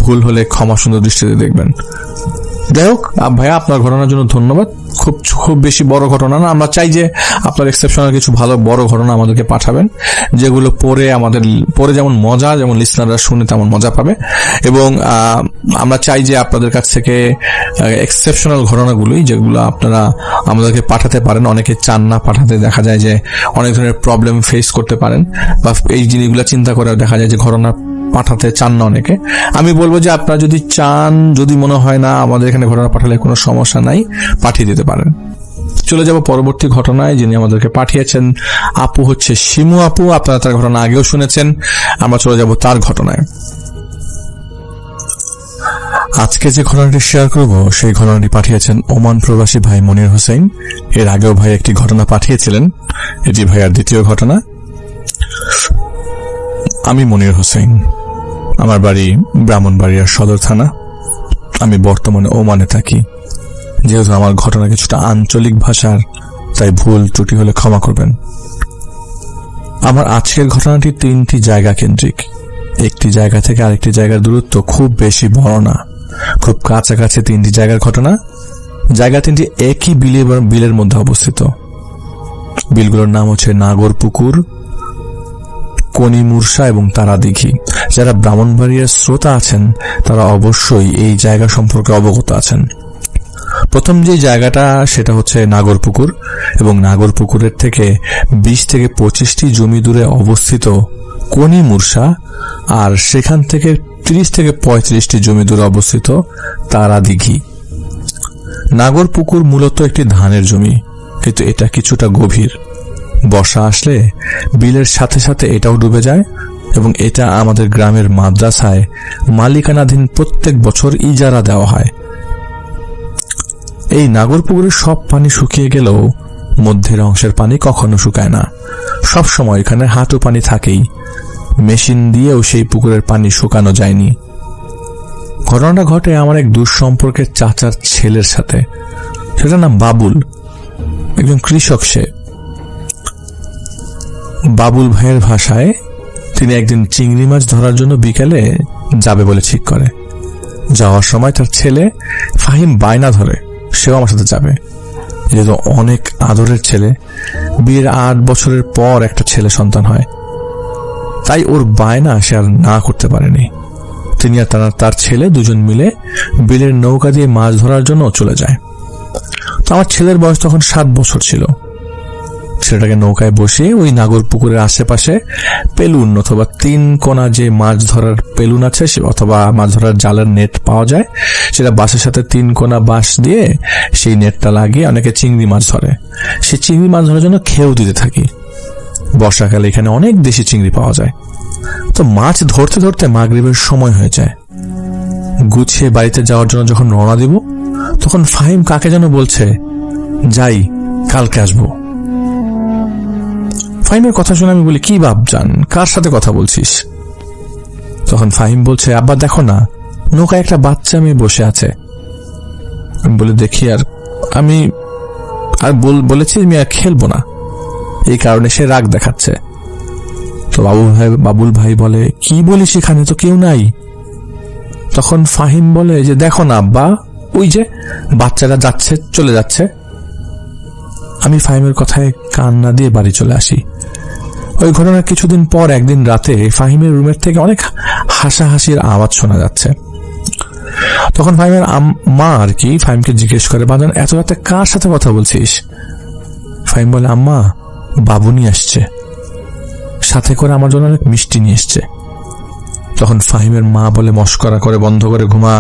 ভুল হলে ক্ষমা সুন্দর দৃষ্টিতে দেখবেন। যাই হোক ভাইয়া, আপনার ঘটনার জন্য ধন্যবাদ। খুব বেশি বড় ঘটনা না, আমরা চাই যে আপনার এক্সেপশনাল কিছু ভালো বড় ঘটনা আমাদেরকে পাঠাবেন, যেগুলো পরে যেমন মজা, যেমন লিসনাররা শুনে তেমন মজা পাবে। এবং আমরা চাই যে আপনাদের কাছ থেকে এক্সেপশনাল ঘটনাগুলোই যেগুলো আপনারা আমাদেরকে পাঠাতে পারেন। অনেকে চান না পাঠাতে, দেখা যায় যে অনেক ধরনের প্রবলেম ফেস করতে পারেন, বা এই জিনিসগুলো চিন্তা করে দেখা যায় যে ঘটনা পাঠাতে চান না অনেকে। আমি বলবো যে আপনারা যদি চান, যদি মনে হয় না আমাদের এখানে ঘটনা পাঠালে কোনো সমস্যা নাই, পাঠিয়ে দিতে পারেন। চলে যাব পরবর্তী ঘটনায়। যিনি আমাদেরকে পাঠিয়েছেন আপু হচ্ছে শিমু আপু। আপনারা তার ঘটনা আগেও শুনেছেন, আমরা চলে যাব তার ঘটনায়। আজকে যে ঘটনাটি শেয়ার করব সেই ঘটনাটি পাঠিয়েছেন ওমান প্রবাসী ভাই মনির হোসেন। এর আগেও ভাই একটি ঘটনা পাঠিয়েছিলেন, এটি ভাইয়ার দ্বিতীয় ঘটনা। আমি মনির হোসেন, আমার বাড়ি ব্রাহ্মণবাড়িয়ার সদর থানা। আমি বর্তমানে ওমানে থাকি। যেহেতু আমার ঘটনা কিছুটা আঞ্চলিক ভাষার, তাই ভুল ত্রুটি হলে ক্ষমা করবেন। আমার আজকের ঘটনাটি 3টি জায়গা কেন্দ্রিক। একটি জায়গা থেকে আরেকটি জায়গার দূরত্ব খুব বেশি বড় না, খুব কাছাকাছি 3টি জায়গার ঘটনা। জায়গা 3টি একই বিলের মধ্যে অবস্থিত। বিলগুলোর নাম হচ্ছে নাগরপুকুর, কনিমুরসা এবং তারাদিঘি। যারা ব্রাহ্মণবাড়িয়ার শ্রোতা আছেন তারা অবশ্যই এই জায়গা সম্পর্কে অবগত আছেন। প্রথম যে জায়গাটা সেটা হচ্ছে নাগরপুকুর, এবং নাগরপুকুরের থেকে 20 থেকে 25টি জমি দূরে অবস্থিত কনিমুরসা, আর সেখান থেকে 30 থেকে 35টি জমি দূরে অবস্থিত তারাদিঘি। নাগরপুকুর মূলত একটি ধানের জমি, কিন্তু এটা কিছুটা গভীর। বর্ষা আসলে বিলের সাথে সাথে এটাও ডুবে যায়, এবং এটা আমাদের গ্রামের মাদ্রাসায় মালিকানাধীন প্রত্যেক বছর ইজারা দেওয়া হয়। এই নাগরপুকুরের সব পানি শুকিয়ে গেলেও মধ্যের অংশের পানি কখনো শুকায় না। সব সময় এখানে হাঁটু পানি থাকেই। মেশিন দিয়েও সেই পুকুরের পানি শুকানো যায়নি। ঘটনাটা ঘটে আমার এক দূর সম্পর্কের চাচার ছেলের সাথে। সেটার নাম বাবুল, একজন কৃষক। সে বাবুল ভাইয়ের ভাষায় তিনি একদিন চিংড়ি মাছ ধরার জন্য বিকেলে যাবে বলে ঠিক করে। যাওয়ার সময় তার ছেলে ফাহিম বায়না ধরে সেও আমার সাথে যাবে। যেহেতু অনেক আদরের ছেলে, বিয়ের 8 বছরের পর একটা ছেলে সন্তান হয়, তাই ওর বায়না সে আর না করতে পারেনি। তিনি আর তার ছেলে দুজন মিলে বিলের নৌকা দিয়ে মাছ ধরার জন্য চলে যায়। তো আমার ছেলের বয়স তখন 7 বছর ছিল। ছেলেটাকে নৌকায় বসে ওই নাগরপুকুরের আশেপাশে পেলুন অথবা 3 কোনা যে মাছ ধরার পেলুন আছে অথবা মাছ ধরার জালের নেট পাওয়া যায়, সেটা বাঁশের সাথে 3 কোনা বাঁশ দিয়ে সেই নেটটা লাগিয়ে অনেকে চিংড়ি মাছ ধরে। সেই চিংড়ি মাছ ধরার জন্য খেয়েও দিতে থাকি। বর্ষাকালে এখানে অনেক দেশি চিংড়ি পাওয়া যায়। তো মাছ ধরতে ধরতে মাগরিবের সময় হয়ে যায়। গুছিয়ে বাড়িতে যাওয়ার জন্য যখন রওনা দিব, তখন ফাহিম কাকে যেন বলছে, যাই, কালকে আসবো। ফাহিমের কথা শুনে আমি বলি, কি বাপজান, কার সাথে কথা বলছিস? তখন ফাহিম বলছে, আব্বা দেখো না, নৌকায় একটা বাচ্চা মেয়ে বসে আছে। আমি বলে, দেখি। আর আমি বলেছি আমি আর খেলবো না, এই কারণে সে রাগ দেখাচ্ছে। তো বাবুল ভাই বলে, কি বলিস, এখানে তো কেউ নাই। তখন ফাহিম বলে যে, দেখো না আব্বা, ওই যে বাচ্চাটা যাচ্ছে, চলে যাচ্ছে। আমি ফাহিমের কথায় কান না দিয়ে বাড়ি চলে আসি। ওই ঘটনার কিছুদিন পর একদিন রাতে ফাহিমের রুমের থেকে অনেক হাসাহাসির আওয়াজ শোনা যাচ্ছে। তখন ফাহিমের মা আর কি ফাহিমকে জিজ্ঞেস করে, বাজান এত রাতে কার সাথে কথা বলছিস? ফাহিম বলে, আম্মা, বাবুনি আসছে, সাথে করে আমার জন্য অনেক মিষ্টি নিয়ে এসছে। তখন ফাহিমের মা বলে, মস্করা করে বন্ধ করে ঘুমা।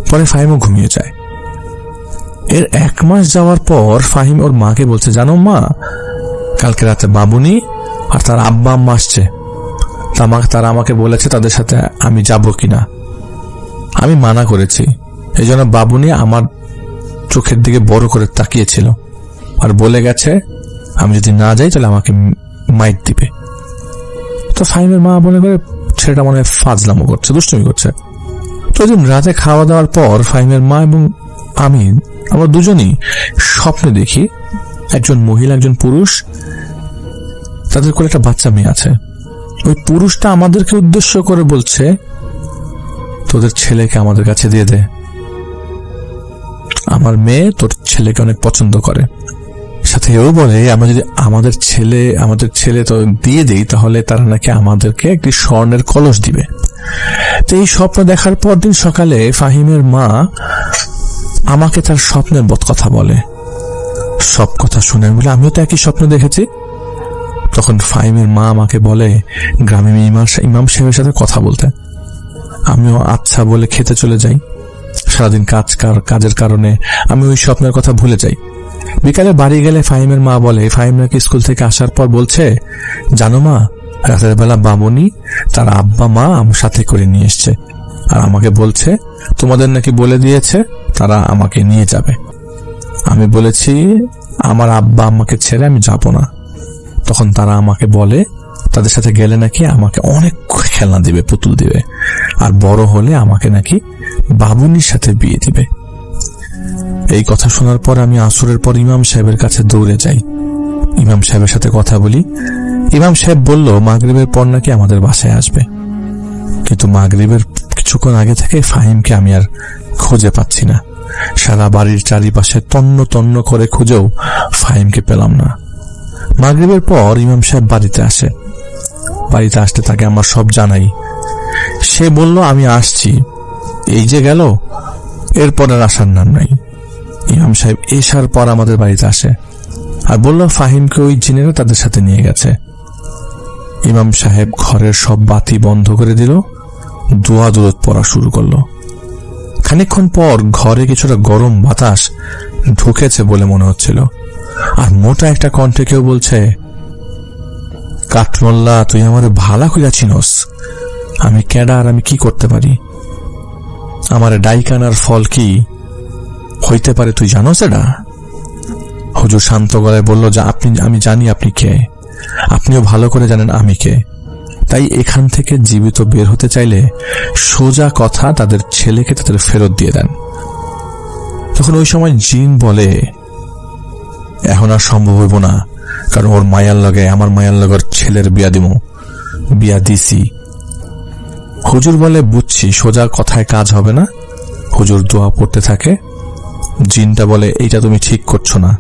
পরে ফাহিমও ঘুমিয়ে যায়। এর 1 মাস যাওয়ার পর ফাহিম ওর মাকে বলছে, জানো মা, কালকে রাতে বাবুনি আর তার আব্বা আম্মা আসছে। তারা আমাকে বলেছে তাদের সাথে আমি যাব কিনা। আমি মানা করেছি। এই জন্য বাবুনি আমার চোখের দিকে বড় করে তাকিয়েছিল আর বলে গেছে আমি যদি না যাই তাহলে আমাকে মাইট দিবে। তো ফাহিমের মা মনে করে ছেলেটা মনে হয় ফাজলামো করছে, দুষ্টুমি করছে। তো ওই দিন রাতে খাওয়া দাওয়ার পর ফাহিমের মা এবং আমরা দুজনই স্বপ্নে দেখি একজন মহিলা একজন পুরুষ, তাদের কোলে একটা বাচ্চা মেয়ে আছে। ওই পুরুষটা আমাদেরকে উদ্দেশ্য করে বলছে, তোদের ছেলেকে আমাদের কাছে দিয়ে দে, আমার মেয়ে তোর ছেলেকে অনেক পছন্দ করে। সাথে এও বলে, আমরা যদি আমাদের ছেলে তো দিয়ে দেই তাহলে তারা নাকি আমাদেরকে একটি স্বর্ণের কলস দিবে। তো এই স্বপ্ন দেখার পর দিন সকালে ফাহিমের মা আমাকে তার স্বপ্নের কথা বলে। সব কথা শুনে বলে, আমিও তো একই স্বপ্ন দেখেছি। তখন ফাহিমের মা আমাকে বলে গ্রামে ইমাম সাহেবের সাথে কথা বলতে। আমিও আচ্ছা বলে খেতে চলে যাই। সারাদিন কাজের কারণে আমি ওই স্বপ্নের কথা ভুলে যাই। বিকালে বাড়ি গেলে ফাহিমের মা বলে, ফাহিম নাকি স্কুল থেকে আসার পর বলছে, জানো মা, রাতের বেলা বাবুনি তার আব্বা মা আমার সাথে করে নিয়ে এসছে, আর আমাকে বলছে তোমাদের নাকি বলে দিয়েছে তারা আমাকে নিয়ে যাবে। আমি বলেছি আমার আব্বা আমাকে ছেড়ে আমি যাব না। তখন তারা আমাকে বলে তাদের সাথে গেলে নাকি আমাকে অনেক খেলনা দিবে, পুতুল দিবে, আর বড় হলে আমাকে নাকি বাবুনির সাথে বিয়ে দিবে। এই কথা শোনার পর আমি আসরের পর ইমাম সাহেবের কাছে দৌড়ে যাই। ইমাম সাহেবের সাথে কথা বলি। ইমাম সাহেব বলল মাগরিবের পর নাকি আমাদের বাসায় আসবে, কিন্তু মাগরিবের কিছুক্ষণ আগে থেকে ফাহিমকে আমি আর খুঁজে পাচ্ছি না। সারা বাড়ির চারিপাশে তন্ন তন্ন করে খুঁজেও ফাহিমকে পেলাম না। মাগরিবের পর ইমাম সাহেব বাড়িতে আসে। বাড়িতে আসতে তাকে আমার সব জানাই। সে বলল আমি আসছি, এই যে গেল, এরপর আর আসার নাম নাই। ইমাম সাহেব এসার পর আমাদের বাড়িতে আসে আর বলল ফাহিমকে ওই জিনেরা তাদের সাথে নিয়ে গেছে। ইমাম সাহেব ঘরের সব বাতি বন্ধ করে দিল, দোয়া দরুদ পড়া শুরু করলো। খানিকক্ষণ পর ঘরে কিছুটা গরম বাতাস ঢুকেছে বলে মনে হচ্ছিল, আর মোটা একটা কণ্ঠে কেউ বলছে, কাঠমোল্লা, তুই আমার ভালা কইরা চিনস, আমি কেডা আর আমি কি করতে পারি? আমার ডাইকানার ফল কি হইতে পারে তুই জানোস এটা? হুজুর শান্ত গলায় বলল যে আমি জানি আপনি কে, আপনিও ভালো করে জানেন আমি কে। তাই এখান থেকে জীবিত বের হতে চাইলে সোজা কথা তাদের ছেলেকে তাদের ফেরত দিয়ে দেন। তখন ওই সময় জিন বলে, এখন আর সম্ভব হইব না, কারণ ওর মায়ার লগে আমার মায়ার লগের ছেলের বিয়া দিব, বিয়া দিছি। হুজুর বলে, বুঝছি, সোজা কথায় কাজ হবে না। হুজুর দোয়া পড়তে থাকে। জিনটা বলে, এইটা তুমি ঠিক করছো না,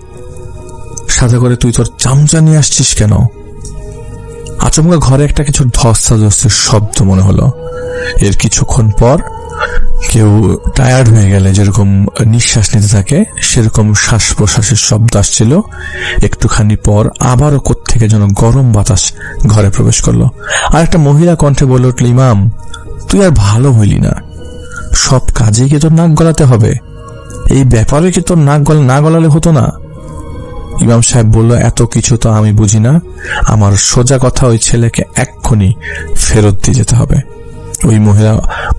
সাথে করে তুই তোর চামচা নিয়ে আসছিস কেন? আচমকা ঘরে একটা কিছু ধস্তাধস্তির শব্দ মনে হলো। এর কিছুক্ষণ পর কেউ টায়ার্ড হয়ে গেলে যেরকম নিঃশ্বাস নিতে থাকে সেরকম শ্বাস প্রশ্বাসের শব্দ আসছিল। একটুখানি পর আবারও কোত্থেকে যেন গরম বাতাস ঘরে প্রবেশ করলো। আর একটা মহিলা কণ্ঠে বলে উঠল, ইমাম, তুই আর ভালো হইলি না, সব কাজে কি তোর নাক গলাতে হবে? এই ব্যাপারে কি তোর নাক না গলালে হতো না? ইমাম সাহেব বলল, এত কিছু তো আমি বুঝি না, আমার সোজা কথা ওই ছেলেকে এক্ষুনি ফেরত দিয়ে যেতে হবে। ওই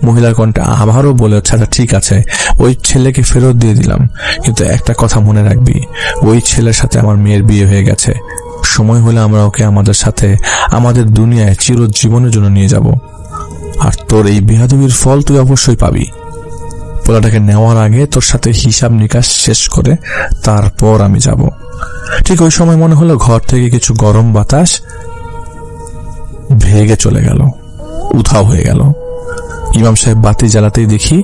মহিলার কণ্ঠে আবারও বলে, আচ্ছা ঠিক আছে, ওই ছেলেকে ফেরত দিয়ে দিলাম, কিন্তু একটা কথা মনে রাখবি, ওই ছেলের সাথে আমার মেয়ের বিয়ে হয়ে গেছে, সময় হলে আমরা ওকে আমাদের সাথে আমাদের দুনিয়ায় চিরজীবনের জন্য নিয়ে যাব, আর তোর এই বেয়াদবির ফল তুই অবশ্যই পাবি। পোলাটাকে নেওয়ার আগে তোর সাথে হিসাব নিকাশ শেষ করে তারপর আমি যাব। ঠিক ওই সময় মনে হলো ঘর থেকে কিছু গরম বাতাস ভেগে চলে গেল, উধাও হয়ে গেল। ইমাম সাহেব বাতি জ্বালাতেই দেখি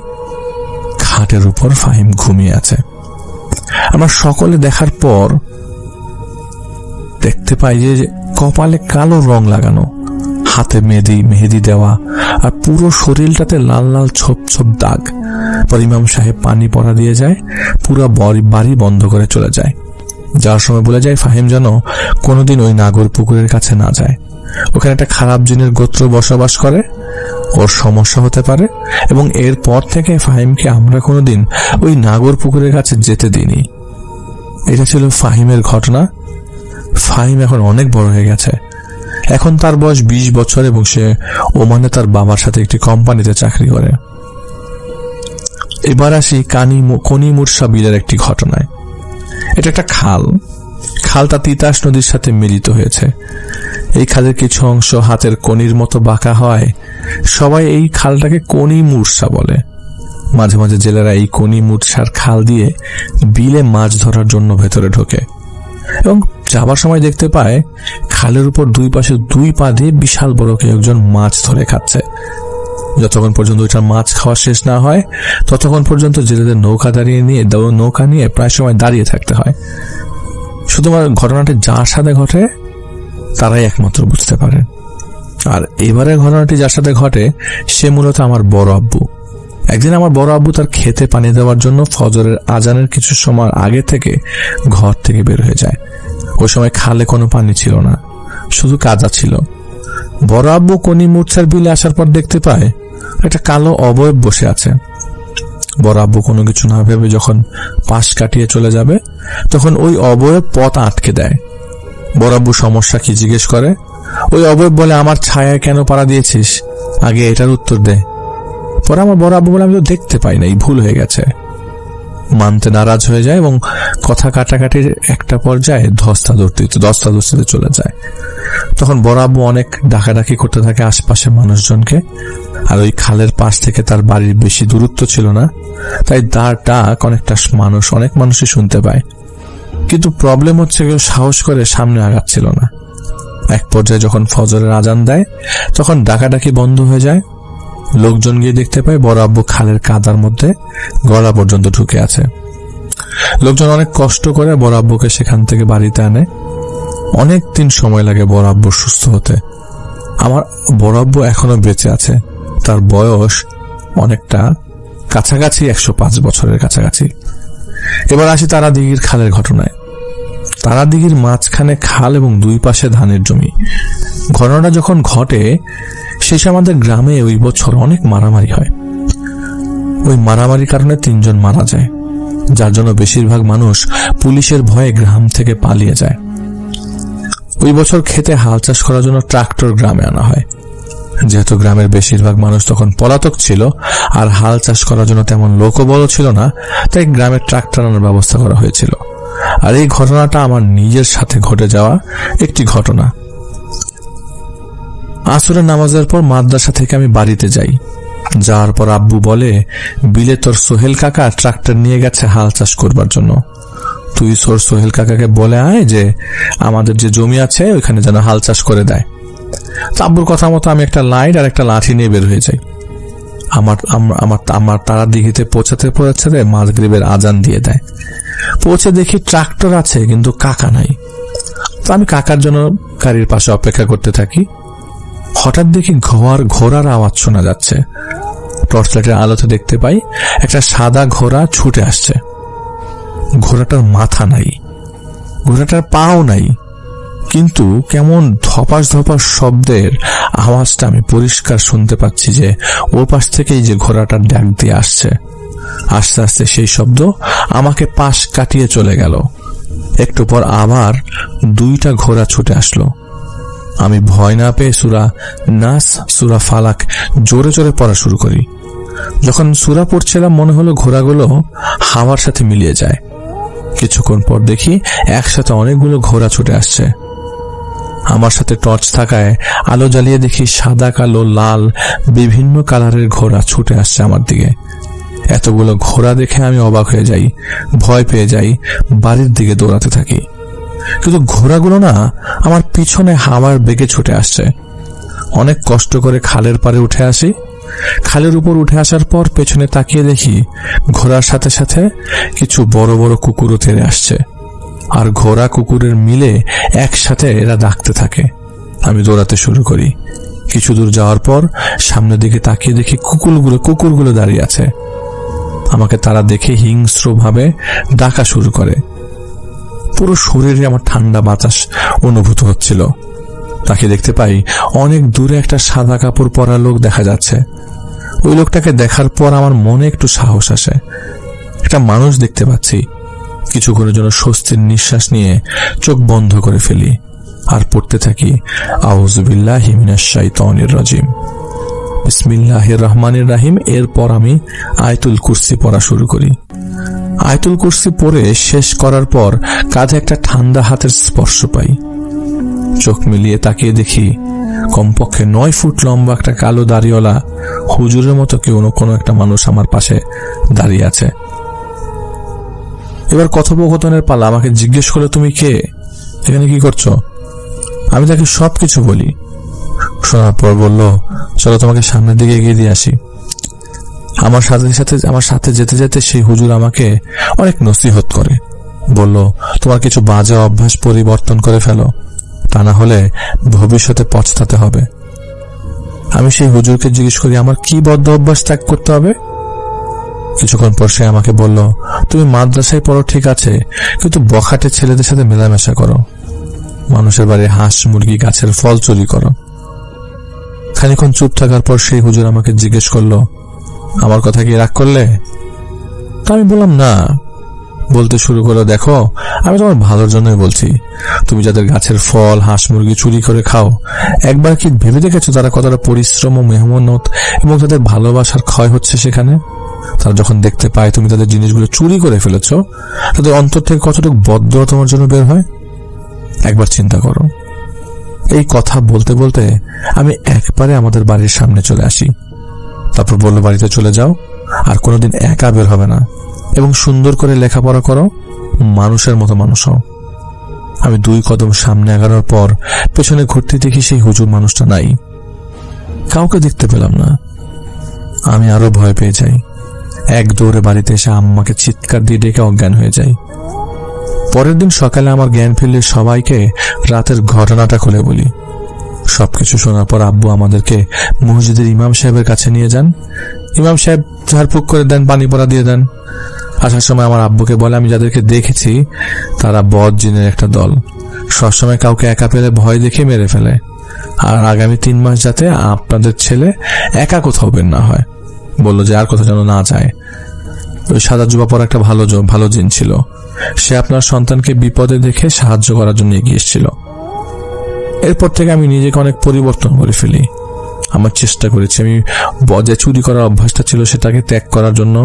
খাটের উপর ফাহিম ঘুমিয়ে আছে। আমরা সকলে দেখার পর দেখতে পাই যে কপালে কালো রং লাগানো, হাতে মেহেদি দেওয়া, আর পুরো শরীরটাতে লাল লাল ছোপ ছোপ দাগ। পর ইমাম সাহেব পানি পড়া দিয়ে যায়, পুরো বাড়ি বন্ধ করে চলে যায়। যাওয়ার সময় বলে যায় ফাহিম যেন কোনোদিন ওই নাগর পুকুরের কাছে না যায়, ওখানে একটা খারাপ জিনের গোত্র বসবাস করে, ওর সমস্যা হতে পারে, এবং এরপর থেকে ফাহিমকে আমরা কোনোদিন ওই নাগর পুকুরের কাছে যেতে দিইনি। এটা ছিল ফাহিমের ঘটনা। ফাহিম এখন অনেক বড় হয়ে গেছে, এখন তার বয়স 20 বছর এবং সে ওমানে তার বাবার সাথে একটি কোম্পানিতে চাকরি করে। এবার আসি কনি মুরসা বিলের একটি ঘটনায়। এটা একটা খালটা তিতাস নদীর সাথে মিলিত হয়েছে। এই খালের কিছু অংশ হাতের কনির মতো বাঁকা হয়, সবাই এই খালটাকে কনি মুরসা বলে। মাঝে মাঝে জেলেরা এই কনি মুরসার খাল দিয়ে বিলে মাছ ধরার জন্য ভেতরে ঢোকে, এবং যাবার সময় দেখতে পায় খালের উপর দুই পাশে 2 পা দিয়ে বিশাল বড় কেউ একজন মাছ ধরে খাচ্ছে। যতক্ষণ পর্যন্ত ওইটার মাছ খাওয়া শেষ না হয় ততক্ষণ পর্যন্ত জেলেদের নৌকা নিয়ে প্রায় সময় দাঁড়িয়ে থাকতে হয়। শুধুমাত্র ঘটনাটি যার সাথে ঘটে তারাই একমাত্র বুঝতে পারে। আর এবারের ঘটনাটি যার সাথে ঘটে সে মূলত আমার বড় আব্বু। একদিন আমার বড় আব্বু তার খেতে পানি দেওয়ার জন্য ফজরের আজানের কিছু সময় আগে থেকে ঘর থেকে বের হয়ে যায়। ওই সময় খালে কোনো পানি ছিল না, শুধু কাদা ছিল। বড় আব্বু কনি মুরসার বিলে আসার পর দেখতে পায় একটা কালো অবয়ব বসে আছে। বড় আব্বু কোনো কিছু না ভেবে যখন পাশ কাটিয়ে চলে যাবে তখন ওই অবয়ব পথ আটকে দেয়। বড় আব্বু সমস্যা কি জিজ্ঞেস করে। ওই অবয়ব বলে, আমার ছায়ায় কেন পাড়া দিয়েছিস, আগে এটার উত্তর দে। পরে আমার বড় আব্বু বলে, আমি তো দেখতে পাই নাই, ভুল হয়ে গেছে। মানতে নারাজ হয়ে যায় এবং কথা কাটাকাটির একটা পর্যায়ে ধস্তাধস্তিতে চলে যায়। তখন বড় আব্বু অনেক ডাকাডাকি করতে থাকে আশপাশের মানুষজনকে, আর ওই খালের পাশ থেকে তার বাড়ির বেশি দূরত্ব ছিল না, তাই তার ডাক অনেক মানুষই শুনতে পায়। কিন্তু প্রবলেম হচ্ছে কেউ সাহস করে সামনে আগাচ্ছিল না। এক পর্যায়ে যখন ফজরের আজান দেয় তখন ডাকাডাকি বন্ধ হয়ে যায় লোকজন গিয়ে দেখতে পায় বড় আব্বু খালের কাদার মধ্যে গলা পর্যন্ত ঢুকে আছে। লোকজন অনেক কষ্ট করে বড় আব্বুকে সেখান থেকে বাড়িতে আনে। অনেক দিন সময় লাগে বড় আব্বুর সুস্থ হতে। আমার বড় আব্বু এখনো বেঁচে আছে, তার বয়স অনেকটা কাছাকাছি 105 বছরের কাছাকাছি। এবার আসি তারা দিঘির খালের ঘটনায়। তারা দিঘির মাঝখানে খাল এবং দুই পাশে ধানের জমি। ঘটনাটা যখন ঘটে শেষে আমাদের গ্রামে ওই বছর অনেক মারামারি হয়। ওই মারামারির কারণে 3 জন মারা যায়, যার জন্য বেশিরভাগ মানুষ পুলিশের ভয়ে গ্রাম থেকে পালিয়ে যায়। ওই বছর খেতে হাল চাষ করার জন্য ট্রাক্টর গ্রামে আনা হয়। যেহেতু গ্রামের বেশিরভাগ মানুষ তখন পলাতক ছিল আর হাল চাষ করার জন্য তেমন লোকবল ছিল না, তাই গ্রামে ট্রাক্টর আনার ব্যবস্থা করা হয়েছিল। আর এই ঘটনাটা আমার নিজের সাথে ঘটে যাওয়া একটি ঘটনা। আসরের নামাজের পর মাদ্রাসা থেকে আমি বাড়িতে যাই। যাওয়ার পর আব্বু বলে, বিলে তোর সোহেল কাকা ট্রাক্টর নিয়ে গেছে হাল চাষ করবার জন্য, তুই সোহেল কাকাকে বলে আয় যে আমাদের যে জমি আছে ওইখানে যেন হাল চাষ করে দেয়। আব্বুর কথা মতো আমি একটা লাইট আর একটা লাঠি নিয়ে বের হয়ে যাই। আমার তারা দিঘিতে পৌঁছাতে মাগরিবের আজান দিয়ে দেয়। পৌঁছে দেখি ট্রাক্টর আছে কিন্তু কাকা নাই। তো আমি কাকার জন্য গাড়ির পাশে অপেক্ষা করতে থাকি। হঠাৎ দেখি ঘোড়ার আওয়াজ শোনা যাচ্ছে। টর্চ লাইটের আলোতে দেখতে পাই একটা সাদা ঘোড়া ছুটে আসছে। ঘোড়াটার মাথা নাই, ঘোড়াটার পাও নাই, কিন্তু কেমন ধপাস ধপাস শব্দের আওয়াজটা আমি পরিষ্কার শুনতে পাচ্ছি যে ওর পাশ থেকেই যে ঘোড়াটার ডাক দিয়ে আসছে। আস্তে আস্তে সেই শব্দ আমাকে পাশ কাটিয়ে চলে গেল। একটু পর আবার 2টা ঘোড়া ছুটে আসলো। আমি ভয় না পেয়ে সূরা নাস, সূরা ফালাক জোরে জোরে পড়া শুরু করি। যখন সূরা পড়ছিলাম মনে হলো ঘোড়াগুলো হাওয়ার সাথে মিলিয়ে যায়। কিছুক্ষণ পর দেখি একসাথে অনেকগুলো ঘোড়া ছুটে আসছে। আমার সাথে টর্চ থাকায় আলো জ্বালিয়ে দেখি সাদা, কালো, লাল বিভিন্ন কালারের ঘোড়া ছুটে আসছে আমার দিকে। এতগুলো ঘোড়া দেখে আমি অবাক হয়ে যাই, ভয় পেয়ে যাই, বাড়ির দিকে দৌড়াতে থাকি। কিন্তু ঘোড়াগুলো না আমার পিছনে হাওয়ার বেগে ছুটে আসছে। অনেক কষ্ট করে খালের পাড়ে উঠে আসি। খালের উপর উঠে আসার পর পেছনে তাকিয়ে দেখি ঘোড়ার সাথে সাথে কিছু বড় বড় কুকুরও তেড়ে আসছে। আর ঘোড়া কুকুরের মিলে একসাথে এরা ডাকতে থাকে। আমি দৌড়াতে শুরু করি। কিছু দূর যাওয়ার পর সামনের দিকে তাকিয়ে দেখি কুকুরগুলো দাঁড়িয়ে আছে। আমাকে তারা দেখে হিংস্রভাবে ডাকা শুরু করে। পুরো শরীরে আমার ঠান্ডা বাতাস অনুভূত হচ্ছিল। তাকে দেখতে পাই অনেক দূরে একটা সাদা কাপড় পরা লোক দেখা যাচ্ছে। ওই লোকটাকে দেখার পর আমার মনে একটু সাহস আসে। একটা মানুষ দেখতে পাচ্ছি। কিছুক্ষণের জন্য স্বস্তির নিঃশ্বাস নিয়ে চোখ বন্ধ করে ফেলি আর পড়তে থাকি আউযু বিল্লাহি মিনাশ শাইতানির রাজিম, বিসমিল্লাহির রহমানির রহিম। এরপর আমি আয়াতুল কুরসি পড়া শুরু করি। আয়াতুল কুরসি পড়ে শেষ করার পর কাঁধে একটা ঠান্ডা হাতের স্পর্শ পাই। চোখ মিলিয়ে তাকিয়ে দেখি কমপক্ষে 9 ফুট লম্বা একটা কালো দাড়িওয়ালা হুজুরের মতো কোনো একটা মানুষ আমার পাশে দাঁড়িয়ে আছে। এবার কথোপকথনের পালা। আমাকে জিজ্ঞেস করলো, তুমি কে, এখানে কি করছো? আমি তাকে সবকিছু বলি। শোনার পর বলল, চলো তোমাকে সামনের দিকে এগিয়ে দিয়ে আসি। আমার সাথে যেতে যেতে সেই হুজুর আমাকে অনেক নসিহত করে। বলল, তোমার কিছু বাজে অভ্যাস পরিবর্তন করে ফেলো, তা না হলে ভবিষ্যতে পছতাতে হবে। আমি সেই হুজুরকে জিজ্ঞেস করি, আমার কি বদ্ধ অভ্যাস ত্যাগ করতে হবে? কিছুক্ষণ পর সে আমাকে বলল, তুমি মাদ্রাসায় পড়ো ঠিক আছে, কিন্তু বখাটে ছেলেদের সাথে মেলামেশা করো, মানুষের বাড়ি হাঁস মুরগি গাছের ফল চুরি করো। খানিক্ষণ চুপ থাকার পর সেই হুজুর আমাকে জিজ্ঞেস করলো, আমার কথা কি রাগ করলে? তো আমি বললাম না। বলতে শুরু করলো, দেখো আমি তোমার ভালোর জন্যই বলছি। তুমি যাদের গাছের ফল হাঁস মুরগি চুরি করে খাও, একবার কি ভেবে দেখেছো তারা কতটা পরিশ্রম ও মেহনত এবং তাদের ভালোবাসার ক্ষয় হচ্ছে সেখানে? তারা যখন দেখতে পায় তুমি তাদের জিনিসগুলো চুরি করে ফেলেছো, তাদের অন্তর থেকে কতটুকু বদদোয়া তোমার জন্য বের হয়, একবার চিন্তা করো। এই কথা বলতে বলতে আমি একবারে আমাদের বাড়ির সামনে চলে আসি। তারপর বললো, বাড়িতে চলে যাও, আর কোনোদিন একা বের হবে না এবং সুন্দর করে লেখাপড়া করো, মানুষের মতো মানুষ হও। আমি 2 কদম সামনে এগানোর পর পেছনে ঘুরতে দেখি সেই হুজুর মানুষটা নাই, কাউকে দেখতে পেলাম না। আমি আরো ভয় পেয়ে যাই। এক দৌড়ে বাড়িতে এসে আম্মাকে চিৎকার দিয়ে ডেকে অজ্ঞান হয়ে যাই। পরের দিন সকালে আমার জ্ঞান ফিরলে সবাইকে রাতের ঘটনাটা খুলে বলি। সবকিছু শোনার পর আব্বু আমাদেরকে মসজিদের ইমাম সাহেবের কাছে নিয়ে যান। ইমাম সাহেব ঝাড়ফুঁক করে দেন, পানি পড়া দিয়ে দেন। আসার সময় আমার আব্বুকে বলে, আমি যাদেরকে দেখেছি তারা বদ জিনের একটা দল, সবসময় কাউকে একা পেলে ভয় দেখে মেরে ফেলে, আর আগামী 3 মাস যাতে আপনাদের ছেলে একা কোথাও বের না হয়। বললো যে আর কোথাও যেন না যায়। ওই সাদা জুবা পরা একটা ভালো জিন ছিল, সে আপনার সন্তানকে বিপদে দেখে সাহায্য করার জন্য এগিয়ে এসেছিল। এরপর থেকে আমি নিজেকে অনেক পরিবর্তন করে ফেলি। আমার চেষ্টা করেছি, আমি যে চুরি করার অভ্যাসটা ছিল সেটাকে ত্যাগ করার জন্য।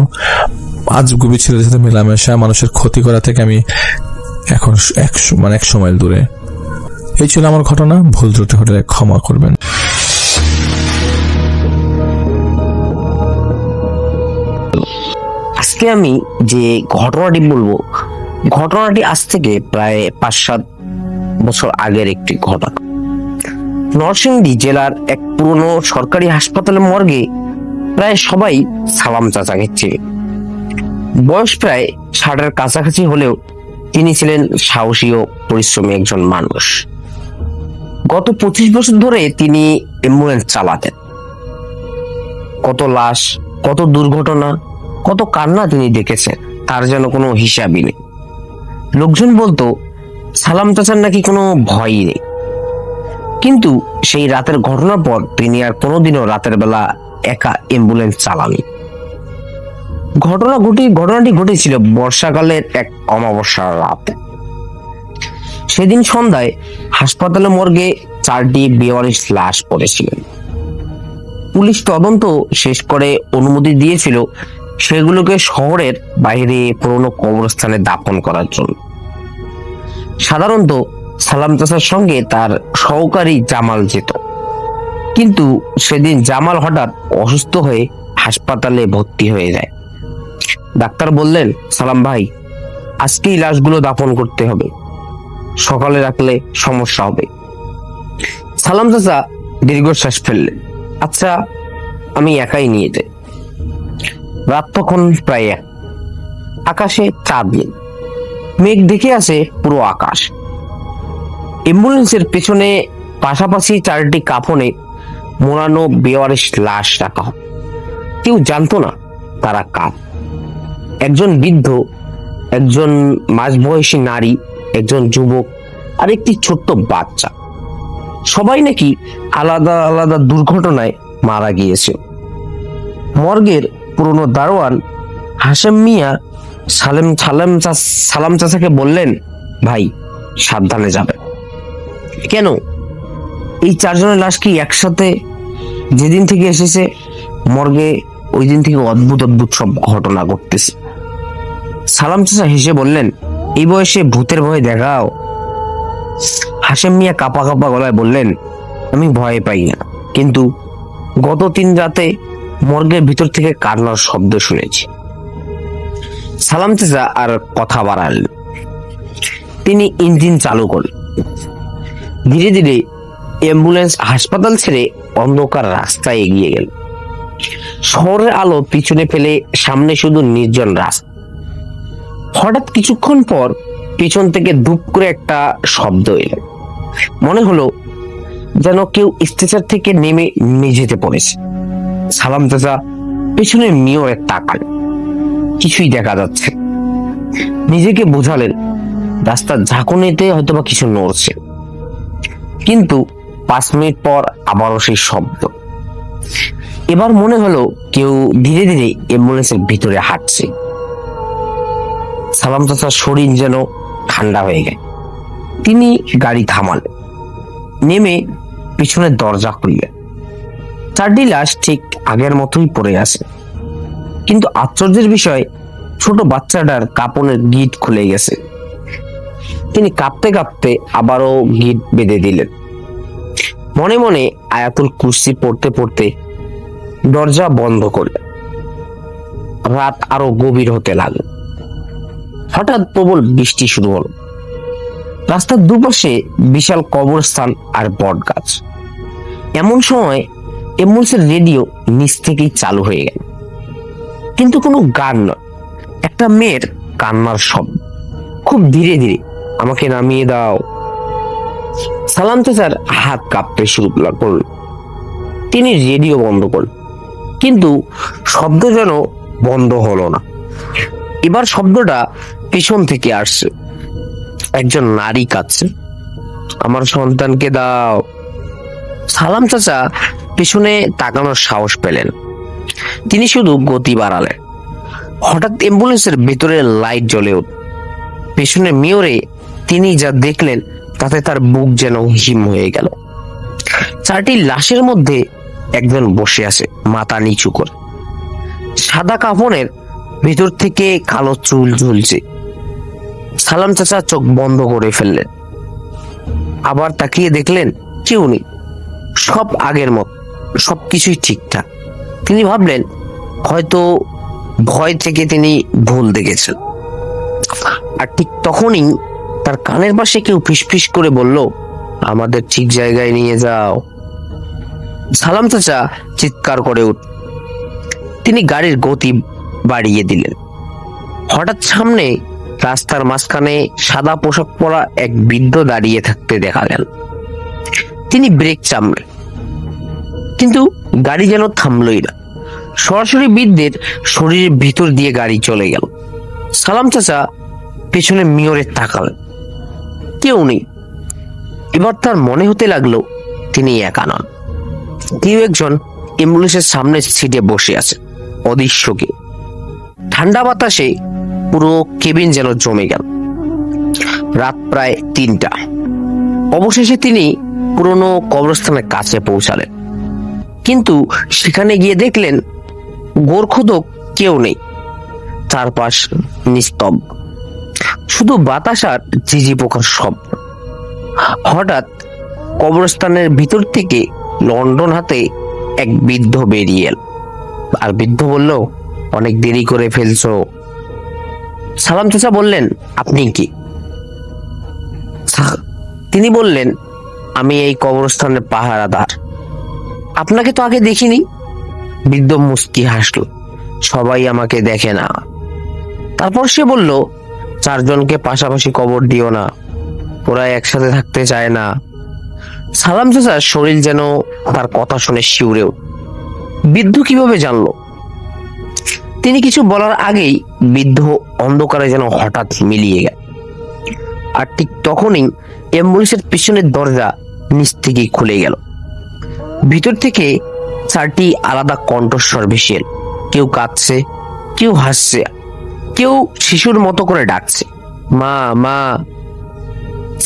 আজগুবি ছেলেদের সাথে মেলামেশা, মানুষের ক্ষতি করা থেকে আমি এখন 100 মাইল দূরে। এই ছিল আমার ঘটনা। ভুল ত্রুটি হলে ক্ষমা করবেন। আজকে আমি যে ঘটনাটি বলবো, ঘটনাটি আজ থেকে প্রায় 5-7 বছর আগের একটি ঘটনা। নরসিংদী জেলার এক পুরনো সরকারি হাসপাতালের মর্গে প্রায় সবাই সালাম চাচাকে চেনে। বয়স প্রায় 60-এর কাছাকাছি হলেও তিনি ছিলেন সাহসী ও পরিশ্রমী একজন মানুষ। গত 25 বছর ধরে তিনি অ্যাম্বুলেন্স চালাতেন। কত লাশ, কত দুর্ঘটনা, কত কান্না তিনি দেখেছেন, তার যেন কোনো হিসাবই নেই। লোকজন বলতো সালাম চাচার নাকি কোনো ভয়ই নেই। কিন্তু সেই রাতের ঘটনার পর তিনি আর কোনোদিনও রাতের বেলা একা অ্যাম্বুলেন্স চালাননি। ঘটনাটি ঘটেছিল বর্ষাকালের এক অমাবস্যার রাতে। সেদিন সন্ধ্যায় হাসপাতালের মর্গে 4টি বেওয়ারিশ লাশ পড়েছিল। পুলিশ তদন্ত শেষ করে অনুমতি দিয়েছিল সেগুলোকে শহরের বাইরে পুরনো কবরস্থানে দাফন করার জন্য। সাধারণত সালাম চাচার সঙ্গে তার সহকারী জামাল যেত, কিন্তু সেদিন জামাল হঠাৎ অসুস্থ হয়ে হাসপাতালে ভর্তি হয়ে যায়। ডাক্তার বললেন, সালাম ভাই, আজকেই লাশগুলো দাফন করতে হবে, সকালে রাখলে সমস্যা হবে। সালাম চাচা দীর্ঘশ্বাস ফেললেন, আচ্ছা আমি একাই নিয়ে যাই। রাত তখন প্রায় 1। আকাশে চাঁদ নেই, মেঘ ঢেকে আছে পুরো আকাশ। অ্যাম্বুলেন্সের পেছনে পাশাপাশি 4টি কাফনে মোড়ানো বেওয়ারিশ লাশ রাখা হয়। কেউ জানতো না তারা কার। একজন বৃদ্ধ, একজন মাঝবয়সী নারী, একজন যুবক আর একটি ছোট্ট বাচ্চা। সবাই নাকি আলাদা আলাদা দুর্ঘটনায় মারা গিয়েছে। মর্গের পুরনো দারোয়ান হাশেম মিয়া সালাম চাচাকে বললেন, ভাই সাবধানে যাবে। কেন? এই 4 জনের লাশ কি একসাথে যেদিন থেকে এসেছে মর্গে ওই দিন থেকে অদ্ভুত অদ্ভুত সব ঘটনা ঘটতেছে। সালাম চাচা হেসে বললেন, এই বয়সে ভূতের ভয় দেখাও? হাশেম মিয়া কাঁপা কাঁপা গলায় বললেন, আমি ভয় পাই না, কিন্তু গত 3 রাতে মর্গের ভিতর থেকে কান্নার শব্দ শুনেছি। সালাম চাচা আর কথা বাড়ালেন। তিনি ইঞ্জিন চালু করলেন। ধীরে ধীরে অ্যাম্বুলেন্স হাসপাতাল ছেড়ে অন্ধকার রাস্তায় এগিয়ে গেল। শহরের আলো পিছনে ফেলে সামনে শুধু নির্জন রাস্তা। হঠাৎ কিছুক্ষণ পর পিছন থেকে ধূপ করে একটা শব্দ এলো। মনে হলো যেন কেউ স্ট্রেচার থেকে নেমে মেঝেতে পড়েছে। সালাম চাচা পেছনে মিও তাকাল, কিছুই দেখা যাচ্ছে। নিজেকে বোঝালেন রাস্তার ঝাঁকুনিতে হয়তোবা কিছু নড়ছে। কিন্তু 5 মিনিট পর আবারও সেই শব্দ। এবার মনে হলো কেউ ধীরে ধীরে অ্যাম্বুলেন্সের ভিতরে হাঁটছে। সালাম চাচার শরীর যেন ঠান্ডা হয়ে গেল। তিনি গাড়ি থামালেন, নেমে পিছনের দরজা খুললেন। 4টি লাশ ঠিক আগের মতোই পড়ে আছে, কিন্তু আশ্চর্যের বিষয় ছোট বাচ্চাটার কাপড়ের গিট খুলে গেছে। তিনি কাঁপতে কাঁপতে আবারও গিট বেঁধে দিলেন। মনে মনে আয়াতুল কুরসি পড়তে পড়তে দরজা বন্ধ করলেন। রাত আরো গভীর হতে লাগলো। হঠাৎ প্রবল বৃষ্টি শুরু হলো। রাস্তার দুপাশে বিশাল কবরস্থান আর বট গাছ। এমন সময় অ্যাম্বুলেন্সের রেডিও নিচ থেকেই চালু হয়ে গেল, কিন্তু কোনো গান নয়, একটা মেয়ের কান্নার শব্দ, খুব ধীরে ধীরে। আমাকে নামিয়ে দাও। সালাম চাচার হাত কাঁপতে শুরু করল। তিনি রেডিও বন্ধ করলেন, কিন্তু শব্দ যেন বন্ধ হলো না। এবার শব্দটা পেছন থেকে আসছে, একজন নারী কাঁদছে, আমার সন্তানকে দাও। সালাম চাচা পেছনে তাকানোর সাহস পেলেন, তিনি শুধু গতি বাড়ালেন। হঠাৎ অ্যাম্বুলেন্সের ভেতরে লাইট জ্বলে উঠল। পেছনে মিররে তিনি যা দেখলেন তাতে তার বুক যেন হিম হয়ে গেল। 4টি লাশের মধ্যে একজন বসে আছে মাথা নিচু করে, সাদা কাফনের ভেতর থেকে কালো চুল ঝুলছে। সালাম চাচা চোখ বন্ধ করে ফেললেন, আবার তাকিয়ে দেখলেন কেউ নেই, সব আগের মত, সবকিছুই ঠিকঠাক। তিনি ভাবলেন হয়তো ভয় থেকে তিনি ভুল দেখেছেন। আর ঠিক তখনই তার কানের পাশে কেউ ফিসফিস করে বলল, আমাদের ঠিক জায়গায় নিয়ে যাও। সালাম চাচা চিৎকার করে উঠ, তিনি গাড়ির গতি বাড়িয়ে দিলেন। হঠাৎ সামনে রাস্তার মাঝখানে সাদা পোশাক পরা এক বৃদ্ধ দাঁড়িয়ে থাকতে দেখা গেল। তিনি ব্রেক চাপলেন, কিন্তু গাড়ি যেন থামলই না, সরাসরি বৃদ্ধের শরীরের ভিতর দিয়ে গাড়ি চলে গেল। সালাম চাচা পেছনে মিররে তাকালেন, কেউ নেই। এবার তার মনে হতে লাগলো তিনি একা নন, কেউ একজন অ্যাম্বুলেন্সের সামনের সিটে বসে আছে, অদৃশ্য কেউ। ঠান্ডা বাতাসে পুরো কেবিন যেন জমে গেল। রাত প্রায় 3টা। অবশেষে তিনি পুরনো কবরস্থানের কাছে পৌঁছালেন, কিন্তু সেখানে গিয়ে দেখলেন গোরখোদক কেউ নেই, চারপাশ নিস্তব্ধ, শুধু বাতাস আর ঝিঝি পোকার শব্দ। হঠাৎ কবরস্থানের ভিতর থেকে লন্ডন হাতে এক বৃদ্ধ বেরিয়ে এল, আর বৃদ্ধ বলল, অনেক দেরি করে ফেলছো। সালাম চাচা বললেন, আপনি কি? তিনি বললেন, আমি এই কবরস্থানের পাহারাদার, আপনাকে তো আগে দেখিনি। বৃদ্ধ মুস্কি হাসল, সবাই আমাকে দেখে না। তারপর সে বলল, 4 জনকে পাশাপাশি কবর দিও না, ওরা একসাথে থাকতে চায় না। সালাম চাচার শরীর যেন তার কথা শুনে শিউরে উঠল। বৃদ্ধ কিভাবে জানলো? তিনি কিছু বলার আগেই বৃদ্ধ অন্ধকারে যেন হঠাৎ মিলিয়ে গেল। আর ঠিক তখনই অ্যাম্বুলেন্সের পিছনের দরজা নিচ থেকে খুলে গেল। ভিতর থেকে 4টি আলাদা কণ্ঠস্বর ভেসে এল, কেউ কাঁদছে, কেউ হাসছে, কেউ শিশুর মতো করে ডাকছে, মা মা।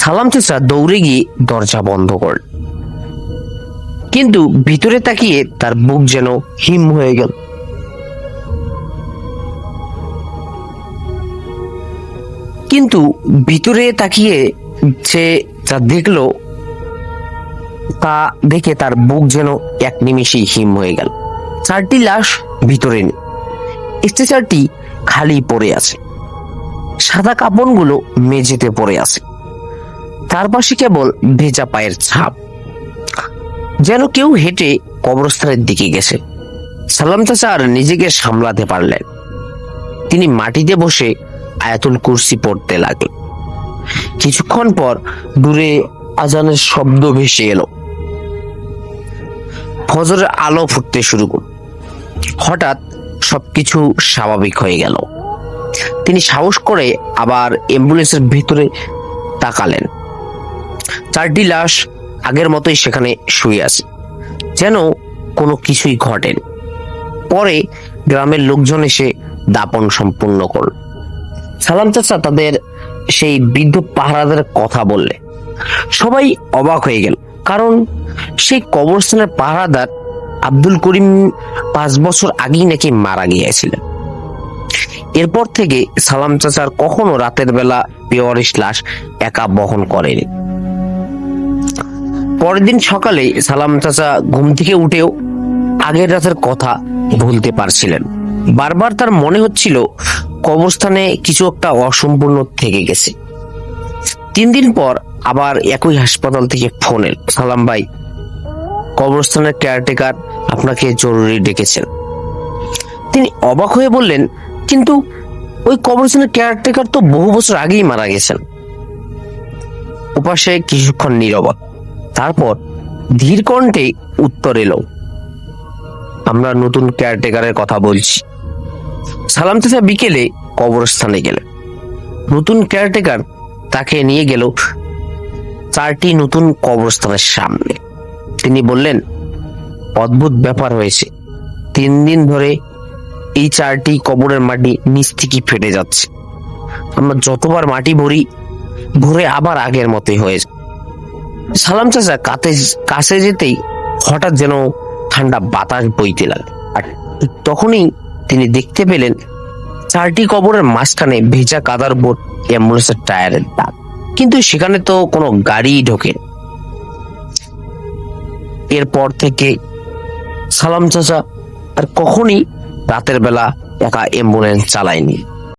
সালাম চাচা দৌড়ে গিয়ে দরজা বন্ধ করল, কিন্তু ভিতরে তাকিয়ে তার বুক যেন হিম হয়ে গেল। কিন্তু ভিতরে তাকিয়ে সে যা দেখলো তা দেখে তার বুক যেন এক নিমেষেই হিম হয়ে গেল। 4টি লাশ ভিতরে নেই, স্ট্রেচারটি খালি পড়ে আছে, সাদা কাপড়গুলো মেঝেতে পড়ে আছে, তার পাশে কেবল ভেজা পায়ের ছাপ, যেন কেউ হেঁটে কবরস্থানের দিকে গেছে। সালাম চাচা আর নিজেকে সামলাতে পারলেন, তিনি মাটিতে বসে আয়াতুল কুরসি পড়তে লাগলেন। কিছুক্ষণ পর দূরে আজানের শব্দ ভেসে এলো, ফজরের আলো ফুটতে শুরু করল। হঠাৎ সবকিছু স্বাভাবিক হয়ে গেল। তিনি সাহস করে আবার অ্যাম্বুলেন্সের ভিতরে তাকালেন। 4টি লাশ আগের মতোই সেখানে শুয়ে আছে, যেন কোনো কিছুই ঘটেনি। পরে গ্রামের লোকজন এসে দাপন সম্পূর্ণ করল। সালাম চাচা তাদের সেই বৃদ্ধ পাহারাদারের কথা বললে সবাই অবাক হয়ে গেল, কারণ সেই কবরস্থানের পাহারাদার আব্দুল করিম 5 বছর আগেই নাকি মারা গিয়েছিলেন। এরপর থেকে সালাম চাচার কখনো রাতের বেলা বেওয়ারিশ লাশ একা বহন করেনি। পরের দিন সকালে সালাম চাচা ঘুম থেকে উঠেও আগের রাতের কথা ভুলতে পারছিলেন। বারবার তার মনে হচ্ছিল কবরস্থানে কিছু একটা অসম্পূর্ণ থেকে গেছে। 3 দিন পর আবার একই হাসপাতাল থেকে ফোন এল, সালাম ভাই, কবরস্থানের কেয়ারটেকার আপনাকে জরুরি ডেকেছেন। তিনি অবাক হয়ে বললেন, কিন্তু ওই কবরস্থানের কেয়ারটেকার তো বহু বছর আগেই মারা গেছেন। উপাসে কিছুক্ষণ নীরবতা, তারপর ধীর কণ্ঠে উত্তর এলো, আমরা নতুন কেয়ারটেকারের কথা বলছি। সালাম চাচা বিকেলে কবরস্থানে গেলেন। নতুন কেয়ারটেকার তাকে নিয়ে গেল 4টি নতুন কবরস্থানের সামনে। তিনি বললেন, অদ্ভুত ব্যাপার হয়েছে, 3 দিন ধরে এই 4টি কবরের মাটি নিচ থেকে ফেটে যাচ্ছে। আমরা যতবার মাটি ভরে আবার আগের মতোই হয়ে যায়। সালাম চাচা কাছে যেতেই হঠাৎ যেন ঠান্ডা বাতাস বইতে লাগলো, আর ঠিক তখনই তিনি দেখতে পেলেন 4টি কবরের মাঝখানে ভেজা কাদার উপর অ্যাম্বুলেন্সের টায়ারের দাগ, কিন্তু সেখানে তো কোনো গাড়ি ঢোকে। এরপর থেকে সালাম চাচা আর কখনই রাতের বেলা একা অ্যাম্বুলেন্স চালায়নি।